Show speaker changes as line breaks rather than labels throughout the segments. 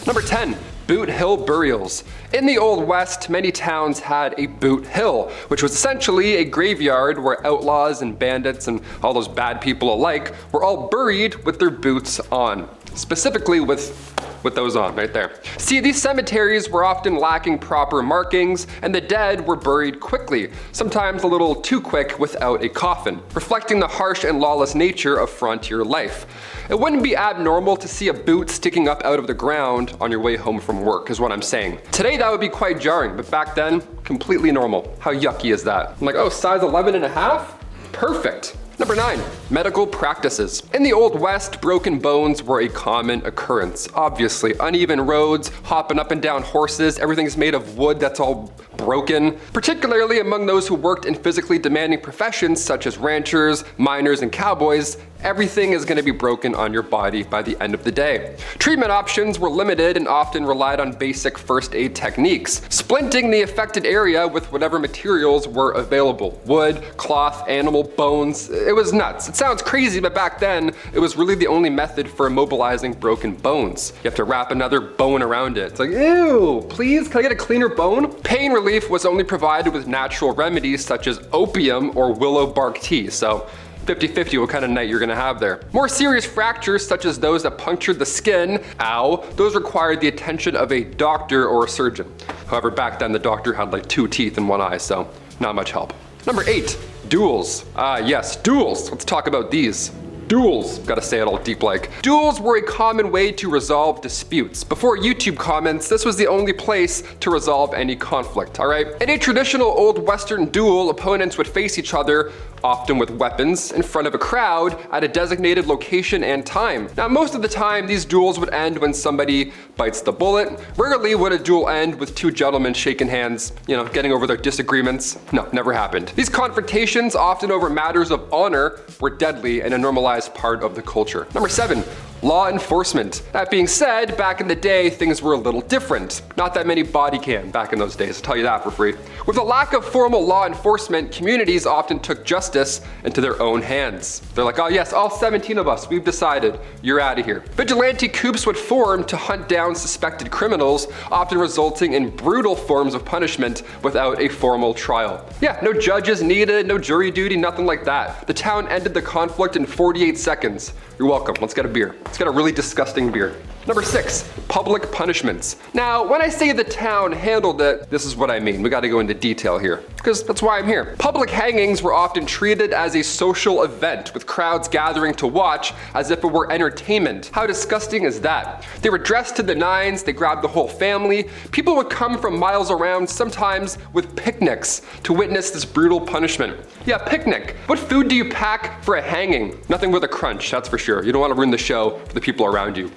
Number 10. Boot Hill burials. In the Old West, many towns had a boot hill, which was essentially a graveyard where outlaws and bandits and all those bad people alike were all buried with their boots on. Specifically with those on right there. See, these cemeteries were often lacking proper markings, and the dead were buried quickly, sometimes a little too quick without a coffin, reflecting the harsh and lawless nature of frontier life. It wouldn't be abnormal to see a boot sticking up out of the ground on your way home from work, is what I'm saying. Today that would be quite jarring, but back then, completely normal. How yucky is that? I'm like, oh, size 11.5? Perfect. Number 9. Medical practices. In the Old West, broken bones were a common occurrence. Obviously, uneven roads, hopping up and down horses, everything's made of wood that's all broken. Particularly among those who worked in physically demanding professions such as ranchers, miners, and cowboys, everything is going to be broken on your body by the end of the day. Treatment options were limited and often relied on basic first aid techniques, splinting the affected area with whatever materials were available. Wood, cloth, animal bones. It was nuts. It sounds crazy, but back then, it was really the only method for immobilizing broken bones. You have to wrap another bone around it. It's like, ew, please, can I get a cleaner bone? Pain relief was only provided with natural remedies such as opium or willow bark tea, so 50-50 what kind of night you're gonna have there. More serious fractures, such as those that punctured the skin, ow, those required the attention of a doctor or a surgeon. However, back then the doctor had like 2 teeth in one eye, so not much help. Number 8, duels. Yes, duels. Let's talk about these. Duels, gotta say it all deep like. Duels were a common way to resolve disputes. Before YouTube comments, this was the only place to resolve any conflict, alright? In a traditional old Western duel, opponents would face each other, often with weapons, in front of a crowd at a designated location and time. Now, most of the time, these duels would end when somebody bites the bullet. Rarely would a duel end with 2 gentlemen shaking hands, getting over their disagreements. No, never happened. These confrontations, often over matters of honor, were deadly and a normalized part of the culture. Number 7, law enforcement. That being said, back in the day, things were a little different. Not that many body cam back in those days, I'll tell you that for free. With a lack of formal law enforcement, communities often took justice into their own hands. They're like, oh yes, all 17 of us, we've decided, you're out of here. Vigilante coups would form to hunt down suspected criminals, often resulting in brutal forms of punishment without a formal trial. Yeah, no judges needed, no jury duty, nothing like that. The town ended the conflict in 48 seconds. You're welcome, let's get a beer. Let's get a really disgusting beer. Number 6, public punishments. Now, when I say the town handled it, this is what I mean. We gotta go into detail here, because that's why I'm here. Public hangings were often treated as a social event, with crowds gathering to watch as if it were entertainment. How disgusting is that? They were dressed to the nines, they grabbed the whole family. People would come from miles around, sometimes with picnics, to witness this brutal punishment. Yeah, picnic. What food do you pack for a hanging? Nothing with a crunch, that's for sure. You don't want to ruin the show for the people around you.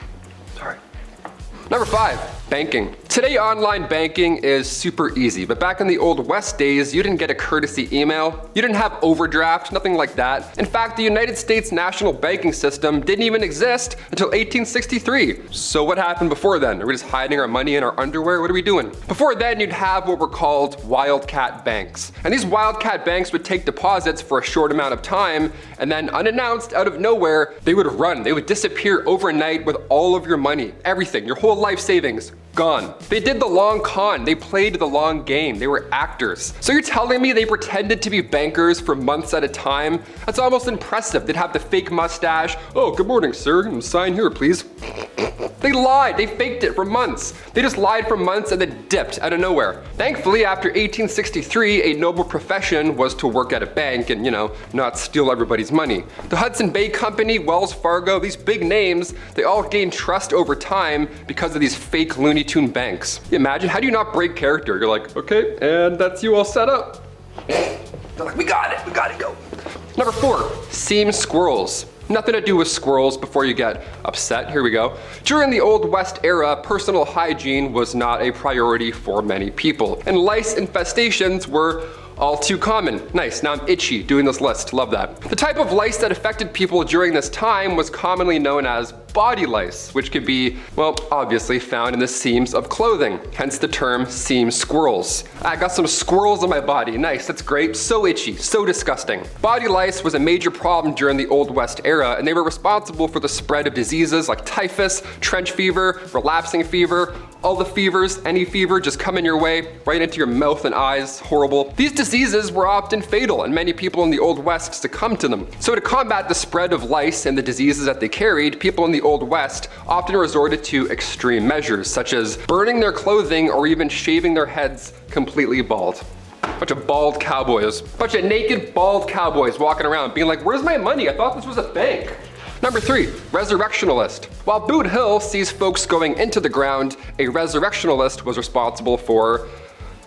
Sorry. Number 5, banking. Today, online banking is super easy, but back in the Old West days, you didn't get a courtesy email, you didn't have overdraft, nothing like that. In fact, the United States national banking system didn't even exist until 1863. So what happened before then? Are we just hiding our money in our underwear? What are we doing? Before then, you'd have what were called wildcat banks. And these wildcat banks would take deposits for a short amount of time, and then unannounced, out of nowhere, they would run. They would disappear overnight with all of your money, everything, your whole life savings, gone. They did the long con. They played the long game. They were actors. So you're telling me they pretended to be bankers for months at a time? That's almost impressive. They'd have the fake mustache. Oh, good morning, sir. Sign here, please. They lied. They faked it for months. They just lied for months and then dipped out of nowhere. Thankfully, after 1863, a noble profession was to work at a bank and, not steal everybody's money. The Hudson Bay Company, Wells Fargo, these big names, they all gained trust over time because of these fake Looney Tune banks. Imagine, how do you not break character? You're like, okay, and that's you all set up. They're like, we got it, go. Number 4, seam squirrels. Nothing to do with squirrels before you get upset. Here we go. During the Old West era, personal hygiene was not a priority for many people, and lice infestations were all too common. Nice, now I'm itchy doing this list, love that. The type of lice that affected people during this time was commonly known as body lice, which could be, well, obviously found in the seams of clothing, hence the term seam squirrels. I got some squirrels on my body, nice, that's great, so itchy, so disgusting. Body lice was a major problem during the Old West era, and they were responsible for the spread of diseases like typhus, trench fever, relapsing fever, all the fevers, any fever just coming your way, right into your mouth and eyes, horrible. These diseases were often fatal, and many people in the Old West succumbed to them. So to combat the spread of lice and the diseases that they carried, people in the Old West often resorted to extreme measures, such as burning their clothing or even shaving their heads completely bald. Bunch of bald cowboys. Bunch of naked bald cowboys walking around being like, where's my money? I thought this was a bank. Number 3, resurrectionalist. While Boot Hill sees folks going into the ground, a resurrectionalist was responsible for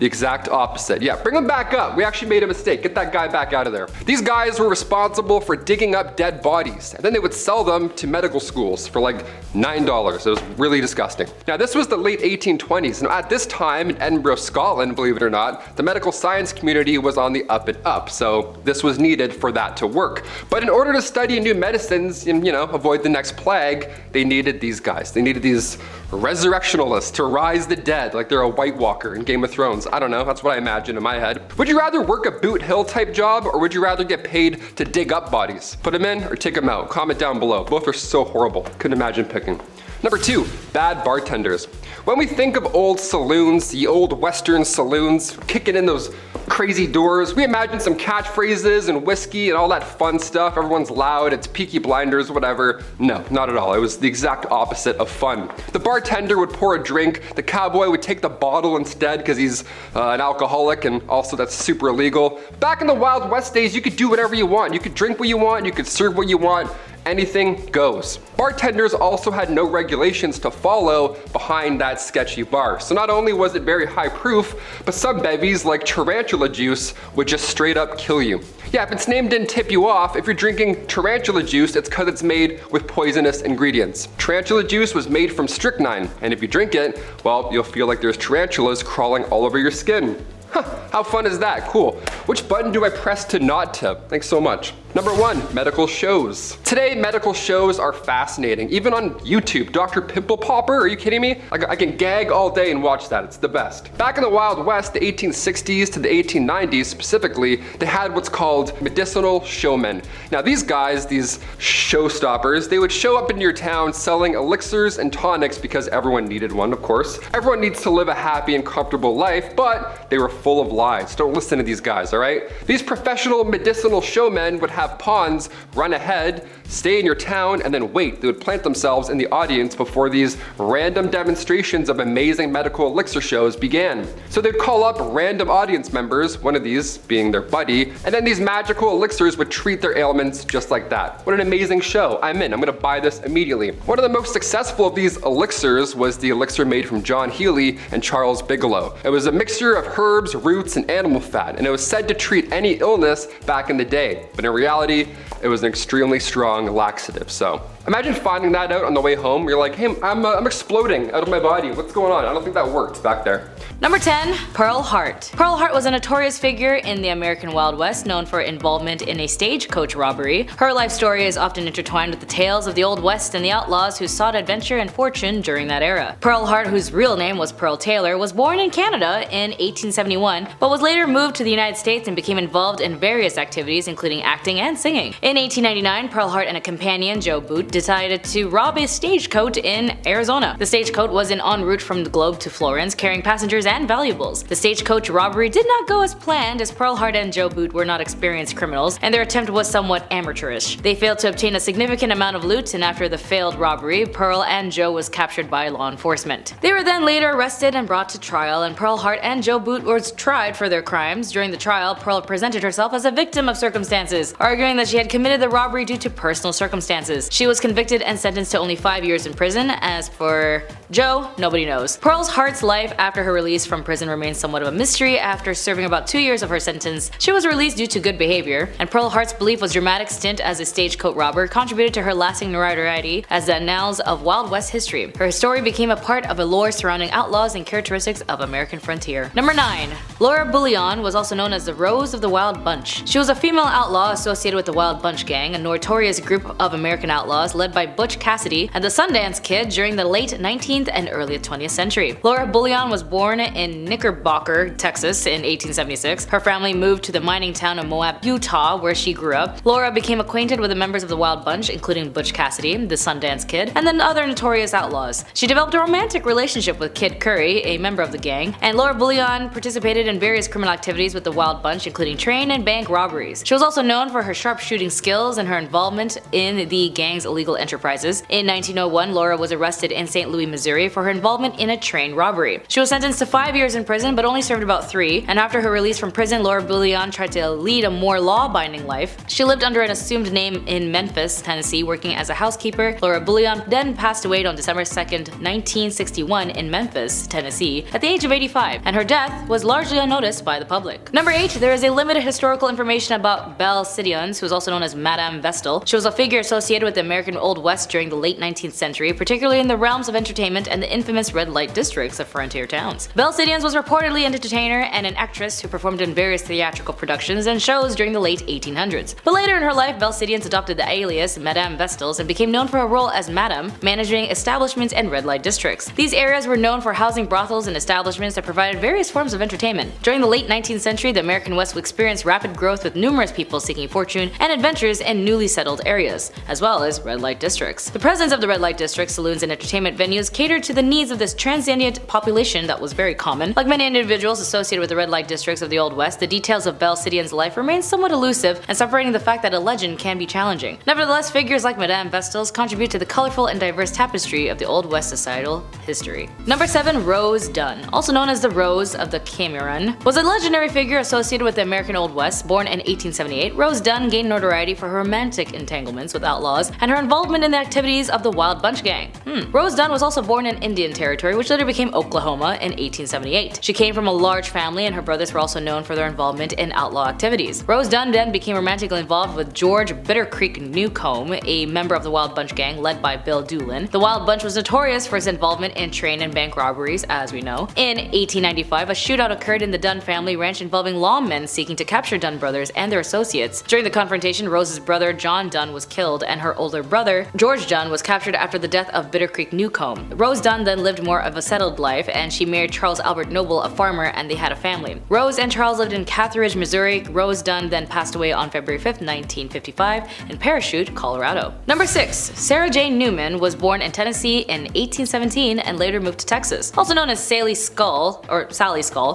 the exact opposite. Yeah, bring them back up. We actually made a mistake. Get that guy back out of there. These guys were responsible for digging up dead bodies, and then they would sell them to medical schools for like $9. It was really disgusting. Now, this was the late 1820s, and at this time in Edinburgh, Scotland, believe it or not, the medical science community was on the up and up, so this was needed for that to work. But in order to study new medicines and, avoid the next plague, they needed these guys. They needed these resurrectionalists to rise the dead like they're a White Walker in Game of Thrones. I don't know, that's what I imagine in my head. Would you rather work a Boot Hill type job, or would you rather get paid to dig up bodies? Put them in or take them out? Comment down below. Both are so horrible. Couldn't imagine picking. Number 2, bad bartenders. When we think of old saloons, the old Western saloons, kicking in those crazy doors, we imagine some catchphrases and whiskey and all that fun stuff. Everyone's loud, it's Peaky Blinders, whatever. No, not at all. It was the exact opposite of fun. The bartender would pour a drink, the cowboy would take the bottle instead because he's an alcoholic, and also that's super illegal. Back in the Wild West days, you could do whatever you want. You could drink what you want, you could serve what you want. Anything goes. Bartenders also had no regulations to follow behind that sketchy bar. So not only was it very high proof, but some bevies like tarantula juice would just straight up kill you. Yeah, if its name didn't tip you off, if you're drinking tarantula juice, it's because it's made with poisonous ingredients. Tarantula juice was made from strychnine, and if you drink it, well, you'll feel like there's tarantulas crawling all over your skin. Huh, how fun is that? Cool. Which button do I press to not tip? Thanks so much. Number 1, medical shows. Today, medical shows are fascinating. Even on YouTube, Dr. Pimple Popper, are you kidding me? I can gag all day and watch that, it's the best. Back in the Wild West, the 1860s to the 1890s specifically, they had what's called medicinal showmen. Now these guys, these showstoppers, they would show up in your town selling elixirs and tonics because everyone needed one, of course. Everyone needs to live a happy and comfortable life, but they were full of lies. Don't listen to these guys, all right? These professional medicinal showmen would have pawns run ahead, stay in your town, and then wait. They would plant themselves in the audience before these random demonstrations of amazing medical elixir shows began. So they'd call up random audience members, one of these being their buddy, and then these magical elixirs would treat their ailments just like that. What an amazing show. I'm in. I'm gonna buy this immediately. One of the most successful of these elixirs was the elixir made from John Healy and Charles Bigelow. It was a mixture of herbs, roots, and animal fat, and it was said to treat any illness back in the day. But in reality, it was an extremely strong laxative. So imagine finding that out on the way home. You're like, hey, I'm exploding out of my body. What's going on? I don't think that worked back there.
Number 10, Pearl Hart. Pearl Hart was a notorious figure in the American Wild West, known for involvement in a stagecoach robbery. Her life story is often intertwined with the tales of the Old West and the outlaws who sought adventure and fortune during that era. Pearl Hart, whose real name was Pearl Taylor, was born in Canada in 1871, but was later moved to the United States and became involved in various activities, including acting and singing. In 1899, Pearl Hart and a companion, Joe Boot, decided to rob a stagecoach in Arizona. The stagecoach was en route from the Globe to Florence, carrying passengers and valuables. The stagecoach robbery did not go as planned, as Pearl Hart and Joe Boot were not experienced criminals, and their attempt was somewhat amateurish. They failed to obtain a significant amount of loot, and after the failed robbery, Pearl and Joe was captured by law enforcement. They were then later arrested and brought to trial, and Pearl Hart and Joe Boot were tried for their crimes. During the trial, Pearl presented herself as a victim of circumstances, arguing that she had committed the robbery due to personal circumstances. She was was convicted and sentenced to only 5 years in prison. As for Joe, nobody knows. Pearl Hart's life after her release from prison remains somewhat of a mystery. After serving about 2 years of her sentence, she was released due to good behavior, and Pearl Hart's belief was dramatic stint as a stagecoach robber contributed to her lasting notoriety as the annals of Wild West history. Her story became a part of a lore surrounding outlaws and characteristics of American frontier. Number 9. Laura Bullion was also known as the Rose of the Wild Bunch. She was a female outlaw associated with the Wild Bunch Gang, a notorious group of American outlaws led by Butch Cassidy and the Sundance Kid during the late 19th and early 20th century. Laura Bullion was born in Knickerbocker, Texas in 1876. Her family moved to the mining town of Moab, Utah, where she grew up. Laura became acquainted with the members of the Wild Bunch, including Butch Cassidy, the Sundance Kid, and then other notorious outlaws. She developed a romantic relationship with Kid Curry, a member of the gang, and Laura Bullion participated in various criminal activities with the Wild Bunch, including train and bank robberies. She was also known for her sharpshooting skills and her involvement in the gang's illegal enterprises. In 1901, Laura was arrested in St. Louis, Missouri for her involvement in a train robbery. She was sentenced to 5 years in prison but only served about 3, and after her release from prison, Laura Bullion tried to lead a more law-abiding life. She lived under an assumed name in Memphis, Tennessee, working as a housekeeper. Laura Bullion then passed away on December 2nd, 1961 in Memphis, Tennessee, at the age of 85, and her death was largely unnoticed by the public. Number 8. There is a limited historical information about Belle Sidions, who was also known as Madame Vestal. She was a figure associated with the American Old West during the late 19th century, particularly in the realms of entertainment and the infamous red light districts of frontier towns. Belle Sidions was reportedly an entertainer and an actress who performed in various theatrical productions and shows during the late 1800s. But later in her life, Belle Sidions adopted the alias Madame Vestals and became known for her role as Madame, managing establishments and red light districts. These areas were known for housing brothels and establishments that provided various forms of entertainment. During the late 19th century, the American West would experience rapid growth with numerous people seeking fortune and adventures in newly settled areas, as well as red light districts. The presence of the red light districts, saloons, and entertainment venues catered to the needs of this transient population that was very common. Like many individuals associated with the red light districts of the Old West, the details of Belle Sidion's life remain somewhat elusive and separating the fact that a legend can be challenging. Nevertheless, figures like Madame Vestals contribute to the colorful and diverse tapestry of the Old West societal history. Number 7. Rose Dunn, also known as the Rose of the Cameron, was a legendary figure associated with the American Old West. Born in 1878, Rose Dunn gained notoriety for her romantic entanglements with outlaws and her involvement in the activities of the Wild Bunch Gang. Rose Dunn was also born in Indian Territory, which later became Oklahoma in 1878. She came from a large family, and her brothers were also known for their involvement in outlaw activities. Rose Dunn then became romantically involved with George Bitter Creek Newcomb, a member of the Wild Bunch Gang led by Bill Doolin. The Wild Bunch was notorious for its involvement in train and bank robberies, as we know. In 1895, a shootout occurred in the Dunn family ranch involving lawmen seeking to capture Dunn brothers and their associates. During the confrontation, Rose's brother John Dunn was killed, and her older brother George Dunn was captured after the death of Bitter Creek Newcomb. Rose Dunn then lived more of a settled life, and she married Charles Albert Noble, a farmer, and they had a family. Rose and Charles lived in Cathridge, Missouri. Rose Dunn then passed away on February 5th, 1955 in Parachute, Colorado. Number 6. Sarah Jane Newman was born in Tennessee in 1817 and later moved to Texas. Also known as Sally Skull,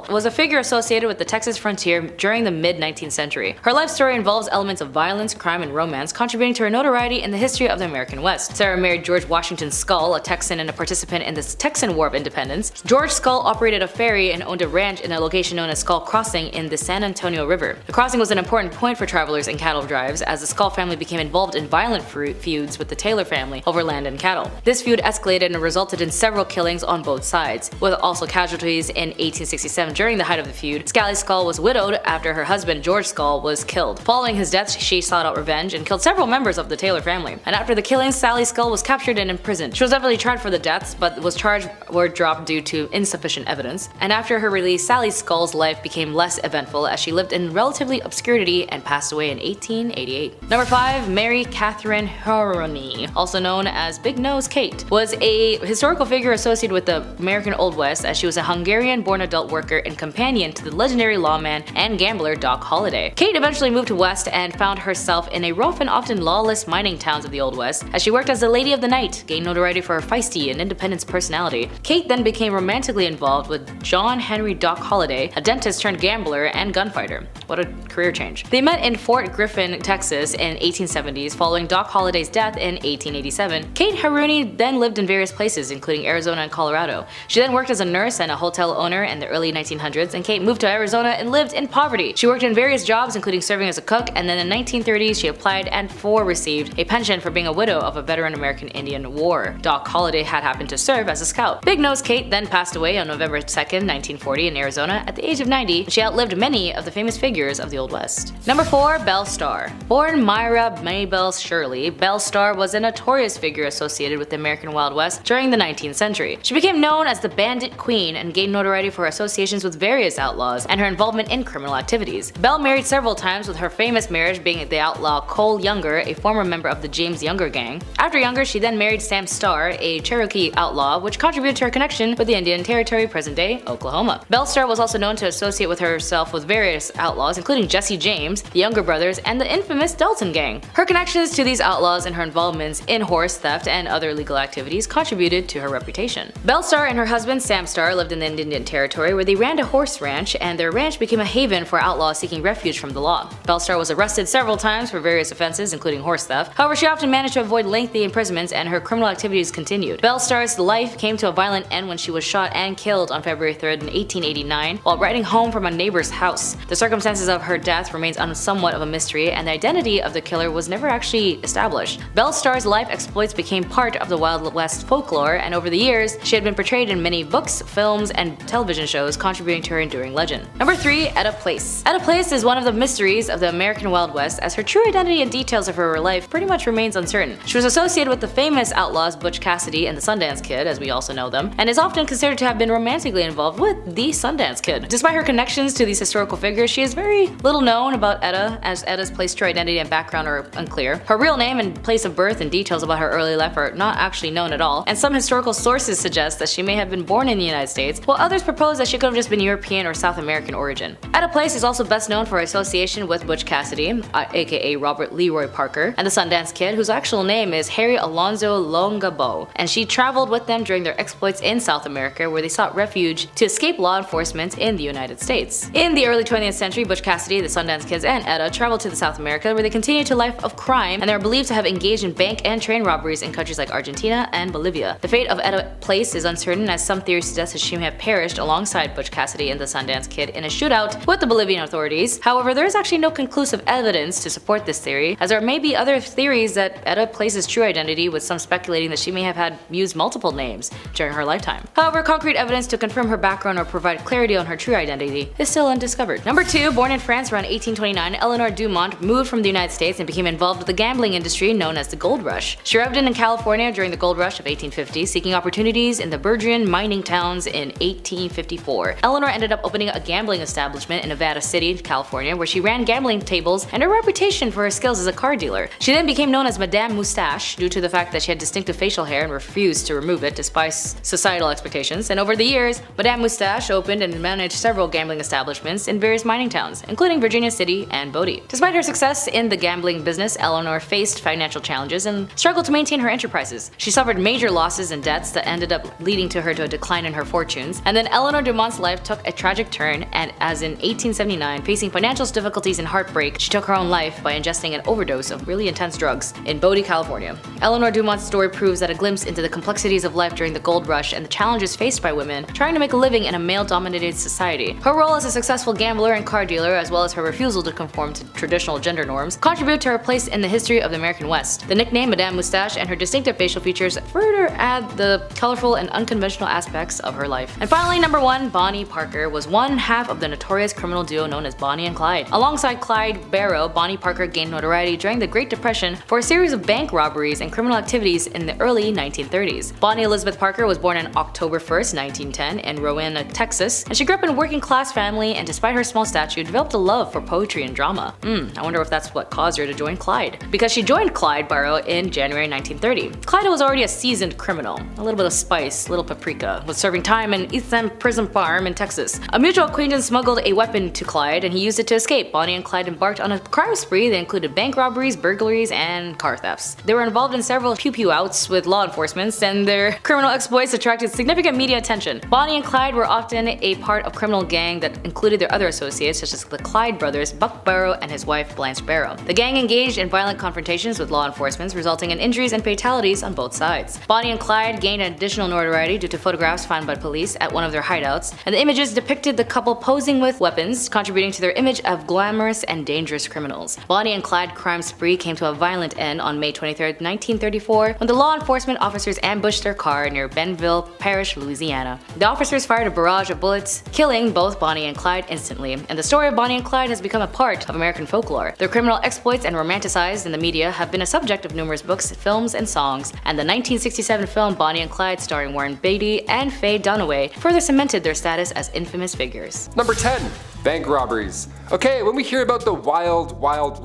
was a figure associated with the Texas frontier during the mid-19th century. Her life story involves elements of violence, crime, and romance, contributing to her notoriety in the history of the American West. Sarah married George Washington Skull, a Texan and a participant in the Texan War of Independence. George Skull operated a ferry and owned a ranch in a location known as Skull Crossing in the San Antonio River. The crossing was an important point for travelers and cattle drives, as the Skull family became involved in violent feuds with the Taylor family over land and cattle. This feud escalated and resulted in several killings on both sides, with also casualties in 1867. During the height of the feud, Sally Skull was widowed after her husband George Skull was killed. Following his death, she sought out revenge and killed several members of the Taylor family. And after the killings, Sally Skull was captured and imprisoned. She was definitely tried for the deaths, but was charged or dropped due to insufficient evidence. And after her release, Sally Skull's life became less eventful as she lived in relatively obscurity and passed away in 1888. Number 5. Mary Catherine Haroni, also known as Big Nose Kate, was a historical figure associated with the American Old West, as she was a Hungarian-born adult worker and companion to the legendary lawman and gambler Doc Holliday. Kate eventually moved west and found herself in a rough and often lawless mining towns of the Old West, as she worked as a lady of the night, gained notoriety for her feisty and independent personality. Kate then became romantically involved with John Henry Doc Holliday, a dentist turned gambler and gunfighter. What a career change. They met in Fort Griffin, Texas in 1870s. Following Doc Holliday's death in 1887, Kate Haroni then lived in various places, including Arizona and Colorado. She then worked as a nurse and a hotel owner in the early 1900s, and Kate moved to Arizona and lived in poverty. She worked in various jobs, including serving as a cook, and then in the 1930s she applied and received a pension for being a widow of a veteran American Indian War. Doc Holliday had happened to serve as a scout. Big Nose Kate then passed away on November 2nd, 1940 in Arizona at the age of 90. She outlived many of the famous figures of the Old West. Number 4. Belle Starr. Born Myra Maybelle Shirley, Belle Starr was a notorious figure associated with the American Wild West during the 19th century. She became known as the Bandit Queen and gained notoriety for her associations with various outlaws and her involvement in criminal activities. Belle married several times, with her famous marriage being the outlaw Cole Younger, a former member of the James Younger gang. After Younger, she then married Sam Starr, a Cherokee outlaw, which contributed to her connection with the Indian Territory, present-day Oklahoma. Belle Starr was also known to associate with herself with various outlaws, including Jesse James, the Younger brothers, and the infamous Dalton gang. Her connections to these outlaws and her involvements in horse theft and other illegal activities contributed to her reputation. Belle Starr and her husband Sam Starr lived in the Indian Territory, where they ran a horse ranch, and their ranch became a haven for outlaws seeking refuge from the law. Belle Starr was arrested several times for various offenses, including horse theft. However, she often managed to avoid lengthy imprisonments, and her criminal activities continued. Belle Starr's life came to a violent end when she was shot and killed on February 3rd in 1889 while riding home from a neighbor's house. The circumstances of her death remains somewhat of a mystery, and the identity of the killer was never actually established. Belle Starr's life exploits became part of the Wild West folklore, and over the years, she had been portrayed in many books, films, and television shows, contributing to her enduring legend. Number 3. Etta Place. Etta Place is one of the mysteries of the American Wild West, as her true identity and details of her life pretty much remains uncertain. She was associated with the famous outlaws Butch Cassidy and the Sundance Kid, as we also know them, and is often considered to have been romantically involved with the Sundance Kid. Despite her connections to these historical figures, she is very little known about Etta, as Etta's place, true identity, and background are unclear. Her real name and place of birth and details about her early life are not actually known at all, and some historical sources suggest that she may have been born in the United States, while others propose that she could have just been European or South American origin. Etta Place is also best known for her association with Butch Cassidy, aka Robert Leroy Parker, and the Sundance Kid, whose actual name is Harry Alonzo Longabo, and she traveled with them during their exploits in South America, where they sought refuge to escape law enforcement in the United States. In the early 20th century, Butch Cassidy, the Sundance Kids, and Etta traveled to South America, where they continued a life of crime, and they are believed to have engaged in bank and train robberies in countries like Argentina and Bolivia. The fate of Etta Place is uncertain, as some theories suggest that she may have perished alongside Butch Cassidy and the Sundance Kid in a shootout with the Bolivian authorities. However, there is actually no conclusive evidence to support this theory, as there may be other theories that Etta Place's true identity, with some speculating that she may have had used multiple names during her lifetime. However, concrete evidence to confirm her background or provide clarity on her true identity is still undiscovered. Number 2. Born in France around 1829, Eleanor Dumont moved from the United States and became involved with the gambling industry known as the Gold Rush. She arrived in California during the Gold Rush of 1850, seeking opportunities in the burgeoning mining towns in 1854. Eleanor ended up opening a gambling establishment in Nevada City, California, where she ran gambling tables and a reputation for her skills as a card dealer. She then became known as Madame Moustache due to the fact that she had distinctive facial hair and refused to remove it despite societal expectations, and over the years, Madame Moustache opened and managed several gambling establishments in various mining towns, including Virginia City and Bodie. Despite her success in the gambling business, Eleanor faced financial challenges and struggled to maintain her enterprises. She suffered major losses and debts that ended up leading to her to a decline in her fortunes, and then Eleanor Dumont's life took a tragic turn, and as in 1879, facing financial difficulties and heartbreak, she took her own life by ingesting an overdose of really intense drugs in Bodie, California. Eleanor Dumont's story proves that a glimpse into the complexities of life during the gold rush and the challenges faced by women trying to make a living in a male-dominated society. Her role as a successful gambler and card dealer, as well as her refusal to conform to traditional gender norms, contribute to her place in the history of the American West. The nickname Madame Moustache and her distinctive facial features further add the colorful and unconventional aspects of her life. And finally, number 1, Bonnie Parker was one half of the notorious criminal duo known as Bonnie and Clyde. Alongside Clyde Barrow, Bonnie Parker gained notoriety during the Great Depression for a series of bank robberies and criminal activities in the early 1930s. Bonnie Elizabeth Parker was born on October 1st, 1910 in Rowena, Texas, and she grew up in a working class family, and despite her small stature, developed a love for poetry and drama. I wonder if that's what caused her to join Clyde, because she joined Clyde Barrow in January 1930. Clyde was already a seasoned criminal, a little bit of spice, little paprika, was serving time in East End Prison Farm in Texas. A mutual acquaintance smuggled a weapon to Clyde, and he used it to escape. Bonnie and Clyde embarked on a crime spree that included bank robberies, burglaries, and car thefts. They were involved in several pew-pew outs with law enforcement, and their criminal exploits attracted significant media attention. Bonnie and Clyde were often a part of criminal gang that included their other associates, such as the Clyde brothers, Buck Barrow and his wife Blanche Barrow. The gang engaged in violent confrontations with law enforcement, resulting in injuries and fatalities on both sides. Bonnie and Clyde gained additional notoriety due to photographs found by police at one of their hideouts, and the images depicted the couple posing with weapons, contributing to their image of glamorous and dangerous criminals. Bonnie and Clyde crime spree came to a violent end on May 23, 1934, when the law enforcement officers ambushed their car near Bentonville Parish, Louisiana. The officers fired a barrage of bullets, killing both Bonnie and Clyde instantly, and the story of Bonnie and Clyde has become a part of American folklore. Their criminal exploits and romanticized in the media have been a subject of numerous books, films, and songs, and the 1967 film Bonnie and Clyde starring Warren Beatty and Faye Dunaway further cemented their status as infamous figures.
Number 10. Bank robberies. Okay, when we hear about the wild,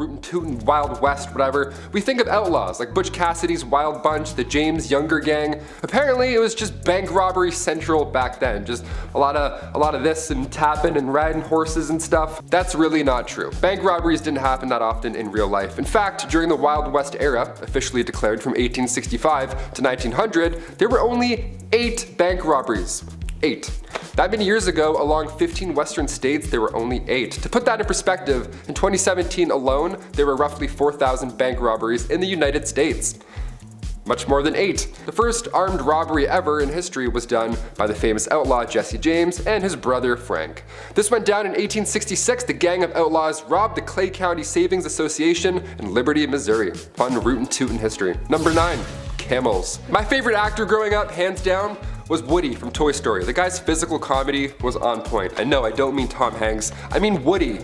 rootin' tootin' Wild West, whatever, we think of outlaws like Butch Cassidy's Wild Bunch, the James Younger Gang. Apparently, it was just bank robbery central back then. Just a lot of this and tapping and riding horses and stuff. That's really not true. Bank robberies didn't happen that often in real life. In fact, during the Wild West era, officially declared from 1865 to 1900, there were only 8 bank robberies. 8. That many years ago, along 15 western states, there were only 8. To put that in perspective, in 2017 alone, there were roughly 4,000 bank robberies in the United States. Much more than 8. The first armed robbery ever in history was done by the famous outlaw Jesse James and his brother Frank. This went down in 1866. The gang of outlaws robbed the Clay County Savings Association in Liberty, Missouri. Fun rootin' tootin' history. Number 9. Camels. My favorite actor growing up, hands down, was Woody from Toy Story. The guy's physical comedy was on point. And no, I don't mean Tom Hanks. I mean Woody.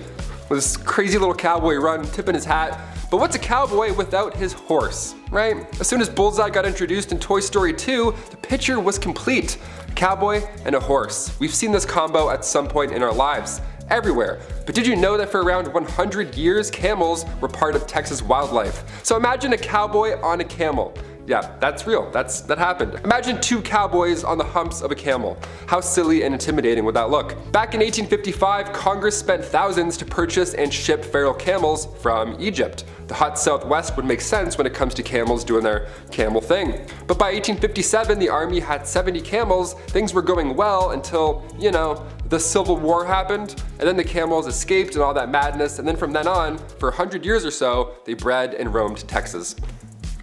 With this crazy little cowboy run, tipping his hat. But what's a cowboy without his horse, right? As soon as Bullseye got introduced in Toy Story 2, the picture was complete. A cowboy and a horse. We've seen this combo at some point in our lives. Everywhere. But did you know that for around 100 years, camels were part of Texas wildlife? So imagine a cowboy on a camel. Yeah, that's real. That happened. Imagine 2 cowboys on the humps of a camel. How silly and intimidating would that look? Back in 1855, Congress spent thousands to purchase and ship feral camels from Egypt. The hot Southwest would make sense when it comes to camels doing their camel thing. But by 1857, the army had 70 camels. Things were going well until, the Civil War happened, and then the camels escaped and all that madness, and then from then on, for 100 years or so, they bred and roamed Texas.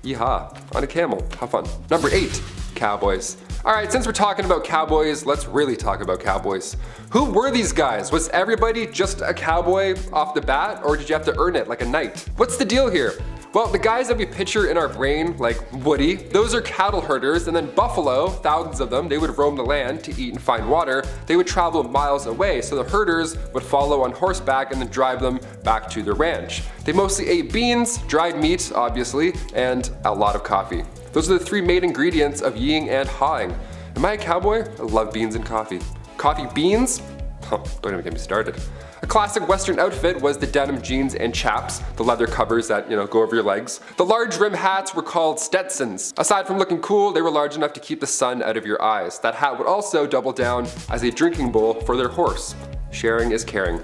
Yeehaw, on a camel, how fun. Number 8, cowboys. Alright, since we're talking about cowboys, let's really talk about cowboys. Who were these guys? Was everybody just a cowboy off the bat, or did you have to earn it like a knight? What's the deal here? Well, the guys that we picture in our brain, like Woody, those are cattle herders, and then buffalo, thousands of them, they would roam the land to eat and find water. They would travel miles away, so the herders would follow on horseback and then drive them back to their ranch. They mostly ate beans, dried meat, obviously, and a lot of coffee. Those are the 3 main ingredients of yeeing and hawing. Am I a cowboy? I love beans and coffee. Coffee beans? Don't even get me started. A classic Western outfit was the denim jeans and chaps, the leather covers that, go over your legs. The large rim hats were called Stetsons. Aside from looking cool, they were large enough to keep the sun out of your eyes. That hat would also double down as a drinking bowl for their horse. Sharing is caring.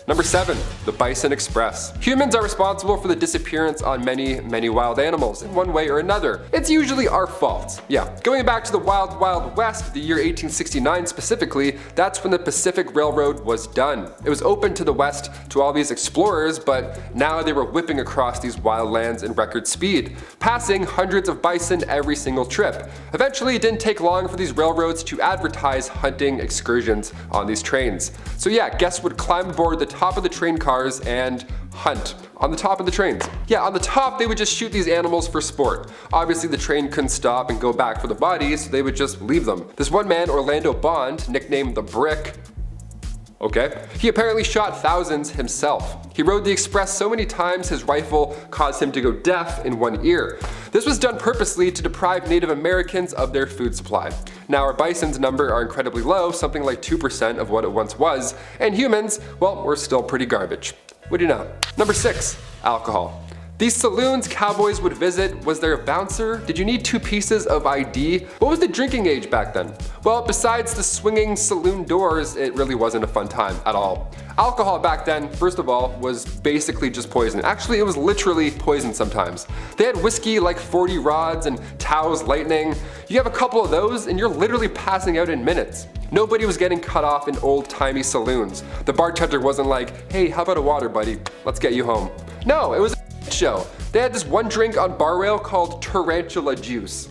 Number 7, the Bison Express. Humans are responsible for the disappearance on many wild animals in one way or another. It's usually our fault. Yeah, going back to the Wild West, the year 1869 specifically, that's when the Pacific Railroad was done. It was open to the West to all these explorers, but now they were whipping across these wild lands in record speed, passing hundreds of bison every single trip. Eventually, it didn't take long for these railroads to advertise hunting excursions on these trains. So yeah, guests would climb aboard the top of the train cars and hunt on the top of the trains. Yeah, on the top they would just shoot these animals for sport. Obviously the train couldn't stop and go back for the bodies, so they would just leave them. This one man, Orlando Bond, nicknamed the Brick, he apparently shot thousands himself. He rode the express so many times his rifle caused him to go deaf in one ear. This was done purposely to deprive Native Americans of their food supply. Now our bison's number are incredibly low, something like 2% of what it once was, and humans, well, we're still pretty garbage. What do you know? Number 6, alcohol. These saloons cowboys would visit, was there a bouncer? Did you need 2 pieces of ID? What was the drinking age back then? Well, besides the swinging saloon doors, it really wasn't a fun time at all. Alcohol back then, first of all, was basically just poison. Actually, it was literally poison sometimes. They had whiskey like 40 rods and Tao's Lightning. You have a couple of those and you're literally passing out in minutes. Nobody was getting cut off in old-timey saloons. The bartender wasn't like, hey, how about a water, buddy? Let's get you home. No, it was a show. They had this one drink on bar rail called tarantula juice.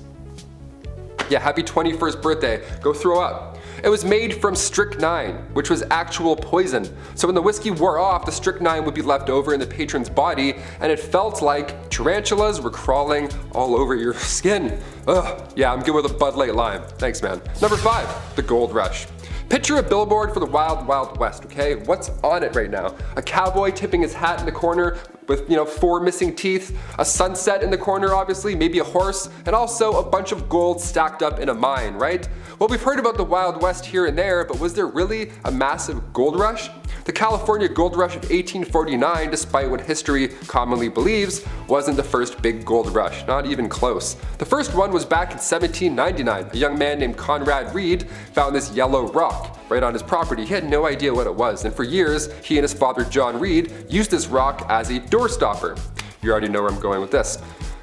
Yeah, happy 21st birthday. Go throw up. It was made from strychnine, which was actual poison. So when the whiskey wore off, the strychnine would be left over in the patron's body, and it felt like tarantulas were crawling all over your skin. Ugh, yeah, I'm good with a Bud Light Lime. Thanks, man. Number 5, the Gold Rush. Picture a billboard for the Wild Wild West, okay? What's on it right now? A cowboy tipping his hat in the corner with, 4 missing teeth, a sunset in the corner obviously, maybe a horse, and also a bunch of gold stacked up in a mine, right? Well, we've heard about the Wild West here and there, but was there really a massive gold rush? The California Gold Rush of 1849, despite what history commonly believes, wasn't the first big gold rush, not even close. The first one was back in 1799. A young man named Conrad Reed found this yellow rock right on his property. He had no idea what it was, and for years, he and his father John Reed used this rock as a doorstopper. You already know where I'm going with this.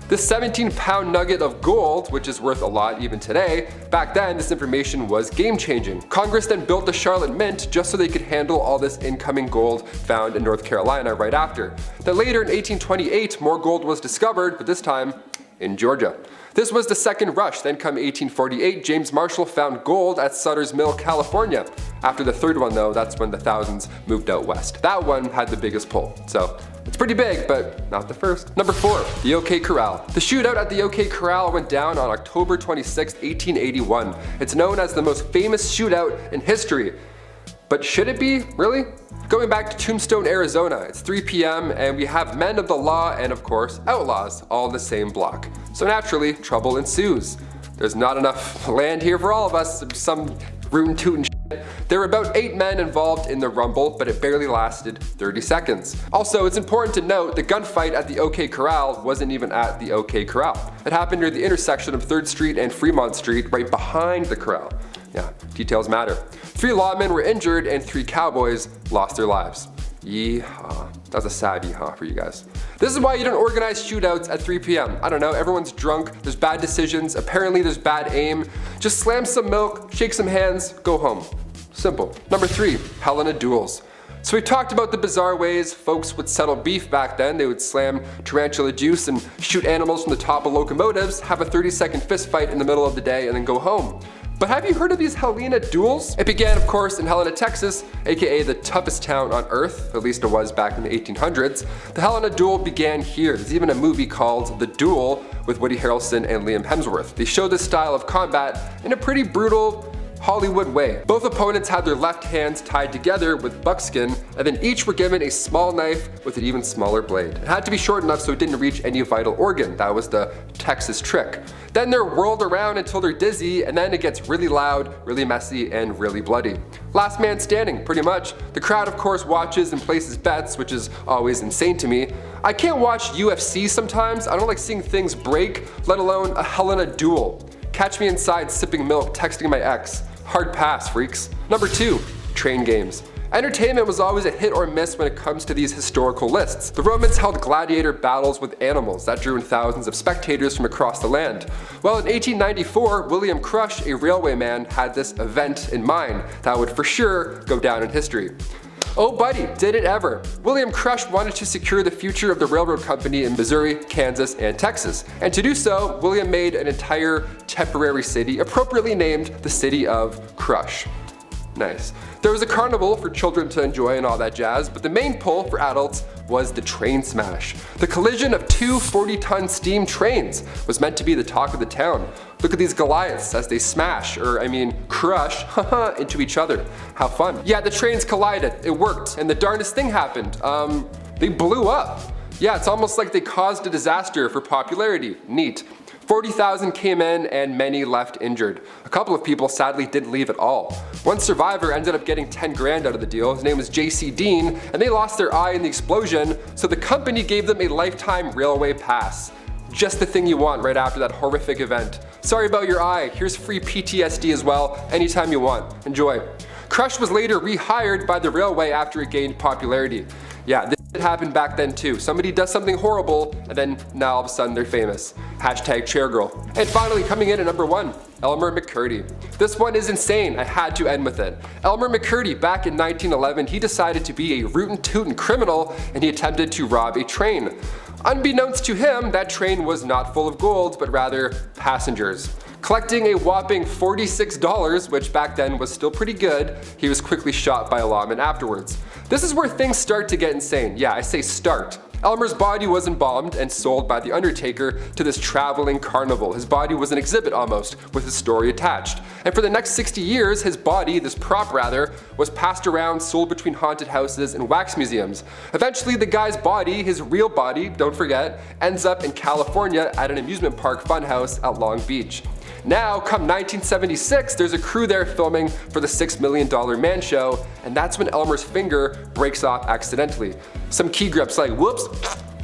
This 17-pound nugget of gold, which is worth a lot even today, back then this information was game-changing. Congress then built the Charlotte Mint just so they could handle all this incoming gold found in North Carolina right after. Then later in 1828, more gold was discovered, but this time in Georgia. This was the second rush. Then come 1848, James Marshall found gold at Sutter's Mill, California. After the third one though, that's when the thousands moved out west. That one had the biggest pull. So it's pretty big, but not the first. Number 4, the OK Corral. The shootout at the OK Corral went down on October 26, 1881. It's known as the most famous shootout in history. But should it be? Really? Going back to Tombstone, Arizona, it's 3 p.m. and we have men of the law and of course outlaws all in the same block. So naturally, trouble ensues. There's not enough land here for all of us, some rootin' tootin' shit. There were about 8 men involved in the rumble, but it barely lasted 30 seconds. Also, it's important to note the gunfight at the OK Corral wasn't even at the OK Corral. It happened near the intersection of 3rd Street and Fremont Street, right behind the corral. Yeah, details matter. 3 lawmen were injured and 3 cowboys lost their lives. Yeehaw. That was a sad yeehaw for you guys. This is why you don't organize shootouts at 3 p.m. I don't know, everyone's drunk, there's bad decisions, apparently there's bad aim. Just slam some milk, shake some hands, go home. Simple. Number 3, Helena duels. So we talked about the bizarre ways folks would settle beef back then. They would slam tarantula juice and shoot animals from the top of locomotives, have a 30-second fist fight in the middle of the day, and then go home. But have you heard of these Helena duels? It began, of course, in Helena, Texas, aka the toughest town on earth, at least it was back in the 1800s. The Helena duel began here. There's even a movie called The Duel with Woody Harrelson and Liam Hemsworth. They show this style of combat in a pretty brutal, Hollywood way. Both opponents had their left hands tied together with buckskin, and then each were given a small knife with an even smaller blade. It had to be short enough so it didn't reach any vital organ. That was the Texas trick. Then they're whirled around until they're dizzy, and then it gets really loud, really messy, and really bloody. Last man standing, pretty much. The crowd, of course, watches and places bets, which is always insane to me. I can't watch UFC sometimes. I don't like seeing things break, let alone a Helena duel. Catch me inside sipping milk, texting my ex. Hard pass, freaks. Number 2, train games. Entertainment was always a hit or miss when it comes to these historical lists. The Romans held gladiator battles with animals that drew in thousands of spectators from across the land. Well, in 1894, William Crush, a railway man, had this event in mind that would for sure go down in history. Oh buddy, did it ever. William Crush wanted to secure the future of the railroad company in Missouri, Kansas, and Texas. And to do so, William made an entire temporary city appropriately named the City of Crush. Nice. There was a carnival for children to enjoy and all that jazz, but the main pull for adults was the train smash. The collision of 2 40-ton steam trains was meant to be the talk of the town. Look at these Goliaths as they smash, crush, into each other. How fun. Yeah, the trains collided, it worked, and the darndest thing happened. They blew up. Yeah, it's almost like they caused a disaster for popularity. Neat. 40,000 came in and many left injured. A couple of people sadly didn't leave at all. One survivor ended up getting 10 grand out of the deal. His name was J.C. Dean, and they lost their eye in the explosion, so the company gave them a lifetime railway pass. Just the thing you want right after that horrific event. Sorry about your eye, here's free PTSD as well, anytime you want. Enjoy. Crush was later rehired by the railway after it gained popularity. Yeah, this happened back then too. Somebody does something horrible, and then now all of a sudden they're famous. Hashtag chairgirl. And finally, coming in at number 1, Elmer McCurdy. This one is insane, I had to end with it. Elmer McCurdy, back in 1911, he decided to be a rootin' tootin' criminal, and he attempted to rob a train. Unbeknownst to him, that train was not full of gold, but rather passengers. Collecting a whopping $46, which back then was still pretty good, he was quickly shot by a lawman afterwards. This is where things start to get insane. Yeah, I say start. Elmer's body was embalmed and sold by the Undertaker to this traveling carnival. His body was an exhibit almost, with his story attached. And for the next 60 years, his body, this prop rather, was passed around, sold between haunted houses and wax museums. Eventually, the guy's body, his real body, don't forget, ends up in California at an amusement park funhouse at Long Beach. Now, come 1976, there's a crew there filming for the $6 Million Man Show, and that's when Elmer's finger breaks off accidentally. Some key grips like, whoops,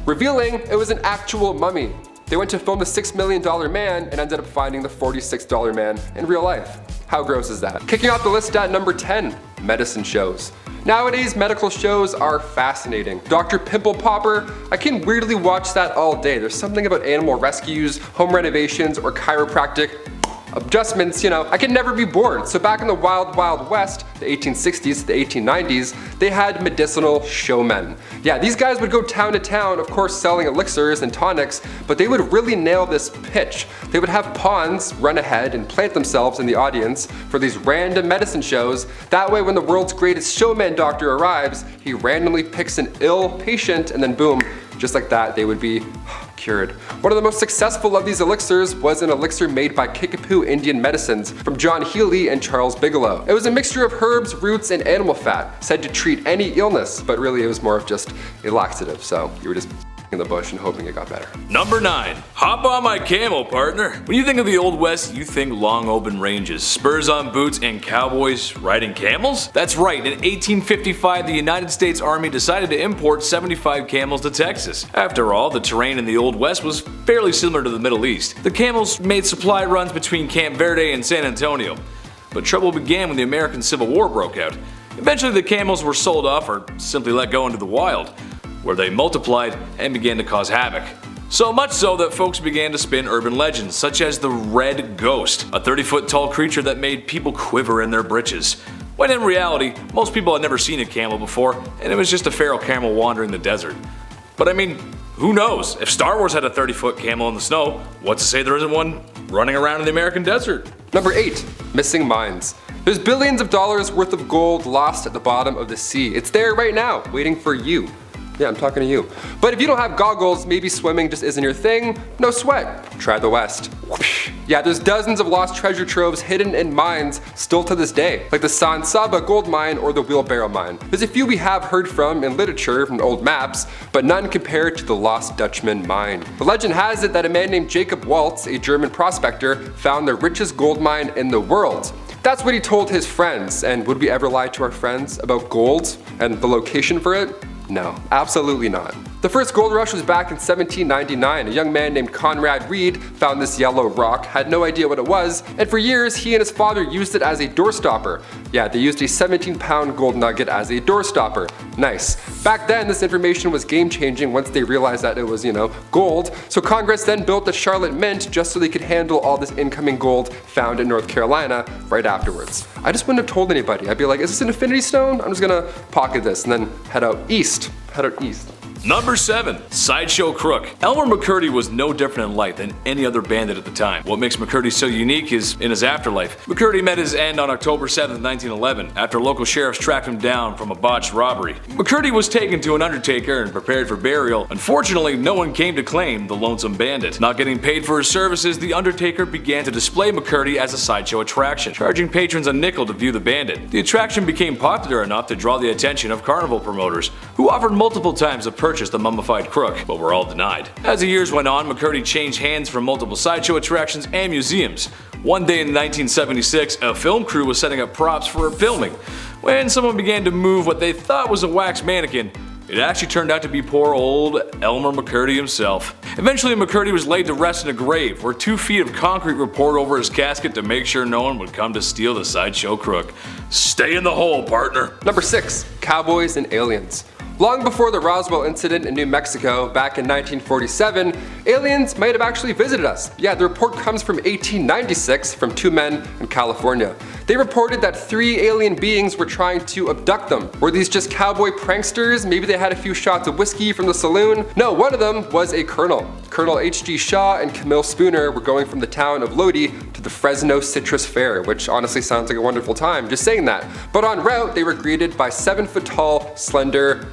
revealing it was an actual mummy. They went to film the $6 Million Man and ended up finding the $46 man in real life. How gross is that? Kicking off the list at number 10, medicine shows. Nowadays, medical shows are fascinating. Dr. Pimple Popper, I can weirdly watch that all day. There's something about animal rescues, home renovations, or chiropractic adjustments, I can never be bored. So back in the wild, wild west, the 1860s to the 1890s, they had medicinal showmen. Yeah, these guys would go town to town, of course selling elixirs and tonics, but they would really nail this pitch. They would have pawns run ahead and plant themselves in the audience for these random medicine shows. That way when the world's greatest showman doctor arrives, he randomly picks an ill patient and then boom, just like that, they would be cured. One of the most successful of these elixirs was an elixir made by Kickapoo Indian Medicines from John Healy and Charles Bigelow. It was a mixture of herbs, roots, and animal fat, said to treat any illness, but really it was more of just a laxative, so you were just in the bush and hoping it got better.
Number 9. Hop on my camel, partner. When you think of the Old West, you think long open ranges, spurs on boots, and cowboys riding camels? That's right, in 1855 the United States Army decided to import 75 camels to Texas. After all, the terrain in the Old West was fairly similar to the Middle East. The camels made supply runs between Camp Verde and San Antonio. But trouble began when the American Civil War broke out. Eventually the camels were sold off or simply let go into the wild, where they multiplied and began to cause havoc. So much so that folks began to spin urban legends, such as the Red Ghost, a 30-foot tall creature that made people quiver in their britches. When in reality, most people had never seen a camel before, and it was just a feral camel wandering the desert. But I mean, who knows? If Star Wars had a 30-foot camel in the snow, what's to say there isn't one running around in the American desert?
Number 8, missing mines. There's billions of dollars worth of gold lost at the bottom of the sea. It's there right now, waiting for you. Yeah, I'm talking to you. But if you don't have goggles, maybe swimming just isn't your thing, no sweat. Try the West. Yeah, there's dozens of lost treasure troves hidden in mines still to this day, like the San Saba gold mine or the Wheelbarrow mine. There's a few we have heard from in literature from old maps, but none compared to the Lost Dutchman mine. The legend has it that a man named Jacob Waltz, a German prospector, found the richest gold mine in the world. That's what he told his friends, and would we ever lie to our friends about gold and the location for it? No, absolutely not. The first gold rush was back in 1799. A young man named Conrad Reed found this yellow rock, had no idea what it was, and for years he and his father used it as a doorstopper. Yeah, they used a 17-pound gold nugget as a doorstopper. Nice. Back then, this information was game-changing once they realized that it was, gold. So Congress then built the Charlotte Mint just so they could handle all this incoming gold found in North Carolina right afterwards. I just wouldn't have told anybody. I'd be like, is this an infinity stone? I'm just gonna pocket this and then head out east.
Number 7. Sideshow Crook. Elmer McCurdy was no different in life than any other bandit at the time. What makes McCurdy so unique is in his afterlife. McCurdy met his end on October 7, 1911, after local sheriffs tracked him down from a botched robbery. McCurdy was taken to an undertaker and prepared for burial. Unfortunately, no one came to claim the lonesome bandit. Not getting paid for his services, the undertaker began to display McCurdy as a sideshow attraction, charging patrons a nickel to view the bandit. The attraction became popular enough to draw the attention of carnival promoters, who offered multiple times to purchase the mummified crook, but were all denied. As the years went on, McCurdy changed hands from multiple sideshow attractions and museums. One day in 1976, a film crew was setting up props for filming. When someone began to move what they thought was a wax mannequin, it actually turned out to be poor old Elmer McCurdy himself. Eventually, McCurdy was laid to rest in a grave, where 2 feet of concrete were poured over his casket to make sure no one would come to steal the sideshow crook. Stay in the hole, partner.
Number 6, cowboys and aliens. Long before the Roswell incident in New Mexico back in 1947, aliens might have actually visited us. Yeah, the report comes from 1896 from 2 men in California. They reported that 3 alien beings were trying to abduct them. Were these just cowboy pranksters? Maybe they had a few shots of whiskey from the saloon? No, one of them was a colonel. Colonel H.G. Shaw and Camille Spooner were going from the town of Lodi to to the Fresno Citrus Fair, which honestly sounds like a wonderful time, just saying that. But en route, they were greeted by 7-foot-tall, slender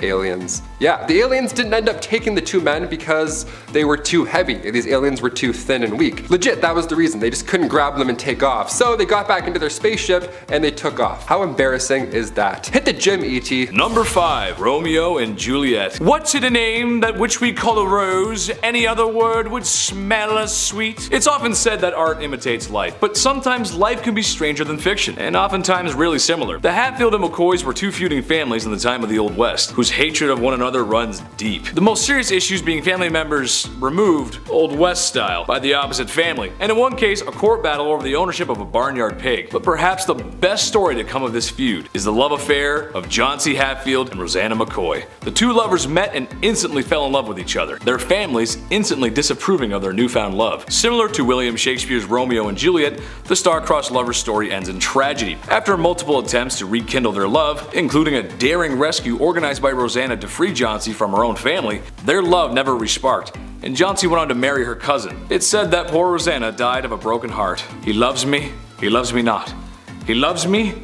aliens. Yeah, the aliens didn't end up taking the two men because they were too heavy. These aliens were too thin and weak. Legit, that was the reason. They just couldn't grab them and take off. So they got back into their spaceship and they took off. How embarrassing is that? Hit the gym, E.T.
Number 5, Romeo and Juliet. What's in a name that which we call a rose? Any other word would smell as sweet? It's often said that art imitates life, but sometimes life can be stranger than fiction, and oftentimes really similar. The Hatfield and McCoys were two feuding families in the time of the Old West, whose hatred of one another runs deep. The most serious issues being family members removed, Old West style, by the opposite family, and in one case a court battle over the ownership of a barnyard pig. But perhaps the best story to come of this feud is the love affair of John C. Hatfield and Rosanna McCoy. The two lovers met and instantly fell in love with each other, their families instantly disapproving of their newfound love. Similar to William Shakespeare's Romeo and Juliet, the star-crossed lovers' story ends in tragedy. After multiple attempts to rekindle their love, including a daring rescue organized by Rosanna to free Johnsy from her own family, their love never resparked, and Johnsy went on to marry her cousin. It's said that poor Rosanna died of a broken heart. He loves me not. He loves me,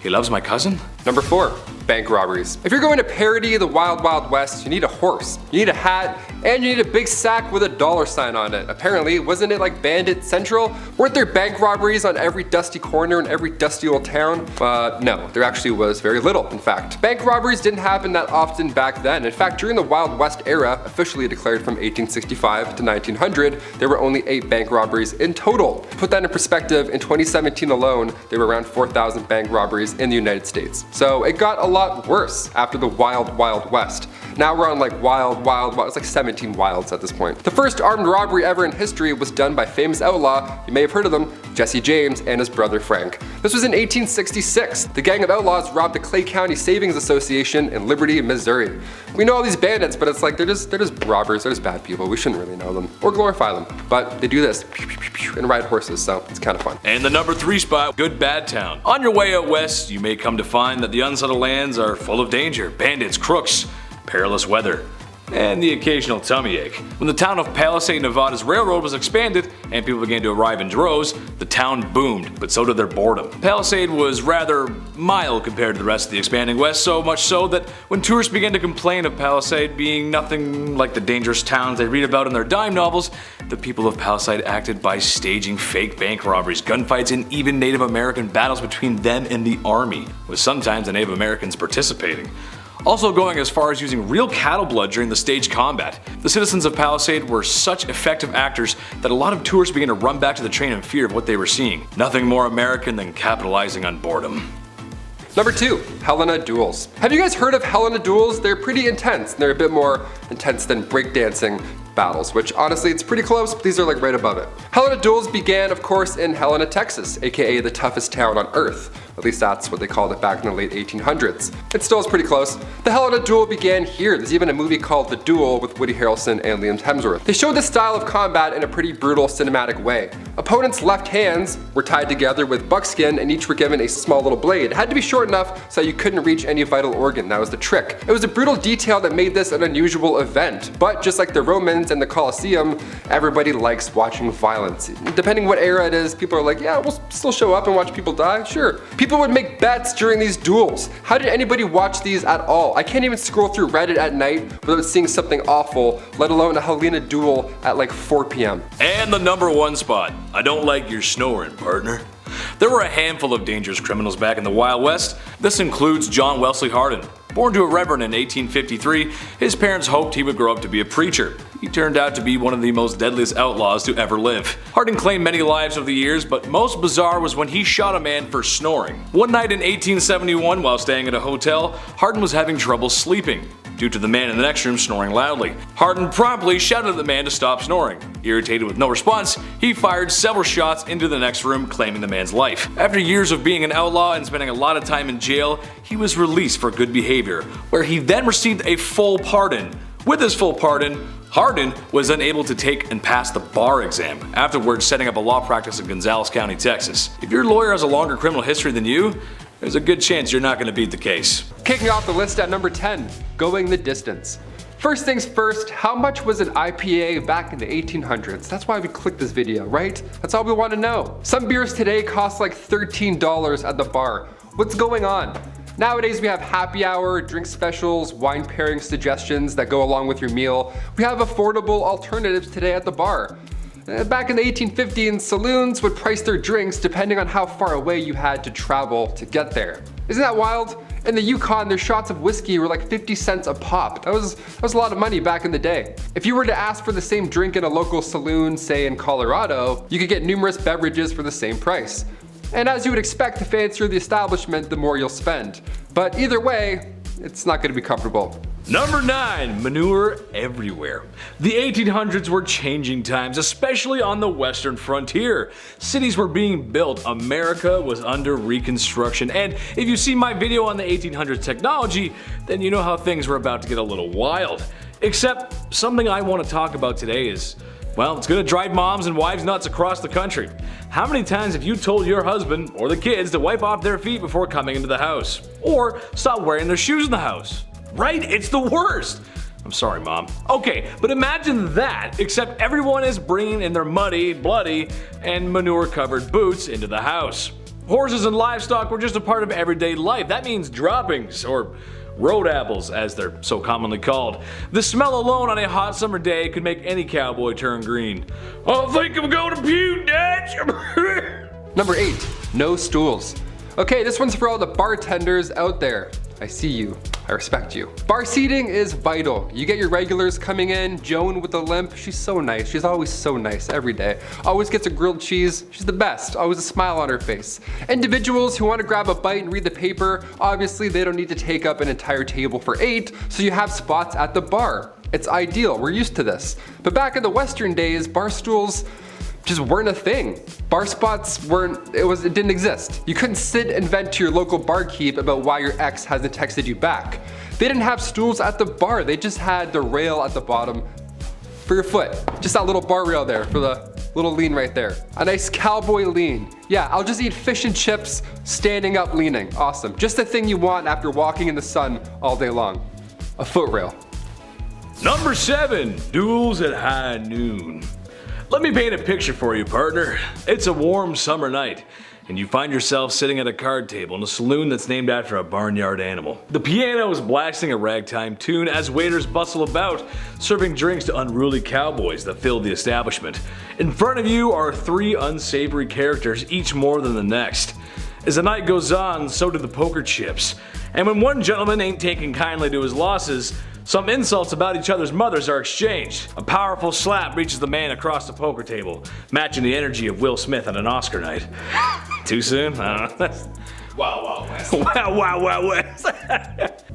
he loves my cousin?
Number 4, bank robberies. If you're going to parody the Wild Wild West, you need a horse, you need a hat, and you need a big sack with a $sign on it. Apparently, wasn't it like Bandit Central? Weren't there bank robberies on every dusty corner in every dusty old town? No, there actually was very little, in fact. Bank robberies didn't happen that often back then. In fact, during the Wild West era, officially declared from 1865 to 1900, there were only 8 bank robberies in total. To put that in perspective, in 2017 alone, there were around 4,000 bank robberies in the United States. So it got a lot worse after the Wild Wild West. Now we're on like wild, it's like 17 wilds at this point. The first armed robbery ever in history was done by famous outlaw, you may have heard of them, Jesse James and his brother Frank. This was in 1866. The gang of outlaws robbed the Clay County Savings Association in Liberty, Missouri. We know all these bandits, but it's like they're just robbers, they're just bad people. We shouldn't really know them or glorify them. But they do this and ride horses, so it's kind of fun.
And the number 3 spot, Good Bad Town. On your way out west, you may come to find that the unsettled lands are full of danger, bandits, crooks, perilous weather, and the occasional tummy ache. When the town of Palisade, Nevada's railroad was expanded and people began to arrive in droves, the town boomed, but so did their boredom. Palisade was rather mild compared to the rest of the expanding West, so much so that when tourists began to complain of Palisade being nothing like the dangerous towns they read about in their dime novels, the people of Palisade acted by staging fake bank robberies, gunfights, and even Native American battles between them and the army, with sometimes the Native Americans participating. Also going as far as using real cattle blood during the staged combat. The citizens of Palisade were such effective actors that a lot of tourists began to run back to the train in fear of what they were seeing. Nothing more American than capitalizing on boredom.
Number 2, Helena duels. Have you guys heard of Helena duels? They're pretty intense. They're a bit more intense than breakdancing battles, which honestly it's pretty close, but these are like right above it. Helena duels began of course in Helena, Texas, aka the toughest town on earth. At least that's what they called it back in the late 1800s. It still is pretty close. The Helena duel began here. There's even a movie called The Duel with Woody Harrelson and Liam Hemsworth. They showed this style of combat in a pretty brutal cinematic way. Opponents' left hands were tied together with buckskin and each were given a small little blade. It had to be short enough so you couldn't reach any vital organ. That was the trick. It was a brutal detail that made this an unusual event, but just like the Romans and the Colosseum, everybody likes watching violence. Depending what era it is, people are like, yeah, we'll still show up and watch people die, sure. People would make bets during these duels. How did anybody watch these at all? I can't even scroll through Reddit at night without seeing something awful, let alone a Helena duel at like 4 p.m.
And the number 1 spot, I don't like your snoring, partner. There were a handful of dangerous criminals back in the Wild West. This includes John Wesley Hardin. Born to a reverend in 1853, his parents hoped he would grow up to be a preacher. He turned out to be one of the most deadliest outlaws to ever live. Hardin claimed many lives over the years, but most bizarre was when he shot a man for snoring. One night in 1871, while staying at a hotel, Hardin was having trouble sleeping due to the man in the next room snoring loudly. Hardin promptly shouted at the man to stop snoring. Irritated with no response, he fired several shots into the next room, claiming the man's life. After years of being an outlaw and spending a lot of time in jail, he was released for good behavior, where he then received a full pardon. With his full pardon, Hardin was then able to take and pass the bar exam, afterwards setting up a law practice in Gonzales County, Texas. If your lawyer has a longer criminal history than you, there's a good chance you're not going to beat the case.
Kicking off the list at number 10, going the distance. First things first, how much was an IPA back in the 1800s? That's why we clicked this video, right? That's all we want to know. Some beers today cost like $13 at the bar. What's going on? Nowadays we have happy hour, drink specials, wine pairing suggestions that go along with your meal. We have affordable alternatives today at the bar. Back in the 1850s, saloons would price their drinks depending on how far away you had to travel to get there. Isn't that wild? In the Yukon, their shots of whiskey were like 50 cents a pop. That was a lot of money back in the day. If you were to ask for the same drink in a local saloon, say in Colorado, you could get numerous beverages for the same price. And as you would expect, the fancier the establishment, the more you'll spend. But either way, it's not going to be comfortable.
Number 9. Manure everywhere. The 1800s were changing times, especially on the western frontier. Cities were being built, America was under reconstruction, and if you see my video on the 1800s technology, then you know how things were about to get a little wild. Except something I want to talk about today is, well, it's gonna drive moms and wives nuts across the country. How many times have you told your husband or the kids to wipe off their feet before coming into the house? Or stop wearing their shoes in the house? Right? It's the worst. I'm sorry, Mom. Okay, but imagine that, except everyone is bringing in their muddy, bloody, and manure-covered boots into the house. Horses and livestock were just a part of everyday life. That means droppings, or road apples, as they're so commonly called. The smell alone on a hot summer day could make any cowboy turn green. I think I'm gonna puke, Dad.
Number 8, no stools. Okay, this one's for all the bartenders out there. I see you. I respect you. Bar seating is vital. You get your regulars coming in. Joan with the limp, she's so nice. She's always so nice every day. Always gets a grilled cheese. She's the best. Always a smile on her face. Individuals who want to grab a bite and read the paper, obviously they don't need to take up an entire table for 8, so you have spots at the bar. It's ideal. We're used to this. But back in the Western days, bar stools just weren't a thing. Bar spots it didn't exist. You couldn't sit and vent to your local barkeep about why your ex hasn't texted you back. They didn't have stools at the bar, they just had the rail at the bottom for your foot. Just that little bar rail there for the little lean right there. A nice cowboy lean. Yeah, I'll just eat fish and chips standing up leaning. Awesome. Just the thing you want after walking in the sun all day long. A foot rail.
Number 7. Duels at high noon. Let me paint a picture for you, partner. It's a warm summer night, and you find yourself sitting at a card table in a saloon that's named after a barnyard animal. The piano is blasting a ragtime tune as waiters bustle about, serving drinks to unruly cowboys that fill the establishment. In front of you are 3 unsavory characters, each more than the next. As the night goes on, so do the poker chips. And when one gentleman ain't taking kindly to his losses, some insults about each other's mothers are exchanged. A powerful slap reaches the man across the poker table, matching the energy of Will Smith on an Oscar night. Too soon? I don't know.
Wow, wow, West.
Wow, West.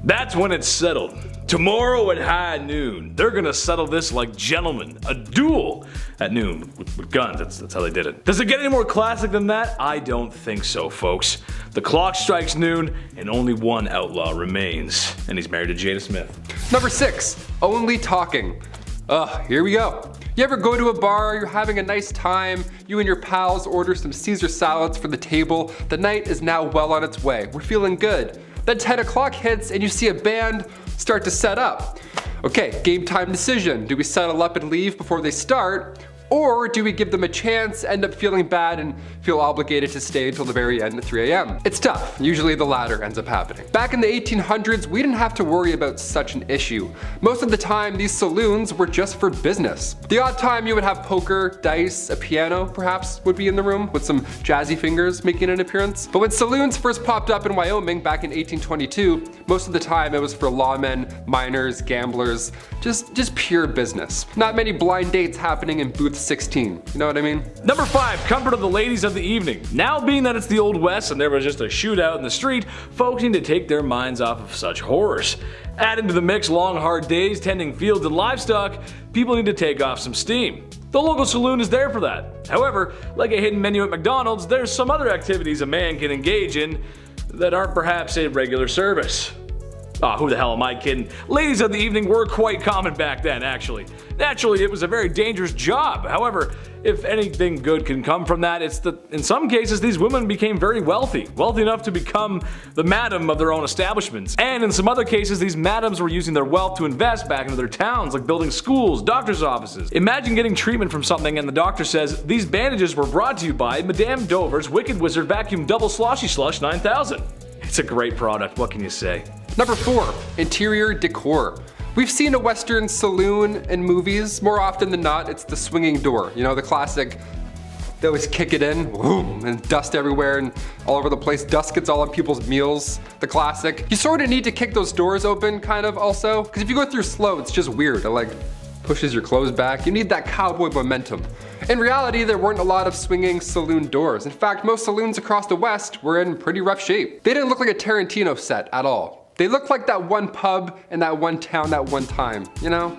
That's when it's settled. Tomorrow at high noon, they're gonna settle this like gentlemen. A duel at noon with guns. That's how they did it. Does it get any more classic than that? I don't think so, folks. The clock strikes noon, and only one outlaw remains, and he's married to Jada Smith.
Number 6, only talking. Here we go. You ever go to a bar, you're having a nice time, you and your pals order some Caesar salads for the table, the night is now well on its way, we're feeling good. Then 10 o'clock hits and you see a band start to set up. Okay, game time decision. Do we settle up and leave before they start? Or do we give them a chance, end up feeling bad, and feel obligated to stay until the very end at 3 a.m.? It's tough. Usually the latter ends up happening. Back in the 1800s, we didn't have to worry about such an issue. Most of the time, these saloons were just for business. The odd time you would have poker, dice, a piano perhaps would be in the room with some jazzy fingers making an appearance. But when saloons first popped up in Wyoming back in 1822, most of the time it was for lawmen, miners, gamblers, just pure business. Not many blind dates happening in booth 16, you know what I mean?
Number 5, comfort of the ladies of the evening. Now being that it's the Old West and there was just a shootout in the street, folks need to take their minds off of such horrors. Add into the mix long hard days tending fields and livestock, people need to take off some steam. The local saloon is there for that. However, like a hidden menu at McDonald's, there's some other activities a man can engage in that aren't perhaps a regular service. Who the hell am I kidding? Ladies of the evening were quite common back then, actually. Naturally, it was a very dangerous job. However, if anything good can come from that, it's that in some cases these women became very wealthy enough to become the madam of their own establishments. And in some other cases, these madams were using their wealth to invest back into their towns, like building schools, doctor's offices. Imagine getting treatment from something and the doctor says, "These bandages were brought to you by Madame Dover's Wicked Wizard Vacuum Double Sloshy Slush 9000. It's a great product, what can you say?
Number 4, interior decor. We've seen a Western saloon in movies. More often than not, it's the swinging door. You know, the classic, they always kick it in, boom, and dust everywhere and all over the place. Dust gets all on people's meals, the classic. You sort of need to kick those doors open, kind of, also. Because if you go through slow, it's just weird. It like pushes your clothes back. You need that cowboy momentum. In reality, there weren't a lot of swinging saloon doors. In fact, most saloons across the West were in pretty rough shape. They didn't look like a Tarantino set at all. They looked like that one pub in that one town that one time, you know?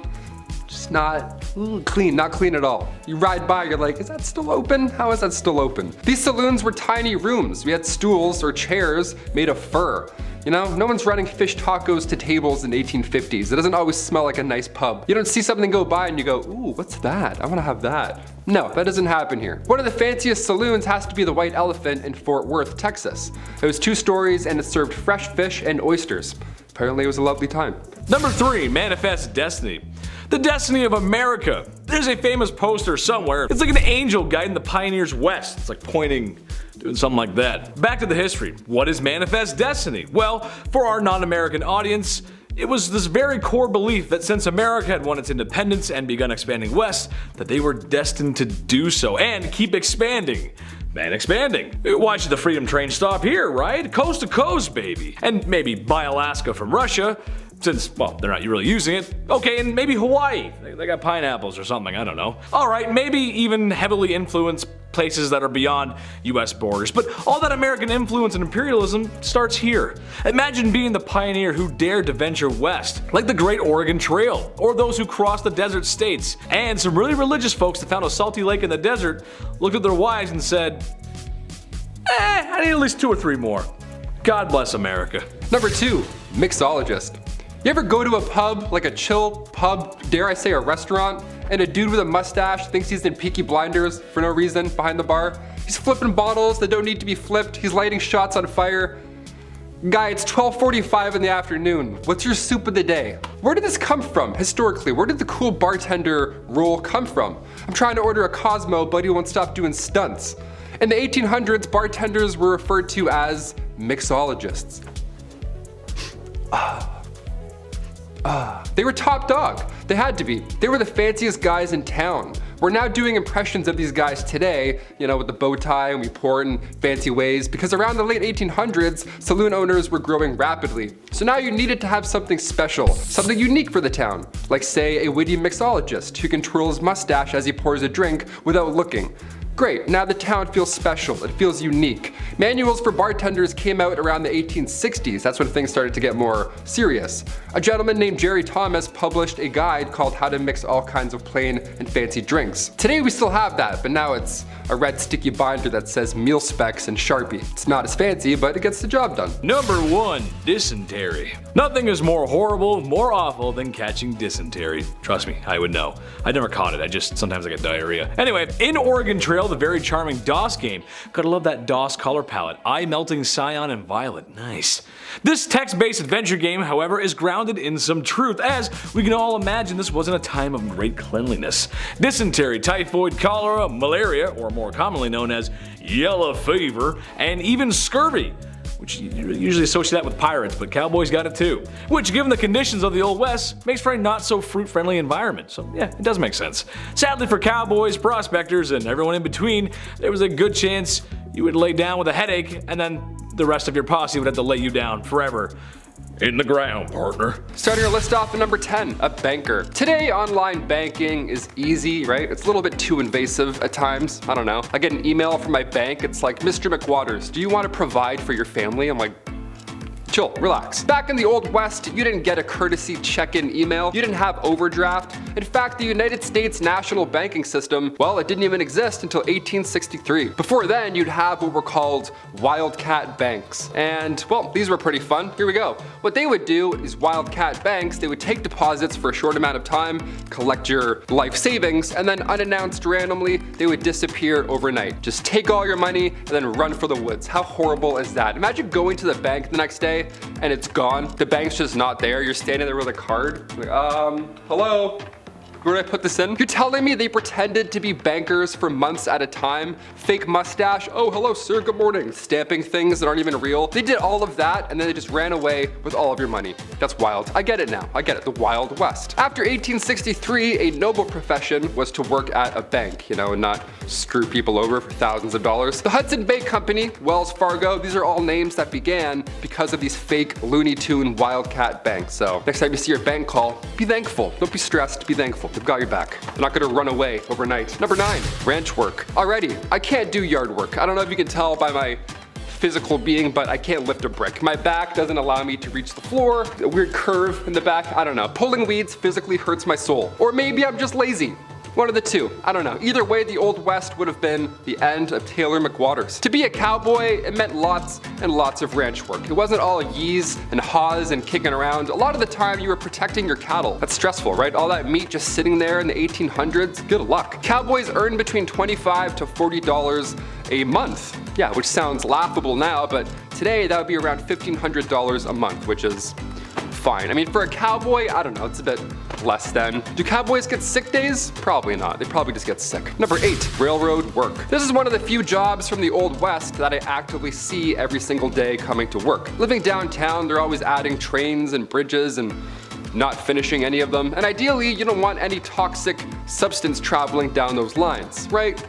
Just not clean, not clean at all. You ride by, you're like, is that still open? How is that still open? These saloons were tiny rooms. We had stools or chairs made of fur. You know, no one's running fish tacos to tables in the 1850s. It doesn't always smell like a nice pub. You don't see something go by and you go, ooh, what's that? I wanna have that. No, that doesn't happen here. One of the fanciest saloons has to be the White Elephant in Fort Worth, Texas. It was 2 stories and it served fresh fish and oysters. Apparently it was a lovely time.
Number 3, manifest destiny. The destiny of America. There's a famous poster somewhere. It's like an angel guiding the pioneers west. It's like pointing, doing something like that. Back to the history. What is manifest destiny? Well, for our non-American audience, it was this very core belief that since America had won its independence and begun expanding west, that they were destined to do so and keep expanding. And expanding. Why should the freedom train stop here, right? Coast to coast, baby. And maybe buy Alaska from Russia, since, well, they're not really using it. Okay, and maybe Hawaii. They got pineapples or something, I don't know. Alright, maybe even heavily influenced places that are beyond US borders. But all that American influence and imperialism starts here. Imagine being the pioneer who dared to venture west, like the Great Oregon Trail, or those who crossed the desert states. And some really religious folks that found a salty lake in the desert looked at their wives and said, I need at least 2 or 3 more. God bless America.
Number 2, mixologist. You ever go to a pub, like a chill pub, dare I say a restaurant, and a dude with a mustache thinks he's in Peaky Blinders for no reason behind the bar? He's flipping bottles that don't need to be flipped, he's lighting shots on fire. Guy, it's 12:45 in the afternoon. What's your soup of the day? Where did this come from, historically? Where did the cool bartender role come from? I'm trying to order a Cosmo, but he won't stop doing stunts. In the 1800s, bartenders were referred to as mixologists. They were top dog. They had to be. They were the fanciest guys in town. We're now doing impressions of these guys today, you know, with the bow tie, and we pour it in fancy ways, because around the late 1800s, saloon owners were growing rapidly. So now you needed to have something special, something unique for the town, like say a witty mixologist who can twirl his mustache as he pours a drink without looking. Great, now the town feels special, it feels unique. Manuals for bartenders came out around the 1860s, that's when things started to get more serious. A gentleman named Jerry Thomas published a guide called How to Mix All Kinds of Plain and Fancy Drinks. Today we still have that, but now it's a red sticky binder that says meal specs and Sharpie. It's not as fancy, but it gets the job done.
Number 1, dysentery. Nothing is more horrible, more awful than catching dysentery. Trust me, I would know. I never caught it, sometimes I get diarrhea. Anyway, in Oregon Trail, the very charming DOS game. Gotta love that DOS color palette. Eye melting cyan and violet. Nice. This text-based adventure game, however, is grounded in some truth, as we can all imagine this wasn't a time of great cleanliness. Dysentery, typhoid, cholera, malaria, or more commonly known as yellow fever, and even scurvy, which you usually associate that with pirates, but cowboys got it too. Which, given the conditions of the Old West, makes for a not so fruit-friendly environment. So yeah, it does make sense. Sadly for cowboys, prospectors, and everyone in between, there was a good chance you would lay down with a headache, and then the rest of your posse would have to lay you down forever. In the ground, partner.
Starting our list off at number 10, a banker. Today, online banking is easy, right? It's a little bit too invasive at times. I don't know. I get an email from my bank. It's like, Mr. McWaters, do you want to provide for your family? I'm like, Chill, relax. Back in the Old West, you didn't get a courtesy check-in email. You didn't have overdraft. In fact, the United States national banking system, well, it didn't even exist until 1863. Before then, you'd have what were called wildcat banks. And, well, these were pretty fun. Here we go. What they would do is wildcat banks, they would take deposits for a short amount of time, collect your life savings, and then unannounced randomly, they would disappear overnight. Just take all your money and then run for the woods. How horrible is that? Imagine going to the bank the next day and it's gone. The bank's just not there. You're standing there with a card. Like, hello? Where did I put this in? You're telling me they pretended to be bankers for months at a time? Fake mustache, oh hello sir, good morning. Stamping things that aren't even real. They did all of that and then they just ran away with all of your money. That's wild. I get it now. I get it. The Wild West. After 1863, a noble profession was to work at a bank, and not screw people over for thousands of dollars. The Hudson Bay Company, Wells Fargo, these are all names that began because of these fake Looney Tune wildcat banks. So next time you see your bank call, be thankful. Don't be stressed, be thankful. They've got your back. They're not gonna run away overnight. Number 9, ranch work. Alrighty, I can't do yard work. I don't know if you can tell by my physical being, but I can't lift a brick. My back doesn't allow me to reach the floor. A weird curve in the back, I don't know. Pulling weeds physically hurts my soul. Or maybe I'm just lazy. One of the two, I don't know. Either way, the Old West would have been the end of Taylor McWaters. To be a cowboy, it meant lots and lots of ranch work. It wasn't all yees and haws and kicking around. A lot of the time you were protecting your cattle. That's stressful, right? All that meat just sitting there in the 1800s, good luck. Cowboys earned between $25 to $40 a month. Yeah, which sounds laughable now, but today that would be around $1,500 a month, which is fine. I mean, for a cowboy, I don't know, it's a bit less than. Do cowboys get sick days? Probably not. They probably just get sick. Number 8, railroad work. This is one of the few jobs from the Old West that I actively see every single day coming to work. Living downtown, they're always adding trains and bridges and not finishing any of them. And ideally, you don't want any toxic substance traveling down those lines, right?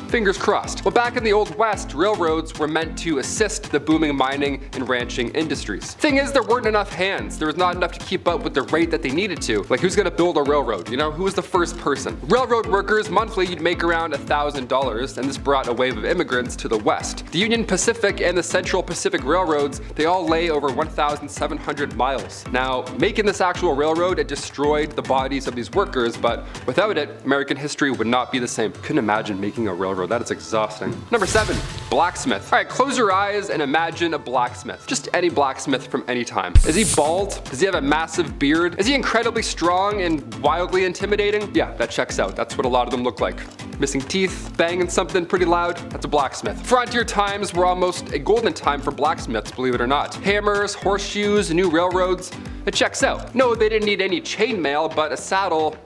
Fingers crossed. Well, back in the Old West, railroads were meant to assist the booming mining and ranching industries. Thing is, there weren't enough hands. There was not enough to keep up with the rate that they needed to. Like, who's gonna build a railroad? Who was the first person? Railroad workers, monthly, you'd make around $1,000, and this brought a wave of immigrants to the West. The Union Pacific and the Central Pacific Railroads, they all lay over 1,700 miles. Now, making this actual railroad, it destroyed the bodies of these workers, but without it, American history would not be the same. Couldn't imagine making a railroad. That is exhausting. Number 7, blacksmith. All right, close your eyes and imagine a blacksmith. Just any blacksmith from any time. Is he bald? Does he have a massive beard? Is he incredibly strong and wildly intimidating? Yeah, that checks out. That's what a lot of them look like. Missing teeth, banging something pretty loud, that's a blacksmith. Frontier times were almost a golden time for blacksmiths, believe it or not. Hammers, horseshoes, new railroads, it checks out. No, they didn't need any chainmail, but a saddle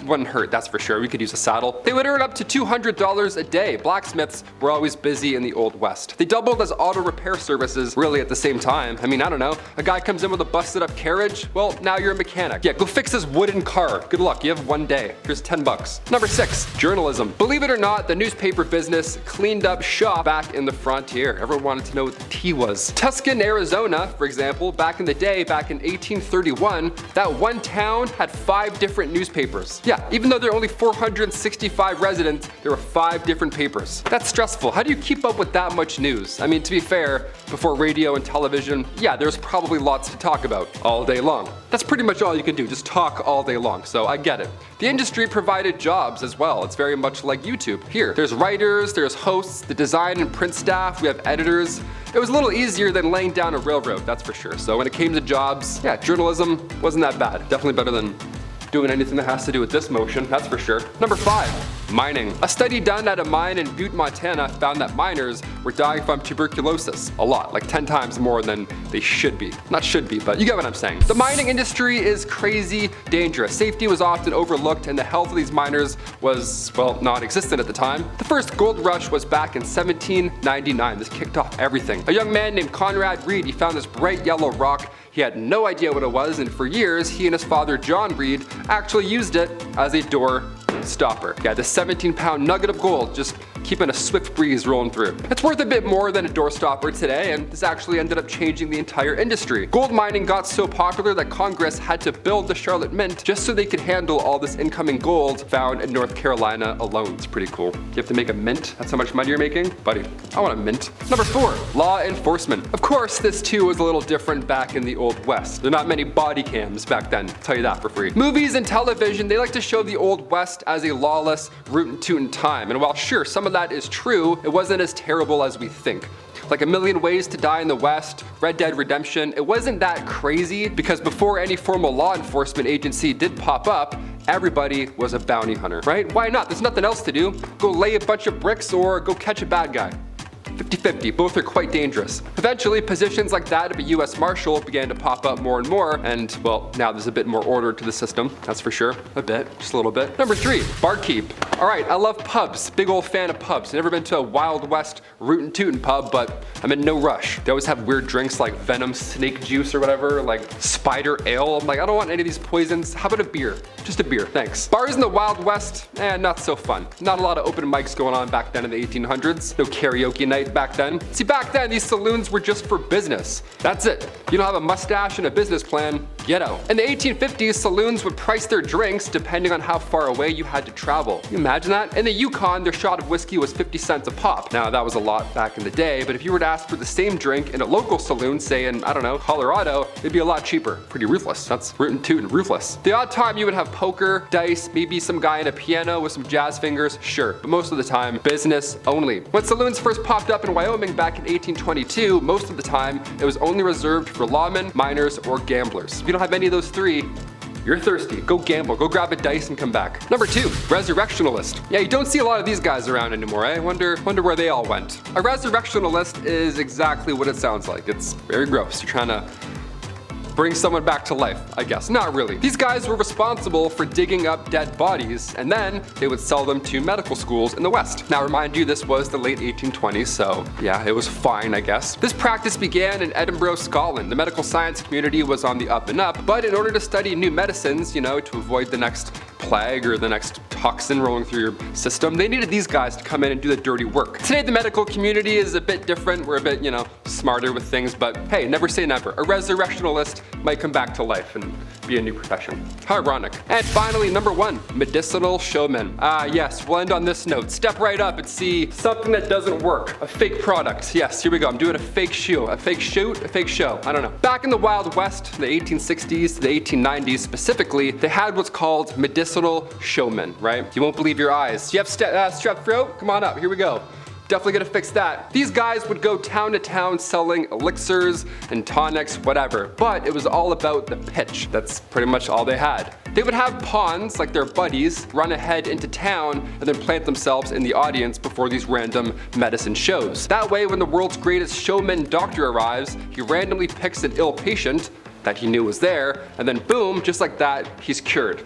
wouldn't hurt, that's for sure. We could use a saddle. They would earn up to $200 a day. Blacksmiths were always busy in the Old West. They doubled as auto repair services really at the same time. I mean, I don't know. A guy comes in with a busted up carriage, well, now you're a mechanic. Yeah, go fix this wooden car. Good luck, you have one day. Here's 10 bucks. Number 6, journalism. Believe it or not, the newspaper business cleaned up shop back in the frontier. Everyone wanted to know what the tea was. Tucson, Arizona, for example, back in the day, back in 1831, that one town had 5 different newspapers. Yeah, even though there are only 465 residents, there were 5 different papers. That's stressful. How do you keep up with that much news? I mean, to be fair, before radio and television, yeah, there's probably lots to talk about all day long. That's pretty much all you can do, just talk all day long, so I get it. The industry provided jobs as well. It's very much like YouTube. Here, there's writers, there's hosts, the design and print staff, we have editors. It was a little easier than laying down a railroad, that's for sure. So when it came to jobs, yeah, journalism wasn't that bad. Definitely better than doing anything that has to do with this motion, that's for sure. Number 5, mining. A study done at a mine in Butte, Montana found that miners were dying from tuberculosis. A lot, like 10 times more than they should be. Not should be, but you get what I'm saying. The mining industry is crazy dangerous. Safety was often overlooked and the health of these miners was, well, non-existent at the time. The first gold rush was back in 1799. This kicked off everything. A young man named Conrad Reed, he found this bright yellow rock. He had no idea what it was, and for years, he and his father, John Reed, actually used it as a door stopper. Yeah, this 17-pound nugget of gold just keeping a swift breeze rolling through. It's worth a bit more than a doorstopper today, and this actually ended up changing the entire industry. Gold mining got so popular that Congress had to build the Charlotte Mint just so they could handle all this incoming gold found in North Carolina alone. It's pretty cool. You have to make a mint? That's how much money you're making? Buddy, I want a mint. Number 4, law enforcement. Of course, this too was a little different back in the Old West. There are not many body cams back then, I'll tell you that for free. Movies and television, they like to show the Old West as a lawless, rootin' tootin' time, and while sure, some of that is true, it wasn't as terrible as we think. Like A Million Ways to Die in the West, Red Dead Redemption, it wasn't that crazy because before any formal law enforcement agency did pop up, everybody was a bounty hunter, right? Why not? There's nothing else to do. Go lay a bunch of bricks or go catch a bad guy. 50-50, both are quite dangerous. Eventually, positions like that of a US Marshal began to pop up more and more, and well, now there's a bit more order to the system, that's for sure. A bit, just a little bit. Number 3, barkeep. Alright, I love pubs, big old fan of pubs. Never been to a Wild West rootin' tootin' pub, but I'm in no rush. They always have weird drinks like venom snake juice or whatever, like spider ale. I'm like, I don't want any of these poisons. How about a beer? Just a beer, thanks. Bars in the Wild West, not so fun. Not a lot of open mics going on back then in the 1800s. No karaoke night back then. See, back then, these saloons were just for business. That's it. You don't have a mustache and a business plan, get out. In the 1850s, saloons would price their drinks depending on how far away you had to travel. Can you imagine that? In the Yukon, their shot of whiskey was 50 cents a pop. Now, that was a lot back in the day, but if you were to ask for the same drink in a local saloon, say in, I don't know, Colorado, it'd be a lot cheaper. Pretty ruthless. That's rootin' tootin' ruthless. The odd time you would have poker, dice, maybe some guy in a piano with some jazz fingers, sure, but most of the time, business only. When saloons first popped up in Wyoming back in 1822, most of the time, it was only reserved for lawmen, miners, or gamblers. If you don't have any of those three, you're thirsty. Go gamble, go grab a dice and come back. Number 2, resurrectionalist. Yeah, you don't see a lot of these guys around anymore, eh? Wonder where they all went. A resurrectionalist is exactly what it sounds like. It's very gross. You're trying to bring someone back to life, I guess. Not really. These guys were responsible for digging up dead bodies, and then they would sell them to medical schools in the West. Now, remind you, this was the late 1820s, so yeah, it was fine, I guess. This practice began in Edinburgh, Scotland. The medical science community was on the up and up, but in order to study new medicines, you know, to avoid the next plague or the next toxin rolling through your system, they needed these guys to come in and do the dirty work. Today, the medical community is a bit different. We're a bit, you know, smarter with things, but hey, never say never. A resurrectionalist might come back to life and be a new profession. How ironic. And finally, number 1, medicinal showman. Yes, we'll end on this note. Step right up and see something that doesn't work. A fake product. Yes, here we go. I'm doing a fake shoe. A fake shoot? A fake show. I don't know. Back in the Wild West, the 1860s to the 1890s specifically, they had what's called medicinal showmen, right? You won't believe your eyes. You have strep throat? Come on up. Here we go. Definitely gonna fix that. These guys would go town to town selling elixirs and tonics, whatever, but it was all about the pitch. That's pretty much all they had. They would have pawns, like their buddies, run ahead into town and then plant themselves in the audience before these random medicine shows. That way, when the world's greatest showman doctor arrives, he randomly picks an ill patient that he knew was there, and then boom, just like that, he's cured.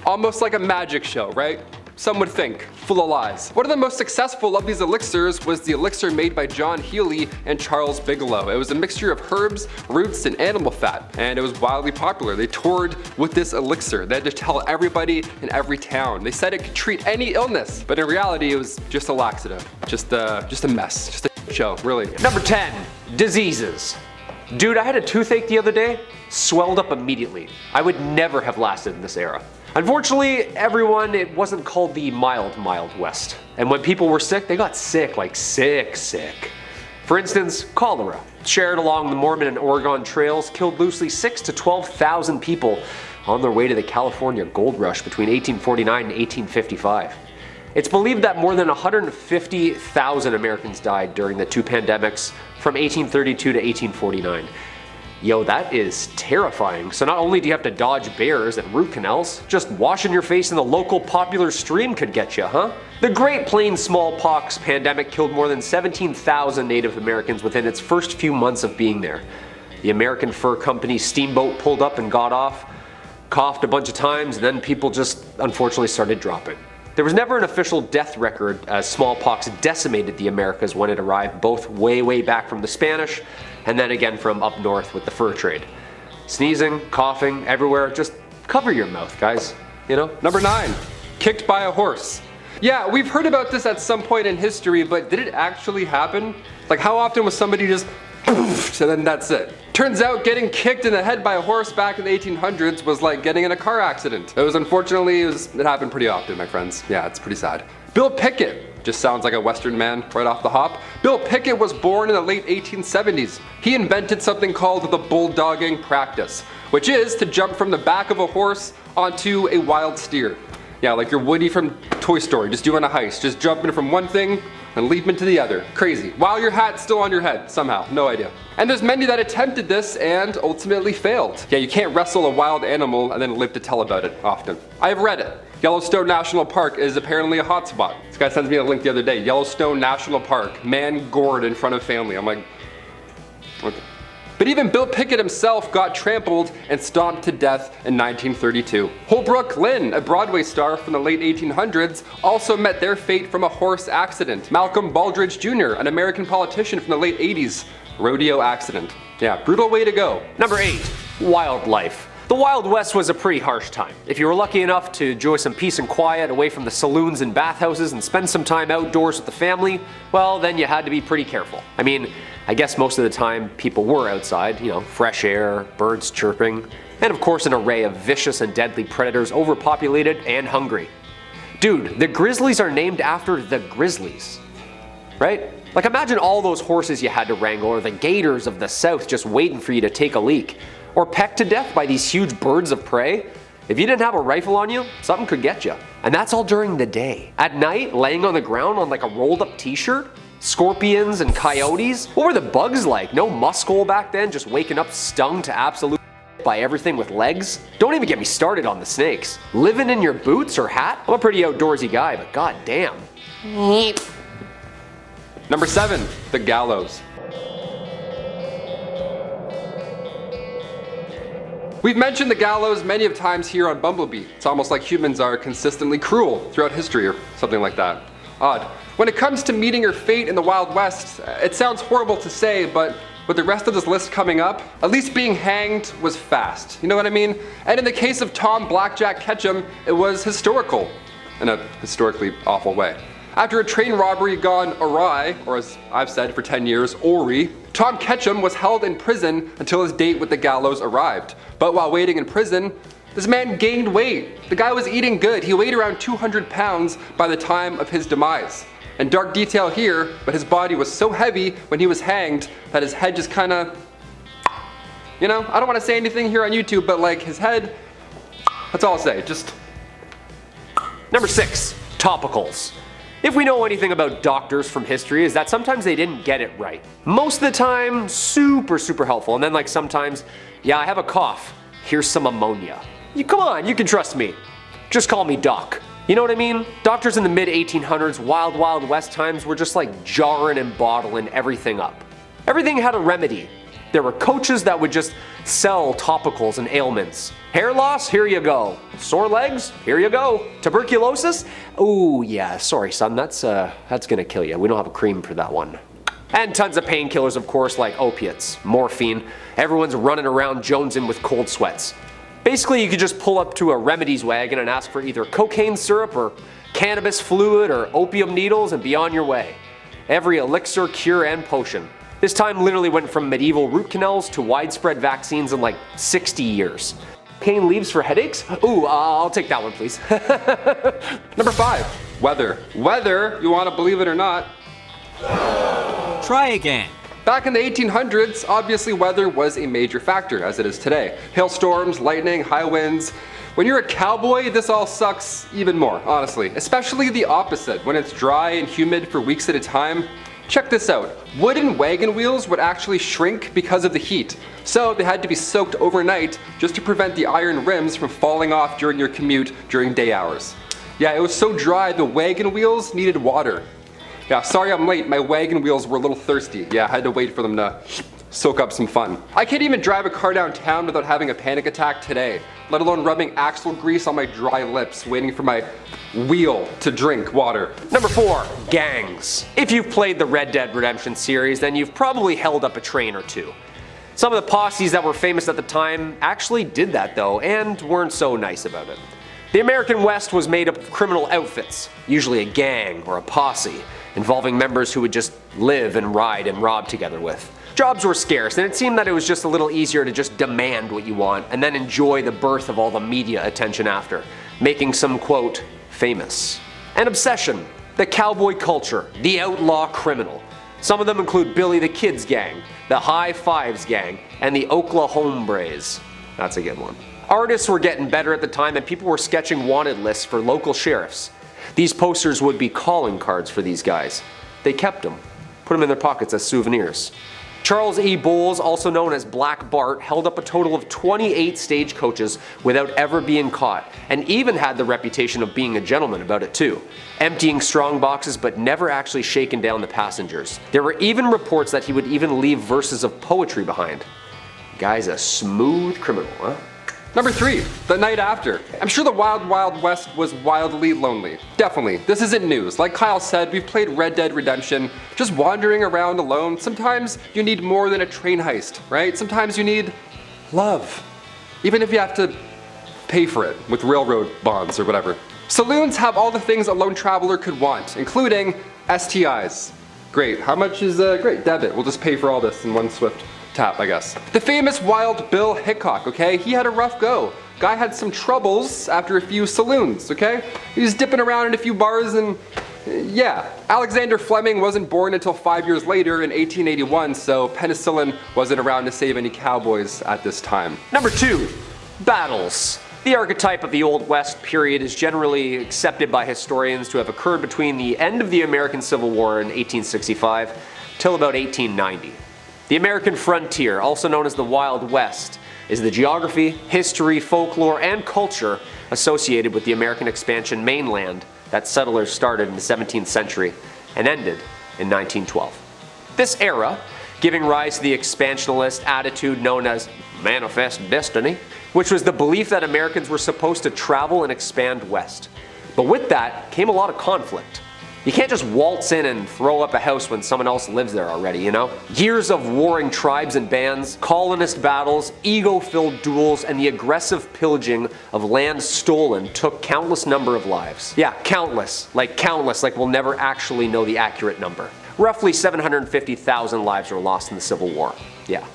Almost like a magic show, right? Some would think, full of lies. One of the most successful of these elixirs was the elixir made by John Healy and Charles Bigelow. It was a mixture of herbs, roots, and animal fat, and it was wildly popular. They toured with this elixir. They had to tell everybody in every town. They said it could treat any illness, but in reality, it was just a laxative. Just a mess. Just a show, really.
Number 10, diseases. Dude, I had a toothache the other day, swelled up immediately. I would never have lasted in this era. Unfortunately, everyone, it wasn't called the mild West. And when people were sick, they got sick, like sick. For instance, cholera, shared along the Mormon and Oregon trails, killed loosely 6,000 to 12,000 people on their way to the California gold rush between 1849 and 1855. It's believed that more than 150,000 Americans died during the two pandemics from 1832 to 1849. Yo, that is terrifying. So not only do you have to dodge bears and root canals, just washing your face in the local popular stream could get you, huh? The Great Plains smallpox pandemic killed more than 17,000 Native Americans within its first few months of being there. The American Fur Company steamboat pulled up and got off, coughed a bunch of times, and then people just unfortunately started dropping. There was never an official death record as smallpox decimated the Americas when it arrived, both way back from the Spanish and then again from up north with the fur trade. Sneezing, coughing, everywhere, just cover your mouth, guys, you know?
Number 9, kicked by a horse. Yeah, we've heard about this at some point in history, but did it actually happen? Like, how often was somebody just poof, and then that's it? Turns out getting kicked in the head by a horse back in the 1800s was like getting in a car accident. It happened pretty often, my friends. Yeah, it's pretty sad. Bill Pickett, just sounds like a Western man right off the hop. Bill Pickett was born in the late 1870s. He invented something called the bulldogging practice, which is to jump from the back of a horse onto a wild steer. Yeah, like you're Woody from Toy Story, just doing a heist, just jumping from one thing and leaping to the other. Crazy. While your hat's still on your head, somehow, no idea. And there's many that attempted this and ultimately failed. Yeah, you can't wrestle a wild animal and then live to tell about it often. I've read it. Yellowstone National Park is apparently a hotspot. This guy sends me a link the other day. Yellowstone National Park, man gored in front of family. I'm like, okay. But even Bill Pickett himself got trampled and stomped to death in 1932. Holbrook Lynn, a Broadway star from the late 1800s, also met their fate from a horse accident. Malcolm Baldrige Jr., an American politician from the late 80s, rodeo accident. Yeah, brutal way to go.
Number 8. Wildlife. The Wild West was a pretty harsh time. If you were lucky enough to enjoy some peace and quiet away from the saloons and bathhouses and spend some time outdoors with the family, well, then you had to be pretty careful. I mean, I guess most of the time people were outside, fresh air, birds chirping, and of course an array of vicious and deadly predators, overpopulated and hungry. Dude, the grizzlies are named after the grizzlies, right? Like, imagine all those horses you had to wrangle, or the gators of the south just waiting for you to take a leak. Or pecked to death by these huge birds of prey. If you didn't have a rifle on you, something could get you. And that's all during the day. At night, laying on the ground on like a rolled up t-shirt, scorpions and coyotes. What were the bugs like? No muscle back then, just waking up stung to absolute by everything with legs? Don't even get me started on the snakes. Living in your boots or hat? I'm a pretty outdoorsy guy, but god damn.
Number 7, the gallows. We've mentioned the gallows many of times here on BumbleBee. It's almost like humans are consistently cruel throughout history or something like that. Odd. When it comes to meeting your fate in the Wild West, it sounds horrible to say, but with the rest of this list coming up, at least being hanged was fast. You know what I mean? And in the case of Tom Blackjack Ketchum, it was historical in a historically awful way. After a train robbery gone awry, or as I've said for 10 years, Ori, Tom Ketchum was held in prison until his date with the gallows arrived. But while waiting in prison, this man gained weight. The guy was eating good. He weighed around 200 pounds by the time of his demise. And dark detail here, but his body was so heavy when he was hanged that his head just kinda, I don't want to say anything here on YouTube, but like his head, that's all I'll say, just.
Number 6, topicals. If we know anything about doctors from history, is that sometimes they didn't get it right. Most of the time, super helpful, and then like sometimes, yeah, I have a cough, here's some ammonia. Come on, you can trust me. Just call me Doc. You know what I mean? Doctors in the mid 1800s, wild west times were just like jarring and bottling everything up. Everything had a remedy. There were coaches that would just sell topicals and ailments. Hair loss? Here you go. Sore legs? Here you go. Tuberculosis? Ooh, yeah, sorry son, that's gonna kill you. We don't have a cream for that one. And tons of painkillers, of course, like opiates, morphine. Everyone's running around jonesing with cold sweats. Basically, you could just pull up to a remedies wagon and ask for either cocaine syrup or cannabis fluid or opium needles and be on your way. Every elixir, cure, and potion. This time literally went from medieval root canals to widespread vaccines in like 60 years. Pain leaves for headaches? Ooh, I'll take that one, please.
Number 5, weather. Weather, you want to believe it or not.
Try again.
Back in the 1800s, obviously weather was a major factor, as it is today. Hailstorms, lightning, high winds. When you're a cowboy, this all sucks even more, honestly. Especially the opposite, when it's dry and humid for weeks at a time. Check this out. Wooden wagon wheels would actually shrink because of the heat. So they had to be soaked overnight just to prevent the iron rims from falling off during your commute during day hours. Yeah, it was so dry the wagon wheels needed water. Yeah, sorry I'm late, my wagon wheels were a little thirsty. Yeah, I had to wait for them to soak up some fun. I can't even drive a car downtown without having a panic attack today, let alone rubbing axle grease on my dry lips, waiting for my wheel to drink water.
Number 4, gangs. If you've played the Red Dead Redemption series, then you've probably held up a train or two. Some of the posses that were famous at the time actually did that though, and weren't so nice about it. The American West was made up of criminal outfits, usually a gang or a posse, involving members who would just live and ride and rob together with. Jobs were scarce, and it seemed that it was just a little easier to just demand what you want and then enjoy the birth of all the media attention after, making some, quote, famous. An obsession, the cowboy culture, the outlaw criminal. Some of them include Billy the Kid's gang, the High Fives gang, and the Oklahombres. That's a good one. Artists were getting better at the time, and people were sketching wanted lists for local sheriffs. These posters would be calling cards for these guys. They kept them, put them in their pockets as souvenirs. Charles E. Bowles, also known as Black Bart, held up a total of 28 stagecoaches without ever being caught, and even had the reputation of being a gentleman about it too, emptying strong boxes but never actually shaking down the passengers. There were even reports that he would even leave verses of poetry behind. Guy's a smooth criminal, huh?
Number 3, the night after. I'm sure the Wild Wild West was wildly lonely. Definitely, this isn't news. Like Kyle said, we've played Red Dead Redemption, just wandering around alone. Sometimes you need more than a train heist, right? Sometimes you need love. Even if you have to pay for it with railroad bonds or whatever. Saloons have all the things a lone traveler could want, including STIs. Great, how much is, great, debit. We'll just pay for all this in one swift tap, I guess. The famous Wild Bill Hickok, okay? He had a rough go. Guy had some troubles after a few saloons, okay? He was dipping around in a few bars and yeah. Alexander Fleming wasn't born until 5 years later in 1881, so penicillin wasn't around to save any cowboys at this time.
Number 2, battles. The archetype of the Old West period is generally accepted by historians to have occurred between the end of the American Civil War in 1865 till about 1890. The American frontier, also known as the Wild West, is the geography, history, folklore, and culture associated with the American expansion mainland that settlers started in the 17th century and ended in 1912. This era, giving rise to the expansionist attitude known as manifest destiny, which was the belief that Americans were supposed to travel and expand west. But with that came a lot of conflict. You can't just waltz in and throw up a house when someone else lives there already, you know? Years of warring tribes and bands, colonist battles, ego-filled duels, and the aggressive pillaging of land stolen took countless number of lives. Yeah, countless, like we'll never actually know the accurate number. Roughly 750,000 lives were lost in the Civil War. Yeah,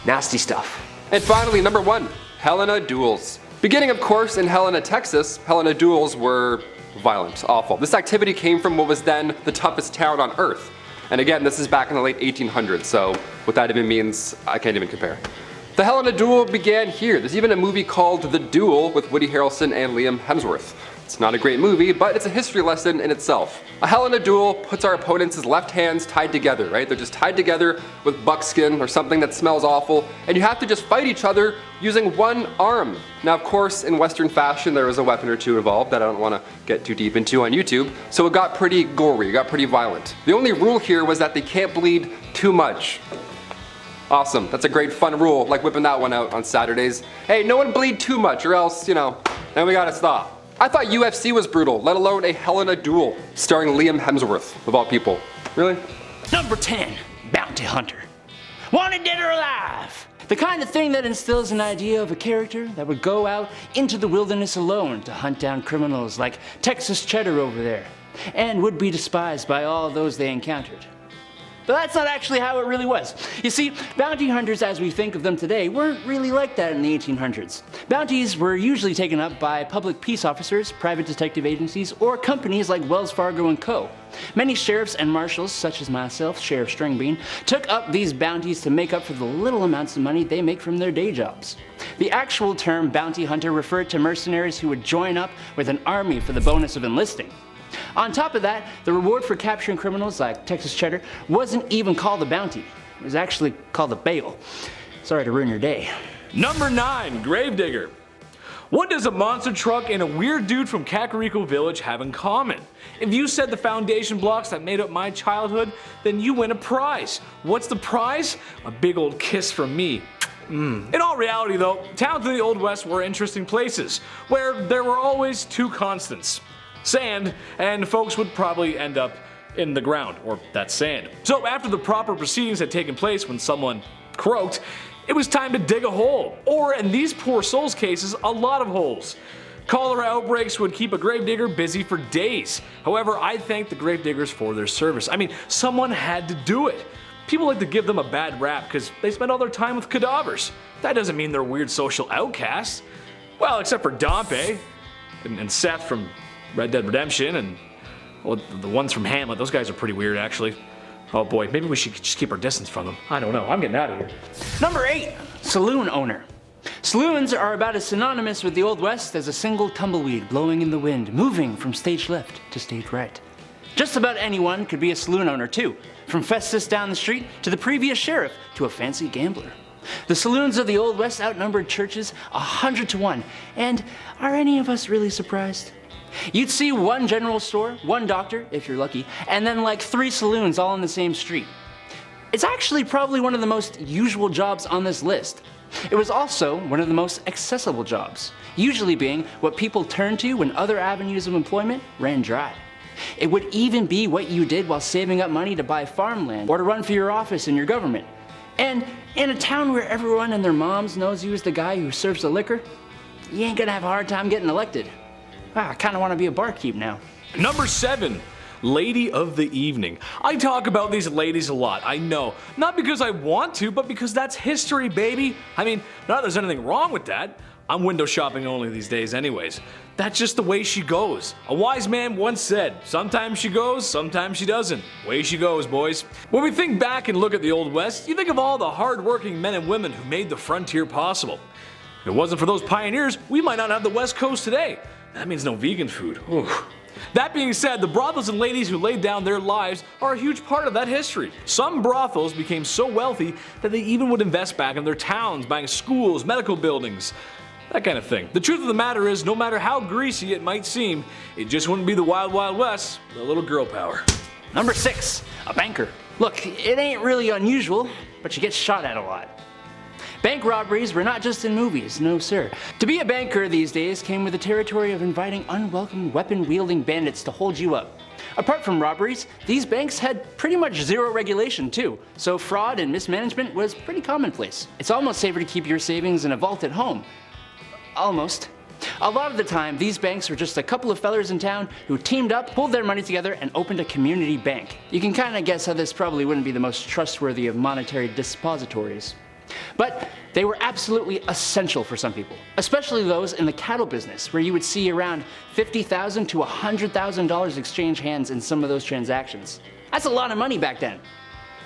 nasty stuff.
And finally, number 1, Helena duels. Beginning, of course, in Helena, Texas, Helena duels were violent, awful. This activity came from what was then the toughest town on earth. And again, this is back in the late 1800s, so what that even means, I can't even compare. The Helena duel began here. There's even a movie called The Duel with Woody Harrelson and Liam Hemsworth. It's not a great movie, but it's a history lesson in itself. A Helena duel puts our opponents' left hands tied together, right? They're just tied together with buckskin or something that smells awful, and you have to just fight each other using one arm. Now, of course, in Western fashion, there was a weapon or two involved that I don't want to get too deep into on YouTube, so it got pretty gory, it got pretty violent. The only rule here was that they can't bleed too much. Awesome, that's a great fun rule, like whipping that one out on Saturdays. Hey, no one bleed too much or else, then we gotta stop. I thought UFC was brutal, let alone a Helena duel, starring Liam Hemsworth, of all people. Really?
Number 10, Bounty Hunter. Wanted dead or alive. The kind of thing that instills an idea of a character that would go out into the wilderness alone to hunt down criminals like Texas Cheddar over there, and would be despised by all those they encountered. But that's not actually how it really was. You see, bounty hunters as we think of them today weren't really like that in the 1800s. Bounties were usually taken up by public peace officers, private detective agencies, or companies like Wells Fargo & Co. Many sheriffs and marshals, such as myself, Sheriff Stringbean, took up these bounties to make up for the little amounts of money they make from their day jobs. The actual term bounty hunter referred to mercenaries who would join up with an army for the bonus of enlisting. On top of that, the reward for capturing criminals like Texas Cheddar wasn't even called a bounty. It was actually called a bail. Sorry to ruin your day.
Number 9, Gravedigger. What does a monster truck and a weird dude from Kakariko Village have in common? If you said the foundation blocks that made up my childhood, then you win a prize. What's the prize? A big old kiss from me. In all reality though, towns in the Old West were interesting places, where there were always two constants. Sand, and folks would probably end up in the ground, or that sand. So after the proper proceedings had taken place when someone croaked, it was time to dig a hole, or in these poor souls' cases, a lot of holes. Cholera outbreaks would keep a gravedigger busy for days. However, I thank the gravediggers for their service. I mean, someone had to do it. People like to give them a bad rap because they spend all their time with cadavers. That doesn't mean they're weird social outcasts. Well, except for Dompe and Seth from Red Dead Redemption and well, the ones from Hamlet. Those guys are pretty weird, actually. Oh boy, maybe we should just keep our distance from them. I don't know, I'm getting out of here.
Number 8, saloon owner. Saloons are about as synonymous with the Old West as a single tumbleweed blowing in the wind, moving from stage left to stage right. Just about anyone could be a saloon owner too, from Festus down the street to the previous sheriff to a fancy gambler. The saloons of the Old West outnumbered churches 100 to 1, and are any of us really surprised? You'd see one general store, one doctor, if you're lucky, and then like 3 saloons all on the same street. It's actually probably one of the most usual jobs on this list. It was also one of the most accessible jobs, usually being what people turned to when other avenues of employment ran dry. It would even be what you did while saving up money to buy farmland or to run for your office in your government. And in a town where everyone and their moms knows you as the guy who serves the liquor, you ain't gonna have a hard time getting elected. I kinda wanna be a barkeep now.
Number 7. Lady of the Evening. I talk about these ladies a lot, I know. Not because I want to, but because that's history, baby. I mean, not that there's anything wrong with that. I'm window shopping only these days anyways. That's just the way she goes. A wise man once said, sometimes she goes, sometimes she doesn't. Way she goes, boys. When we think back and look at the Old West, you think of all the hard-working men and women who made the frontier possible. If it wasn't for those pioneers, we might not have the West Coast today. That means no vegan food. Oof. That being said, the brothels and ladies who laid down their lives are a huge part of that history. Some brothels became so wealthy that they even would invest back in their towns, buying schools, medical buildings, that kind of thing. The truth of the matter is, no matter how greasy it might seem, it just wouldn't be the Wild Wild West with a little girl power.
Number 6, a banker. Look, it ain't really unusual, but you get shot at a lot. Bank robberies were not just in movies, no sir. To be a banker these days came with the territory of inviting unwelcome weapon-wielding bandits to hold you up. Apart from robberies, these banks had pretty much zero regulation too, so fraud and mismanagement was pretty commonplace. It's almost safer to keep your savings in a vault at home. Almost. A lot of the time, these banks were just a couple of fellers in town who teamed up, pulled their money together, and opened a community bank. You can kinda guess how this probably wouldn't be the most trustworthy of monetary depositories. But they were absolutely essential for some people, especially those in the cattle business, where you would see around $50,000 to $100,000 exchange hands in some of those transactions. That's a lot of money back then.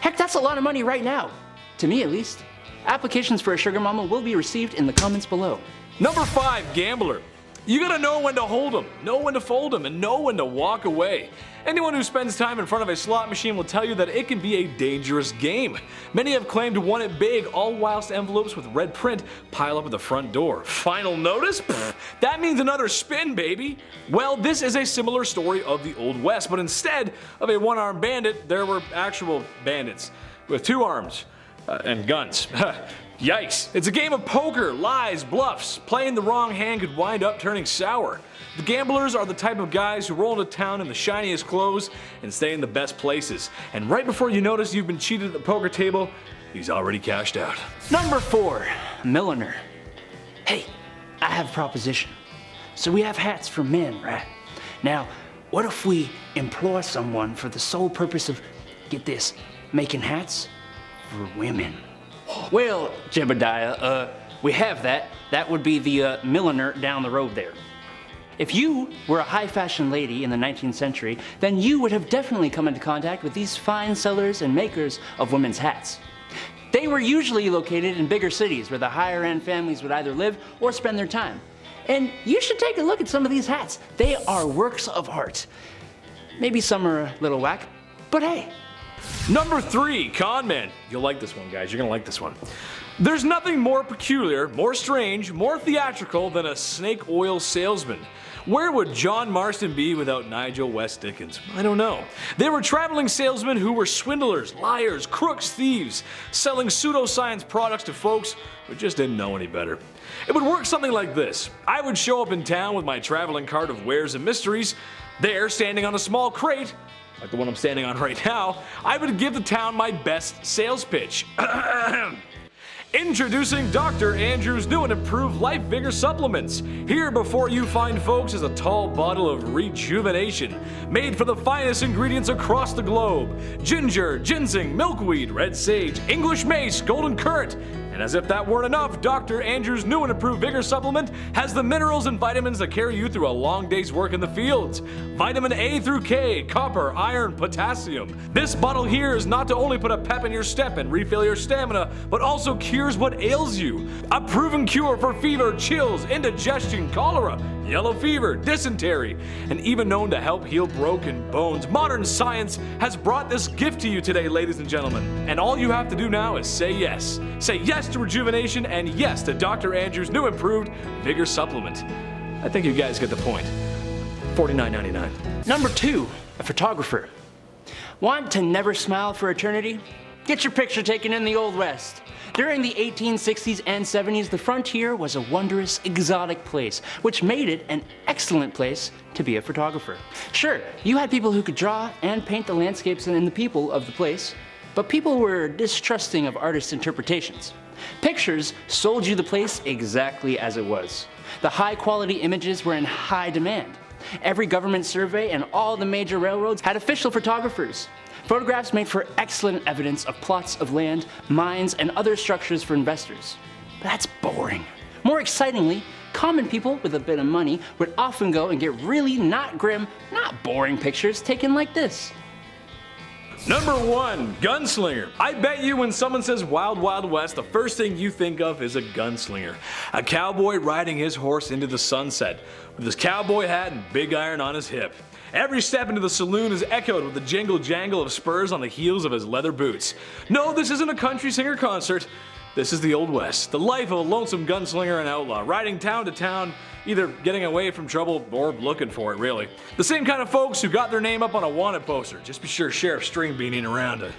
Heck, that's a lot of money right now. To me, at least. Applications for a sugar mama will be received in the comments below.
Number 5, gambler. You gotta know when to hold 'em, know when to fold 'em, and know when to walk away. Anyone who spends time in front of a slot machine will tell you that it can be a dangerous game. Many have claimed to won it big, all whilst envelopes with red print pile up at the front door. Final notice? Pfft, that means another spin, baby. Well, this is a similar story of the Old West, but instead of a one-armed bandit, there were actual bandits with 2 arms and guns. Yikes. It's a game of poker, lies, bluffs. Playing the wrong hand could wind up turning sour. The gamblers are the type of guys who roll into town in the shiniest clothes and stay in the best places. And right before you notice you've been cheated at the poker table, he's already cashed out.
Number 4, milliner. Hey, I have a proposition. So we have hats for men, right? Now, what if we employ someone for the sole purpose of, get this, making hats for women? Well, Jebediah, we have that. That would be the milliner down the road there. If you were a high fashion lady in the 19th century, then you would have definitely come into contact with these fine sellers and makers of women's hats. They were usually located in bigger cities where the higher end families would either live or spend their time. And you should take a look at some of these hats. They are works of art. Maybe some are a little whack, but hey.
Number 3, con man. You'll like this one, guys. You're gonna like this one. There's nothing more peculiar, more strange, more theatrical than a snake oil salesman. Where would John Marston be without Nigel West Dickens? I don't know. They were traveling salesmen who were swindlers, liars, crooks, thieves, selling pseudoscience products to folks who just didn't know any better. It would work something like this. I would show up in town with my traveling cart of wares and mysteries. There, standing on a small crate, like the one I'm standing on right now, I would give the town my best sales pitch. Introducing Dr. Andrew's new and improved Life Vigor supplements. Here before you find folks is a tall bottle of rejuvenation, made from the finest ingredients across the globe. Ginger, ginseng, milkweed, red sage, English mace, golden currant. And as if that weren't enough, Dr. Andrew's new and improved Vigor supplement has the minerals and vitamins that carry you through a long day's work in the fields. Vitamin A through K, copper, iron, potassium. This bottle here is not to only put a pep in your step and refill your stamina, but also cures what ails you. A proven cure for fever, chills, indigestion, cholera, yellow fever, dysentery, and even known to help heal broken bones. Modern science has brought this gift to you today, ladies and gentlemen. And all you have to do now is say yes. Say yes to rejuvenation and yes to Dr. Andrew's new improved Vigor supplement. I think you guys get the point. $49.99.
Number 2, a photographer. Want to never smile for eternity? Get your picture taken in the Old West. During the 1860s and 70s, the frontier was a wondrous, exotic place, which made it an excellent place to be a photographer. Sure, you had people who could draw and paint the landscapes and the people of the place, but people were distrusting of artists' interpretations. Pictures sold you the place exactly as it was. The high-quality images were in high demand. Every government survey and all the major railroads had official photographers. Photographs made for excellent evidence of plots of land, mines, and other structures for investors. But that's boring. More excitingly, common people with a bit of money would often go and get really not grim, not boring pictures taken like this.
Number 1, gunslinger. I bet you when someone says Wild Wild West, the first thing you think of is a gunslinger. A cowboy riding his horse into the sunset, with his cowboy hat and big iron on his hip. Every step into the saloon is echoed with the jingle jangle of spurs on the heels of his leather boots. No, this isn't a country singer concert. This is the Old West, the life of a lonesome gunslinger and outlaw, riding town to town, either getting away from trouble or looking for it, really. The same kind of folks who got their name up on a wanted poster. Just be sure Sheriff Stringbean ain't around to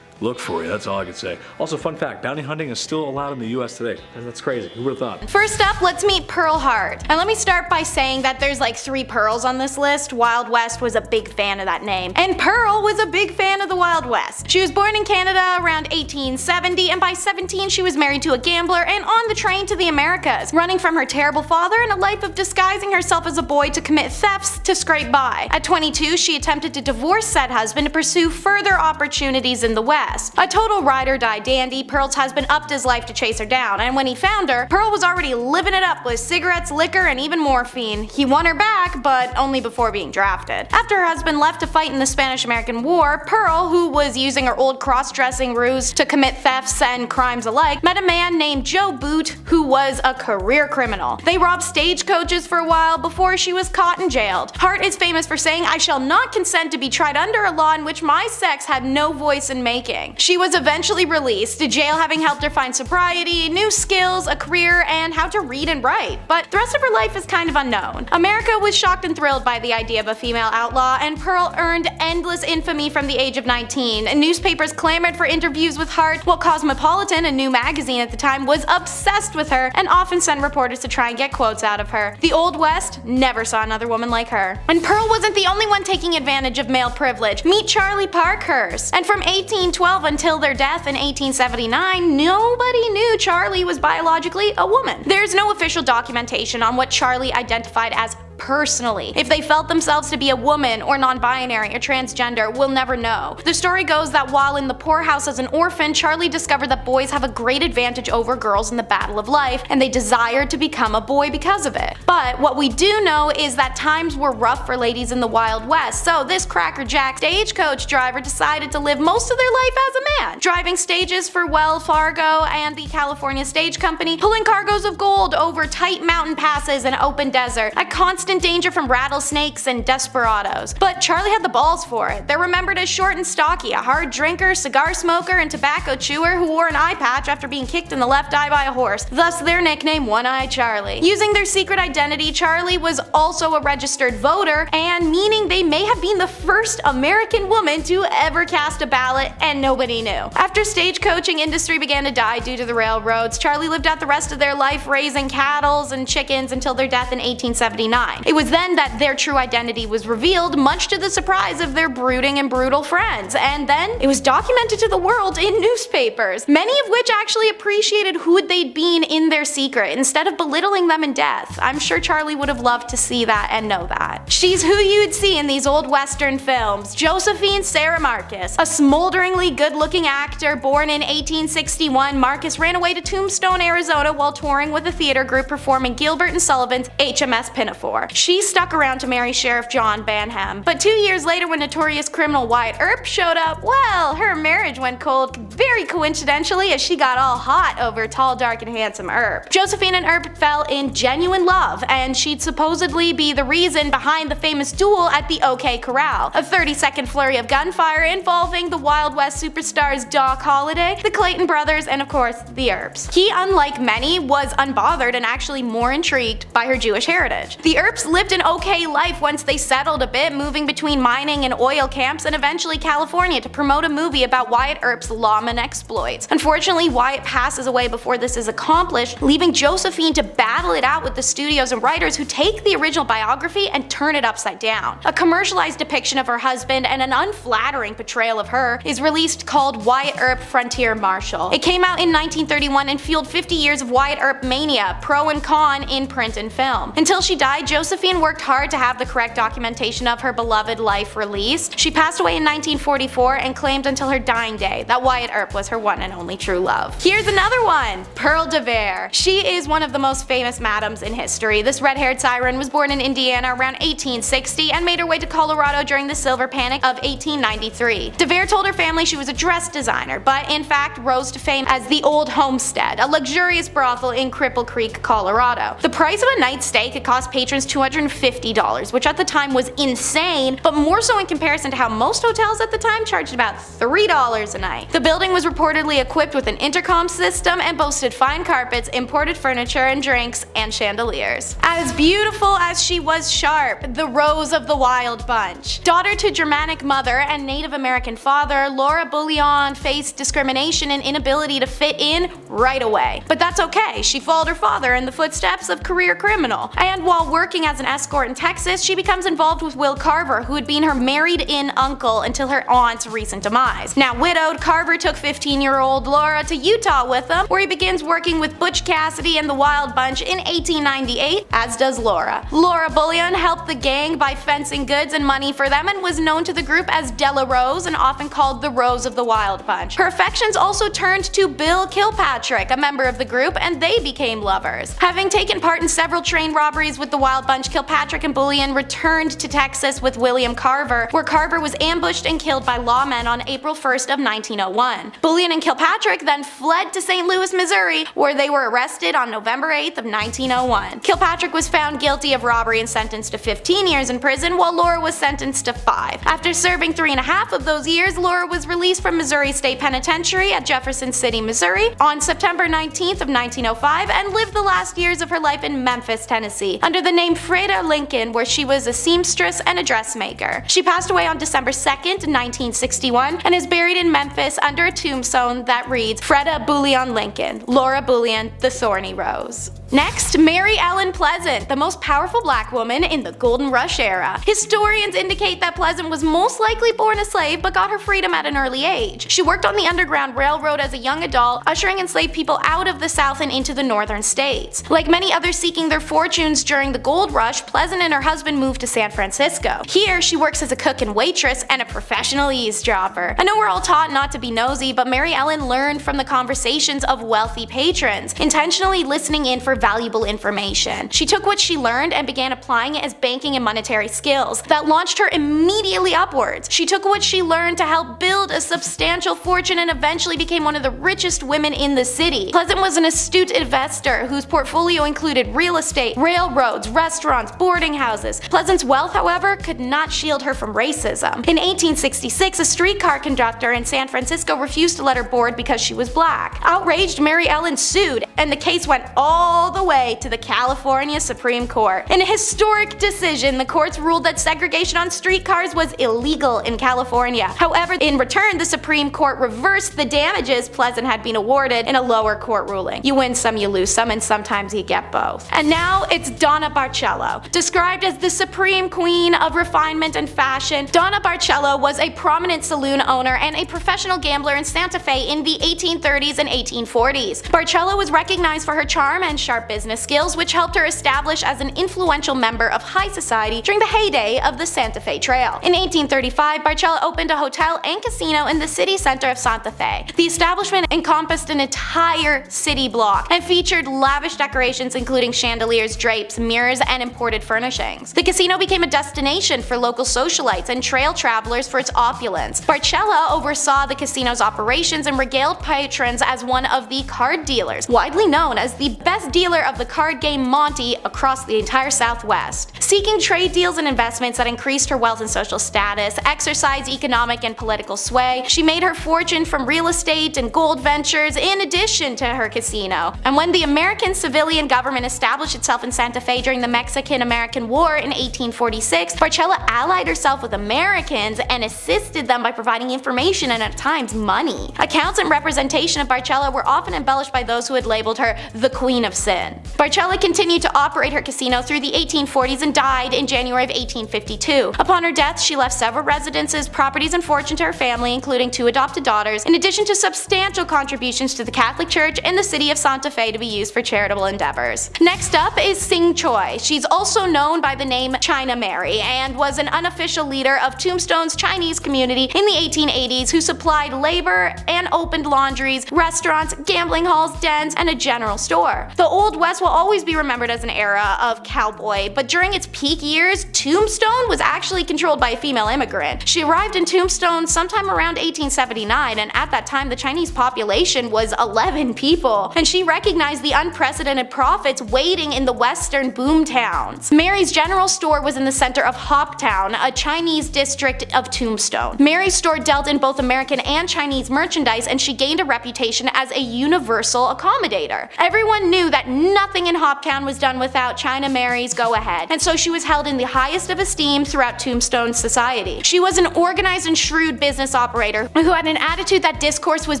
look for you, that's all I can say. Also, fun fact, bounty hunting is still allowed in the US today. That's crazy, who would've thought?
First up, let's meet Pearl Hart. And let me start by saying that there's like 3 Pearls on this list. Wild West was a big fan of that name. And Pearl was a big fan of the Wild West. She was born in Canada around 1870, and by 17 she was married to a gambler and on the train to the Americas, running from her terrible father and a life of disguising herself as a boy to commit thefts to scrape by. At 22, she attempted to divorce said husband to pursue further opportunities in the West. A total ride-or-die dandy, Pearl's husband upped his life to chase her down, and when he found her, Pearl was already living it up with cigarettes, liquor, and even morphine. He won her back, but only before being drafted. After her husband left to fight in the Spanish-American War, Pearl, who was using her old cross-dressing ruse to commit thefts and crimes alike, met a man named Joe Boot, who was a career criminal. They robbed stagecoaches for a while before she was caught and jailed. Hart is famous for saying, "I shall not consent to be tried under a law in which my sex had no voice in making." She was eventually released, jail having helped her find sobriety, new skills, a career, and how to read and write. But the rest of her life is kind of unknown. America was shocked and thrilled by the idea of a female outlaw, and Pearl earned endless infamy from the age of 19. Newspapers clamored for interviews with Hart, while Cosmopolitan, a new magazine at the time, was obsessed with her and often sent reporters to try and get quotes out of her. The Old West never saw another woman like her. And Pearl wasn't the only one taking advantage of male privilege. Meet Charlie Parkhurst. And from 1812 until their death in 1879, nobody knew Charlie was biologically a woman. There's no official documentation on what Charlie identified as personally. If they felt themselves to be a woman or non-binary or transgender, we'll never know. The story goes that while in the poorhouse as an orphan, Charlie discovered that boys have a great advantage over girls in the battle of life, and they desired to become a boy because of it. But what we do know is that times were rough for ladies in the Wild West, so this crackerjack stagecoach driver decided to live most of their life as a man, driving stages for Wells Fargo and the California Stage Company, pulling cargoes of gold over tight mountain passes and open desert, at constant danger from rattlesnakes and desperados. But Charlie had the balls for it. They're remembered as short and stocky, a hard drinker, cigar smoker, and tobacco chewer who wore an eye patch after being kicked in the left eye by a horse, thus their nickname One-Eyed Charlie. Using their secret identity, Charlie was also a registered voter, and meaning they may have been the first American woman to ever cast a ballot, and nobody knew. After stagecoaching industry began to die due to the railroads, Charlie lived out the rest of their life raising cattle and chickens until their death in 1879. line. It was then that their true identity was revealed, much to the surprise of their brooding and brutal friends, and then it was documented to the world in newspapers, many of which actually appreciated who they'd been in their secret instead of belittling them in death. I'm sure Charlie would have loved to see that and know that. She's who you'd see in these old western films, Josephine Sarah Marcus. A smolderingly good-looking actor born in 1861, Marcus ran away to Tombstone, Arizona while touring with a theater group performing Gilbert and Sullivan's HMS Pinafore. She stuck around to marry Sheriff John Banham, but 2 years later when notorious criminal Wyatt Earp showed up, well, her marriage went cold very coincidentally as she got all hot over tall, dark, and handsome Earp. Josephine and Earp fell in genuine love, and she'd supposedly be the reason behind the famous duel at the OK Corral, a 30-second flurry of gunfire involving the Wild West superstars Doc Holliday, the Clayton brothers, and of course, the Earps. He, unlike many, was unbothered and actually more intrigued by her Jewish heritage. The Earps lived an okay life once they settled a bit, moving between mining and oil camps and eventually California to promote a movie about Wyatt Earp's lawman exploits. Unfortunately, Wyatt passes away before this is accomplished, leaving Josephine to battle it out with the studios and writers who take the original biography and turn it upside down. A commercialized depiction of her husband and an unflattering portrayal of her is released called Wyatt Earp Frontier Marshal. It came out in 1931 and fueled 50 years of Wyatt Earp mania, pro and con in print and film. Until she died, Josephine worked hard to have the correct documentation of her beloved life released. She passed away in 1944 and claimed until her dying day that Wyatt Earp was her one and only true love. Here's another one, Pearl de Vere. She is one of the most famous madams in history. This red-haired siren was born in Indiana around 1860 and made her way to Colorado during the Silver Panic of 1893. De Vere told her family she was a dress designer, but in fact rose to fame as the Old Homestead, a luxurious brothel in Cripple Creek, Colorado. The price of a night's stay could cost patrons $250, which at the time was insane, but more so in comparison to how most hotels at the time charged about $3 a night. The building was reportedly equipped with an intercom system and boasted fine carpets, imported furniture and drinks, and chandeliers. As beautiful as she was sharp, the Rose of the Wild Bunch. Daughter to Germanic mother and Native American father, Laura Bullion faced discrimination and inability to fit in right away. But that's okay, she followed her father in the footsteps of career criminal. And while working as an escort in Texas, she becomes involved with Will Carver, who had been her married-in uncle until her aunt's recent demise. Now widowed, Carver took 15-year-old Laura to Utah with him, where he begins working with Butch Cassidy and the Wild Bunch in 1898, as does Laura. Laura Bullion helped the gang by fencing goods and money for them and was known to the group as Della Rose and often called the Rose of the Wild Bunch. Her affections also turned to Bill Kilpatrick, a member of the group, and they became lovers. Having taken part in several train robberies with the Wild Bunch, Kilpatrick and Bullion returned to Texas with William Carver, where Carver was ambushed and killed by lawmen on April 1st of 1901. Bullion and Kilpatrick then fled to St. Louis, Missouri, where they were arrested on November 8th of 1901. Kilpatrick was found guilty of robbery and sentenced to 15 years in prison, while Laura was sentenced to 5. After serving 3.5 of those years, Laura was released from Missouri State Penitentiary at Jefferson City, Missouri on September 19th of 1905 and lived the last years of her life in Memphis, Tennessee, under the name Freda Lincoln, where she was a seamstress and a dressmaker. She passed away on December 2nd, 1961, and is buried in Memphis under a tombstone that reads Freda Bullion Lincoln, Laura Bullion, the Thorny Rose. Next, Mary Ellen Pleasant, the most powerful black woman in the Golden Rush era. Historians indicate that Pleasant was most likely born a slave but got her freedom at an early age. She worked on the Underground Railroad as a young adult, ushering enslaved people out of the South and into the northern states. Like many others seeking their fortunes during the gold rush, Pleasant and her husband moved to San Francisco. Here, she works as a cook and waitress and a professional eavesdropper. I know we're all taught not to be nosy, but Mary Ellen learned from the conversations of wealthy patrons, intentionally listening in for valuable information. She took what she learned and began applying it as banking and monetary skills that launched her immediately upwards. She took what she learned to help build a substantial fortune and eventually became one of the richest women in the city. Pleasant was an astute investor whose portfolio included real estate, railroads, restaurants, boarding houses. Pleasant's wealth, however, could not shield her from racism. In 1866, a streetcar conductor in San Francisco refused to let her board because she was black. Outraged, Mary Ellen sued, and the case went all the way to the California Supreme Court. In a historic decision, the courts ruled that segregation on streetcars was illegal in California. However, in return, the Supreme Court reversed the damages Pleasant had been awarded in a lower court ruling. You win some, you lose some, and sometimes you get both. And now it's Donna Barchuk. Barcello. Described as the supreme queen of refinement and fashion, Donna Barcello was a prominent saloon owner and a professional gambler in Santa Fe in the 1830s and 1840s. Barcello was recognized for her charm and sharp business skills, which helped her establish as an influential member of high society during the heyday of the Santa Fe Trail. In 1835, Barcello opened a hotel and casino in the city center of Santa Fe. The establishment encompassed an entire city block and featured lavish decorations including chandeliers, drapes, mirrors, and imported furnishings. The casino became a destination for local socialites and trail travelers for its opulence. Barcello oversaw the casino's operations and regaled patrons as one of the card dealers, widely known as the best dealer of the card game Monte across the entire Southwest. Seeking trade deals and investments that increased her wealth and social status, exercised economic and political sway, she made her fortune from real estate and gold ventures in addition to her casino. And when the American civilian government established itself in Santa Fe during the Mexican-American War in 1846, Barcello allied herself with Americans and assisted them by providing information and at times money. Accounts and representation of Barcello were often embellished by those who had labeled her the Queen of Sin. Barcello continued to operate her casino through the 1840s and died in January of 1852. Upon her death, she left several residences, properties, and fortune to her family, including 2 adopted daughters, in addition to substantial contributions to the Catholic Church and the city of Santa Fe to be used for charitable endeavors. Next up is Sing Choi. She's also known by the name China Mary and was an unofficial leader of Tombstone's Chinese community in the 1880s who supplied labor and opened laundries, restaurants, gambling halls, dens, and a general store. The Old West will always be remembered as an era of cowboy, but during its peak years, Tombstone was actually controlled by a female immigrant. She arrived in Tombstone sometime around 1879, and at that time the Chinese population was 11 people, and she recognized the unprecedented profits waiting in the western boom towns. Mary's general store was in the center of Hoptown, a Chinese district of Tombstone. Mary's store dealt in both American and Chinese merchandise, and she gained a reputation as a universal accommodator. Everyone knew that nothing in Hoptown was done without China Mary's go-ahead, and so she was held in the highest of esteem throughout Tombstone society. She was an organized and shrewd business operator who had an attitude that discourse was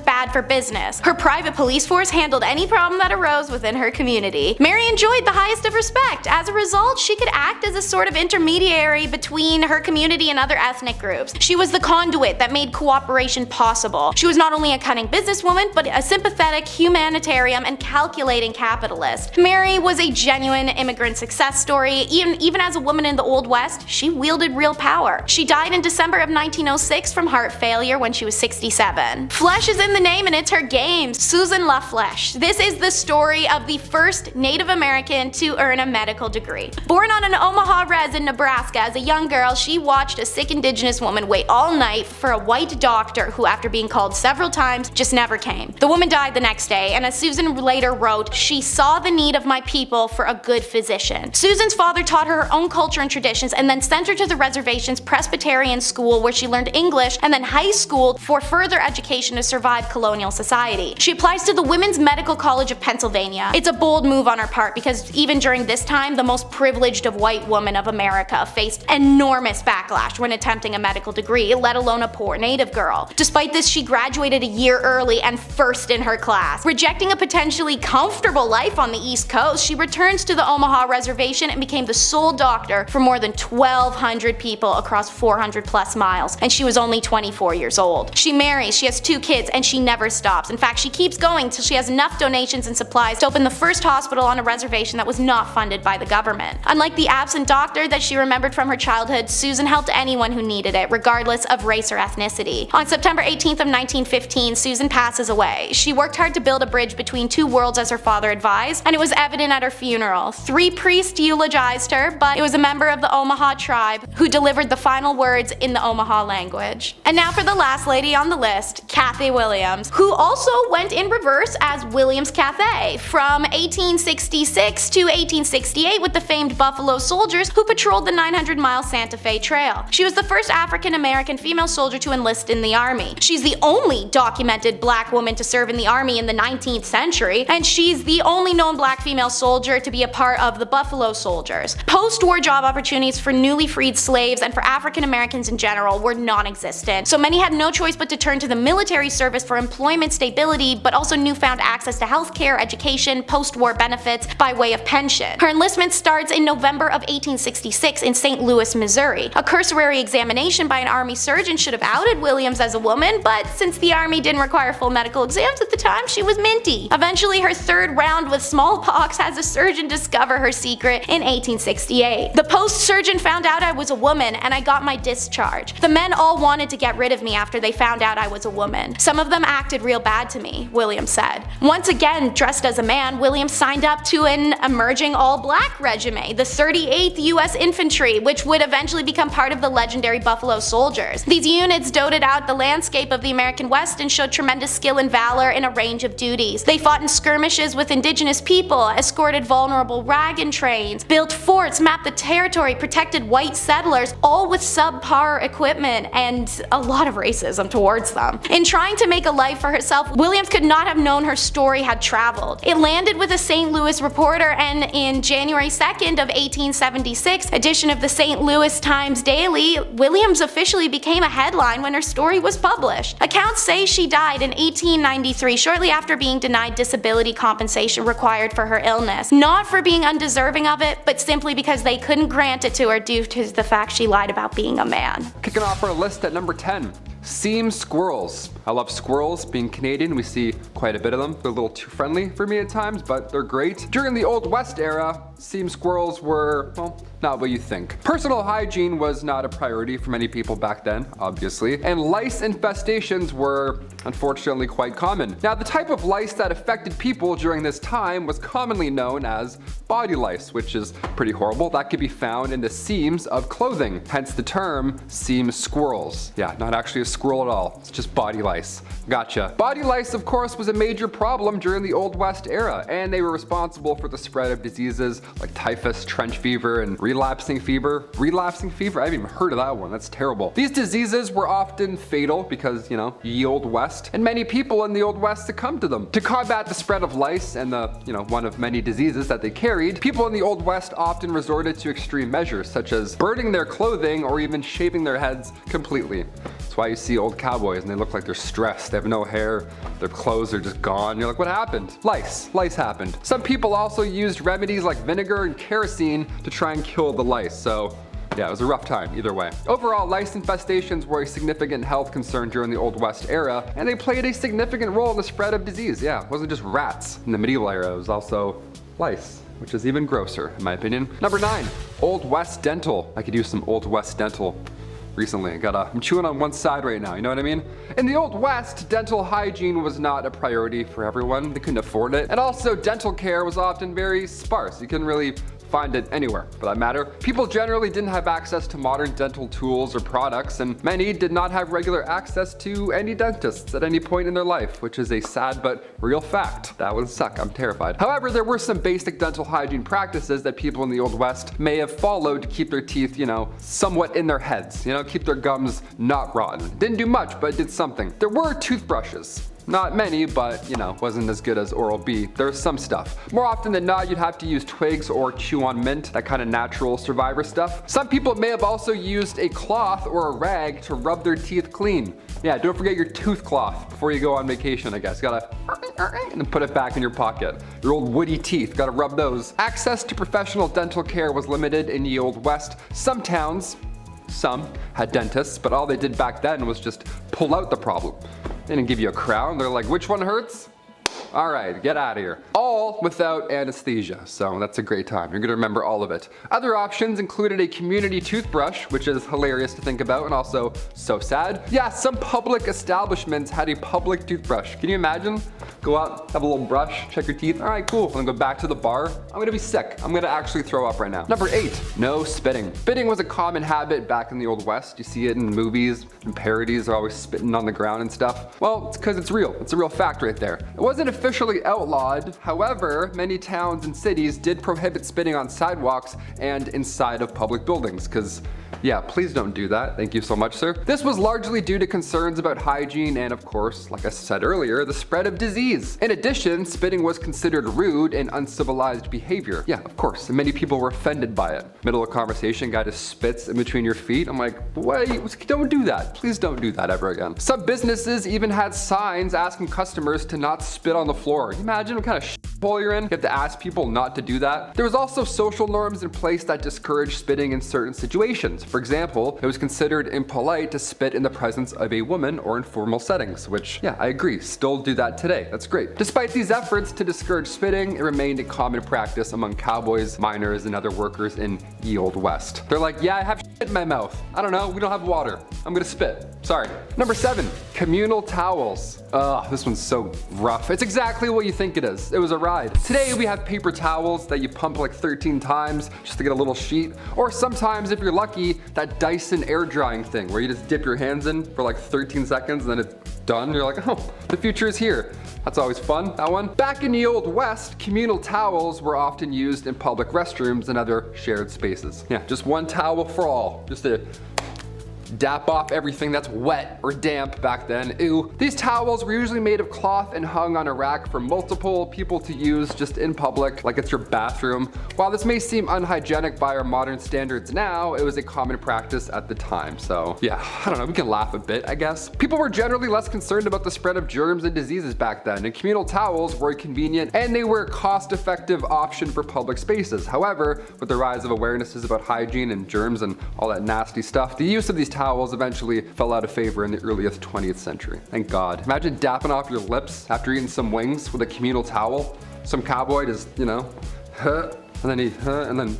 bad for business. Her private police force handled any problem that arose within her community. Mary enjoyed the highest of respect. As a result, she could act as a sort of intermediary between her community and other ethnic groups. She was the conduit that made cooperation possible. She was not only a cunning businesswoman, but a sympathetic humanitarian and calculating capitalist. Mary was a genuine immigrant success story. Even as a woman in the Old West, she wielded real power. She died in December of 1906 from heart failure when she was 67. Flesh is in the name and it's her game. Susan LaFleche. This is the story of the first Native American to earn a medical degree. Born on an Omaha res in Nebraska as a young girl, she watched a sick indigenous woman wait all night for a white doctor who, after being called several times, just never came. The woman died the next day, and as Susan later wrote, she saw the need of my people for a good physician. Susan's father taught her own culture and traditions and then sent her to the reservation's Presbyterian school where she learned English and then high school for further education to survive colonial society. She applies to the Women's Medical College of Pennsylvania. It's a bold move on her part because even during this time, the most privileged of white women of America faced enormous backlash when attempting a medical degree, let alone a poor native girl. Despite this, she graduated a year early and first in her class. Rejecting a potentially comfortable life on the East Coast, she returns to the Omaha reservation and became the sole doctor for more than 1,200 people across 400 plus miles, and she was only 24 years old. She marries, she has 2 kids, and she never stops. In fact, she keeps going till she has enough donations and supplies to open the first hospital on a reservation that was not funded by the government. Unlike the absent doctor that she remembered from her childhood, Susan helped anyone who needed it, regardless of race or ethnicity. On September 18th of 1915, Susan passes away. She worked hard to build a bridge between 2 worlds as her father advised, and it was evident at her funeral. 3 priests eulogized her, but it was a member of the Omaha tribe who delivered the final words in the Omaha language. And now for the last lady on the list, Cathy Williams, who also went in reverse as Williams Cathay from 1866 to 1868 with the famed Buffalo Soldiers who patrolled the 900-mile Santa Fe Trail. She was the first African-American female soldier to enlist in the Army. She's the only documented black woman to serve in the Army in the 19th century, and she's the only known black female soldier to be a part of the Buffalo Soldiers. Post-war job opportunities for newly freed slaves and for African Americans in general were non-existent, so many had no choice but to turn to the military service for employment stability, but also newfound access to healthcare, education, post-war benefits by way of pension. Her enlistment starts in November of 1866 in St. Louis, Missouri. A cursory examination by an army surgeon should have outed Williams as a woman, but since the army didn't require full medical exams at the time, she was minty. Eventually, her third round with smallpox has a surgeon discover her secret in 1868. The post surgeon found out I was a woman and I got my discharge. The men all wanted to get rid of me after they found out I was a woman. Some of them acted real bad to me, Williams said. Once again, dressed as a man, Williams signed up to an emerging all-black regiment, the 38th U.S. Infantry, which would eventually become part of the legendary Buffalo Soldiers. These units doted out the landscape of the American West and showed tremendous skill and valor in a range of duties. They fought in skirmishes with indigenous people, escorted vulnerable wagon trains, built forts, mapped the territory, protected white settlers, all with subpar equipment and a lot of racism towards them. In trying to make a life for herself, Williams could not have known her story had traveled. It landed with a St. Louis Reporter, and in January 2nd of 1876 edition of the St. Louis Times Daily, Williams officially became a headline when her story was published. Accounts say she died in 1893, shortly after being denied disability compensation required for her illness. Not for being undeserving of it, but simply because they couldn't grant it to her due to the fact she lied about being a man.
Kicking off our list at number 10. Seam squirrels. I love squirrels. Being Canadian, we see quite a bit of them. They're a little too friendly for me at times, but they're great. During the Old West era, seam squirrels were, well, not what you think. Personal hygiene was not a priority for many people back then, obviously, and lice infestations were unfortunately quite common. Now, the type of lice that affected people during this time was commonly known as body lice, which is pretty horrible. That could be found in the seams of clothing, hence the term seam squirrels. Yeah, not actually a squirrel at all, it's just body lice. Gotcha. Body lice, of course, was a major problem during the Old West era, and they were responsible for the spread of diseases like typhus, trench fever, and relapsing fever. Relapsing fever? I haven't even heard of that one. That's terrible. These diseases were often fatal because, ye Old West, and many people in the Old West succumbed to them. To combat the spread of lice and the, one of many diseases that they carried, people in the Old West often resorted to extreme measures, such as burning their clothing or even shaving their heads completely. That's why you see old cowboys and they look like they're stressed. They have no hair, their clothes are just gone. You're like, what happened? Lice. Lice happened. Some people also used remedies like vinegar and kerosene to try and kill the lice, so yeah, it was a rough time either way. Overall, lice infestations were a significant health concern during the Old West era, and they played a significant role in the spread of disease. Yeah, it wasn't just rats in the medieval era, it was also lice, which is even grosser in my opinion. Number 9, Old West dental. I could use some Old West dental recently. I'm chewing on one side right now, you know what I mean? In the Old West, dental hygiene was not a priority for everyone. They couldn't afford it. And also, dental care was often very sparse. You couldn't really find it anywhere for that matter. People generally didn't have access to modern dental tools or products, and many did not have regular access to any dentists at any point in their life, which is a sad but real fact. That would suck, I'm terrified. However, there were some basic dental hygiene practices that people in the Old West may have followed to keep their teeth, somewhat in their heads, keep their gums not rotten. Didn't do much, but did something. There were toothbrushes. Not many, but wasn't as good as Oral-B. There's some stuff. More often than not, you'd have to use twigs or chew on mint, that kind of natural survivor stuff. Some people may have also used a cloth or a rag to rub their teeth clean. Yeah, don't forget your tooth cloth before you go on vacation, I guess. Gotta and then put it back in your pocket. Your old woody teeth, gotta rub those. Access to professional dental care was limited in the Old West. Some towns, some had dentists, but all they did back then was just pull out the problem. They didn't give you a crown. They're like, which one hurts? All right, get out of here. All without anesthesia, so that's a great time. You're gonna remember all of it. Other options included a community toothbrush, which is hilarious to think about and also so sad. Yeah, some public establishments had a public toothbrush. Can you imagine? Go out, have a little brush, check your teeth. All right, cool. I'm gonna go back to the bar. I'm gonna be sick. I'm gonna actually throw up right now. Number 8, no spitting. Spitting was a common habit back in the Old West. You see it in movies and parodies. They're always spitting on the ground and stuff. Well, it's because it's real. It's a real fact right there. It wasn't officially outlawed. However, many towns and cities did prohibit spitting on sidewalks and inside of public buildings, because yeah, please don't do that. Thank you so much, sir. This was largely due to concerns about hygiene and, of course, like I said earlier, the spread of disease. In addition, spitting was considered rude and uncivilized behavior. Yeah, of course, and many people were offended by it. Middle of conversation, guy just spits in between your feet. I'm like, wait, don't do that. Please don't do that ever again. Some businesses even had signs asking customers to not spit on the floor. Can you imagine what kind of hole you're in, you have to ask people not to do that. There was also social norms in place that discouraged spitting in certain situations. For example, it was considered impolite to spit in the presence of a woman or in formal settings, which, yeah, I agree, still do that today. That's great. Despite these efforts to discourage spitting, it remained a common practice among cowboys, miners, and other workers in ye Old West. They're like, yeah, I have shit in my mouth. I don't know, we don't have water. I'm gonna spit. Sorry. Number 7, communal towels. Ugh, this one's so rough. It's exactly what you think it is. It was a ride. Today we have paper towels that you pump like 13 times just to get a little sheet. Or sometimes, if you're lucky, that Dyson air drying thing where you just dip your hands in for like 13 seconds and then it's done. You're like, oh, the future is here. That's always fun, that one. Back in the Old West, communal towels were often used in public restrooms and other shared spaces. Yeah, just one towel for all. Just to dap off everything that's wet or damp back then. Ew. These towels were usually made of cloth and hung on a rack for multiple people to use just in public, like it's your bathroom. While this may seem unhygienic by our modern standards now, it was a common practice at the time. So yeah, I don't know, we can laugh a bit, I guess. People were generally less concerned about the spread of germs and diseases back then, and communal towels were convenient and they were a cost-effective option for public spaces. However, with the rise of awarenesses about hygiene and germs and all that nasty stuff, the use of these towels eventually fell out of favor in the earliest 20th century. Thank God. Imagine dapping off your lips after eating some wings with a communal towel. Some cowboy just, you know, and then and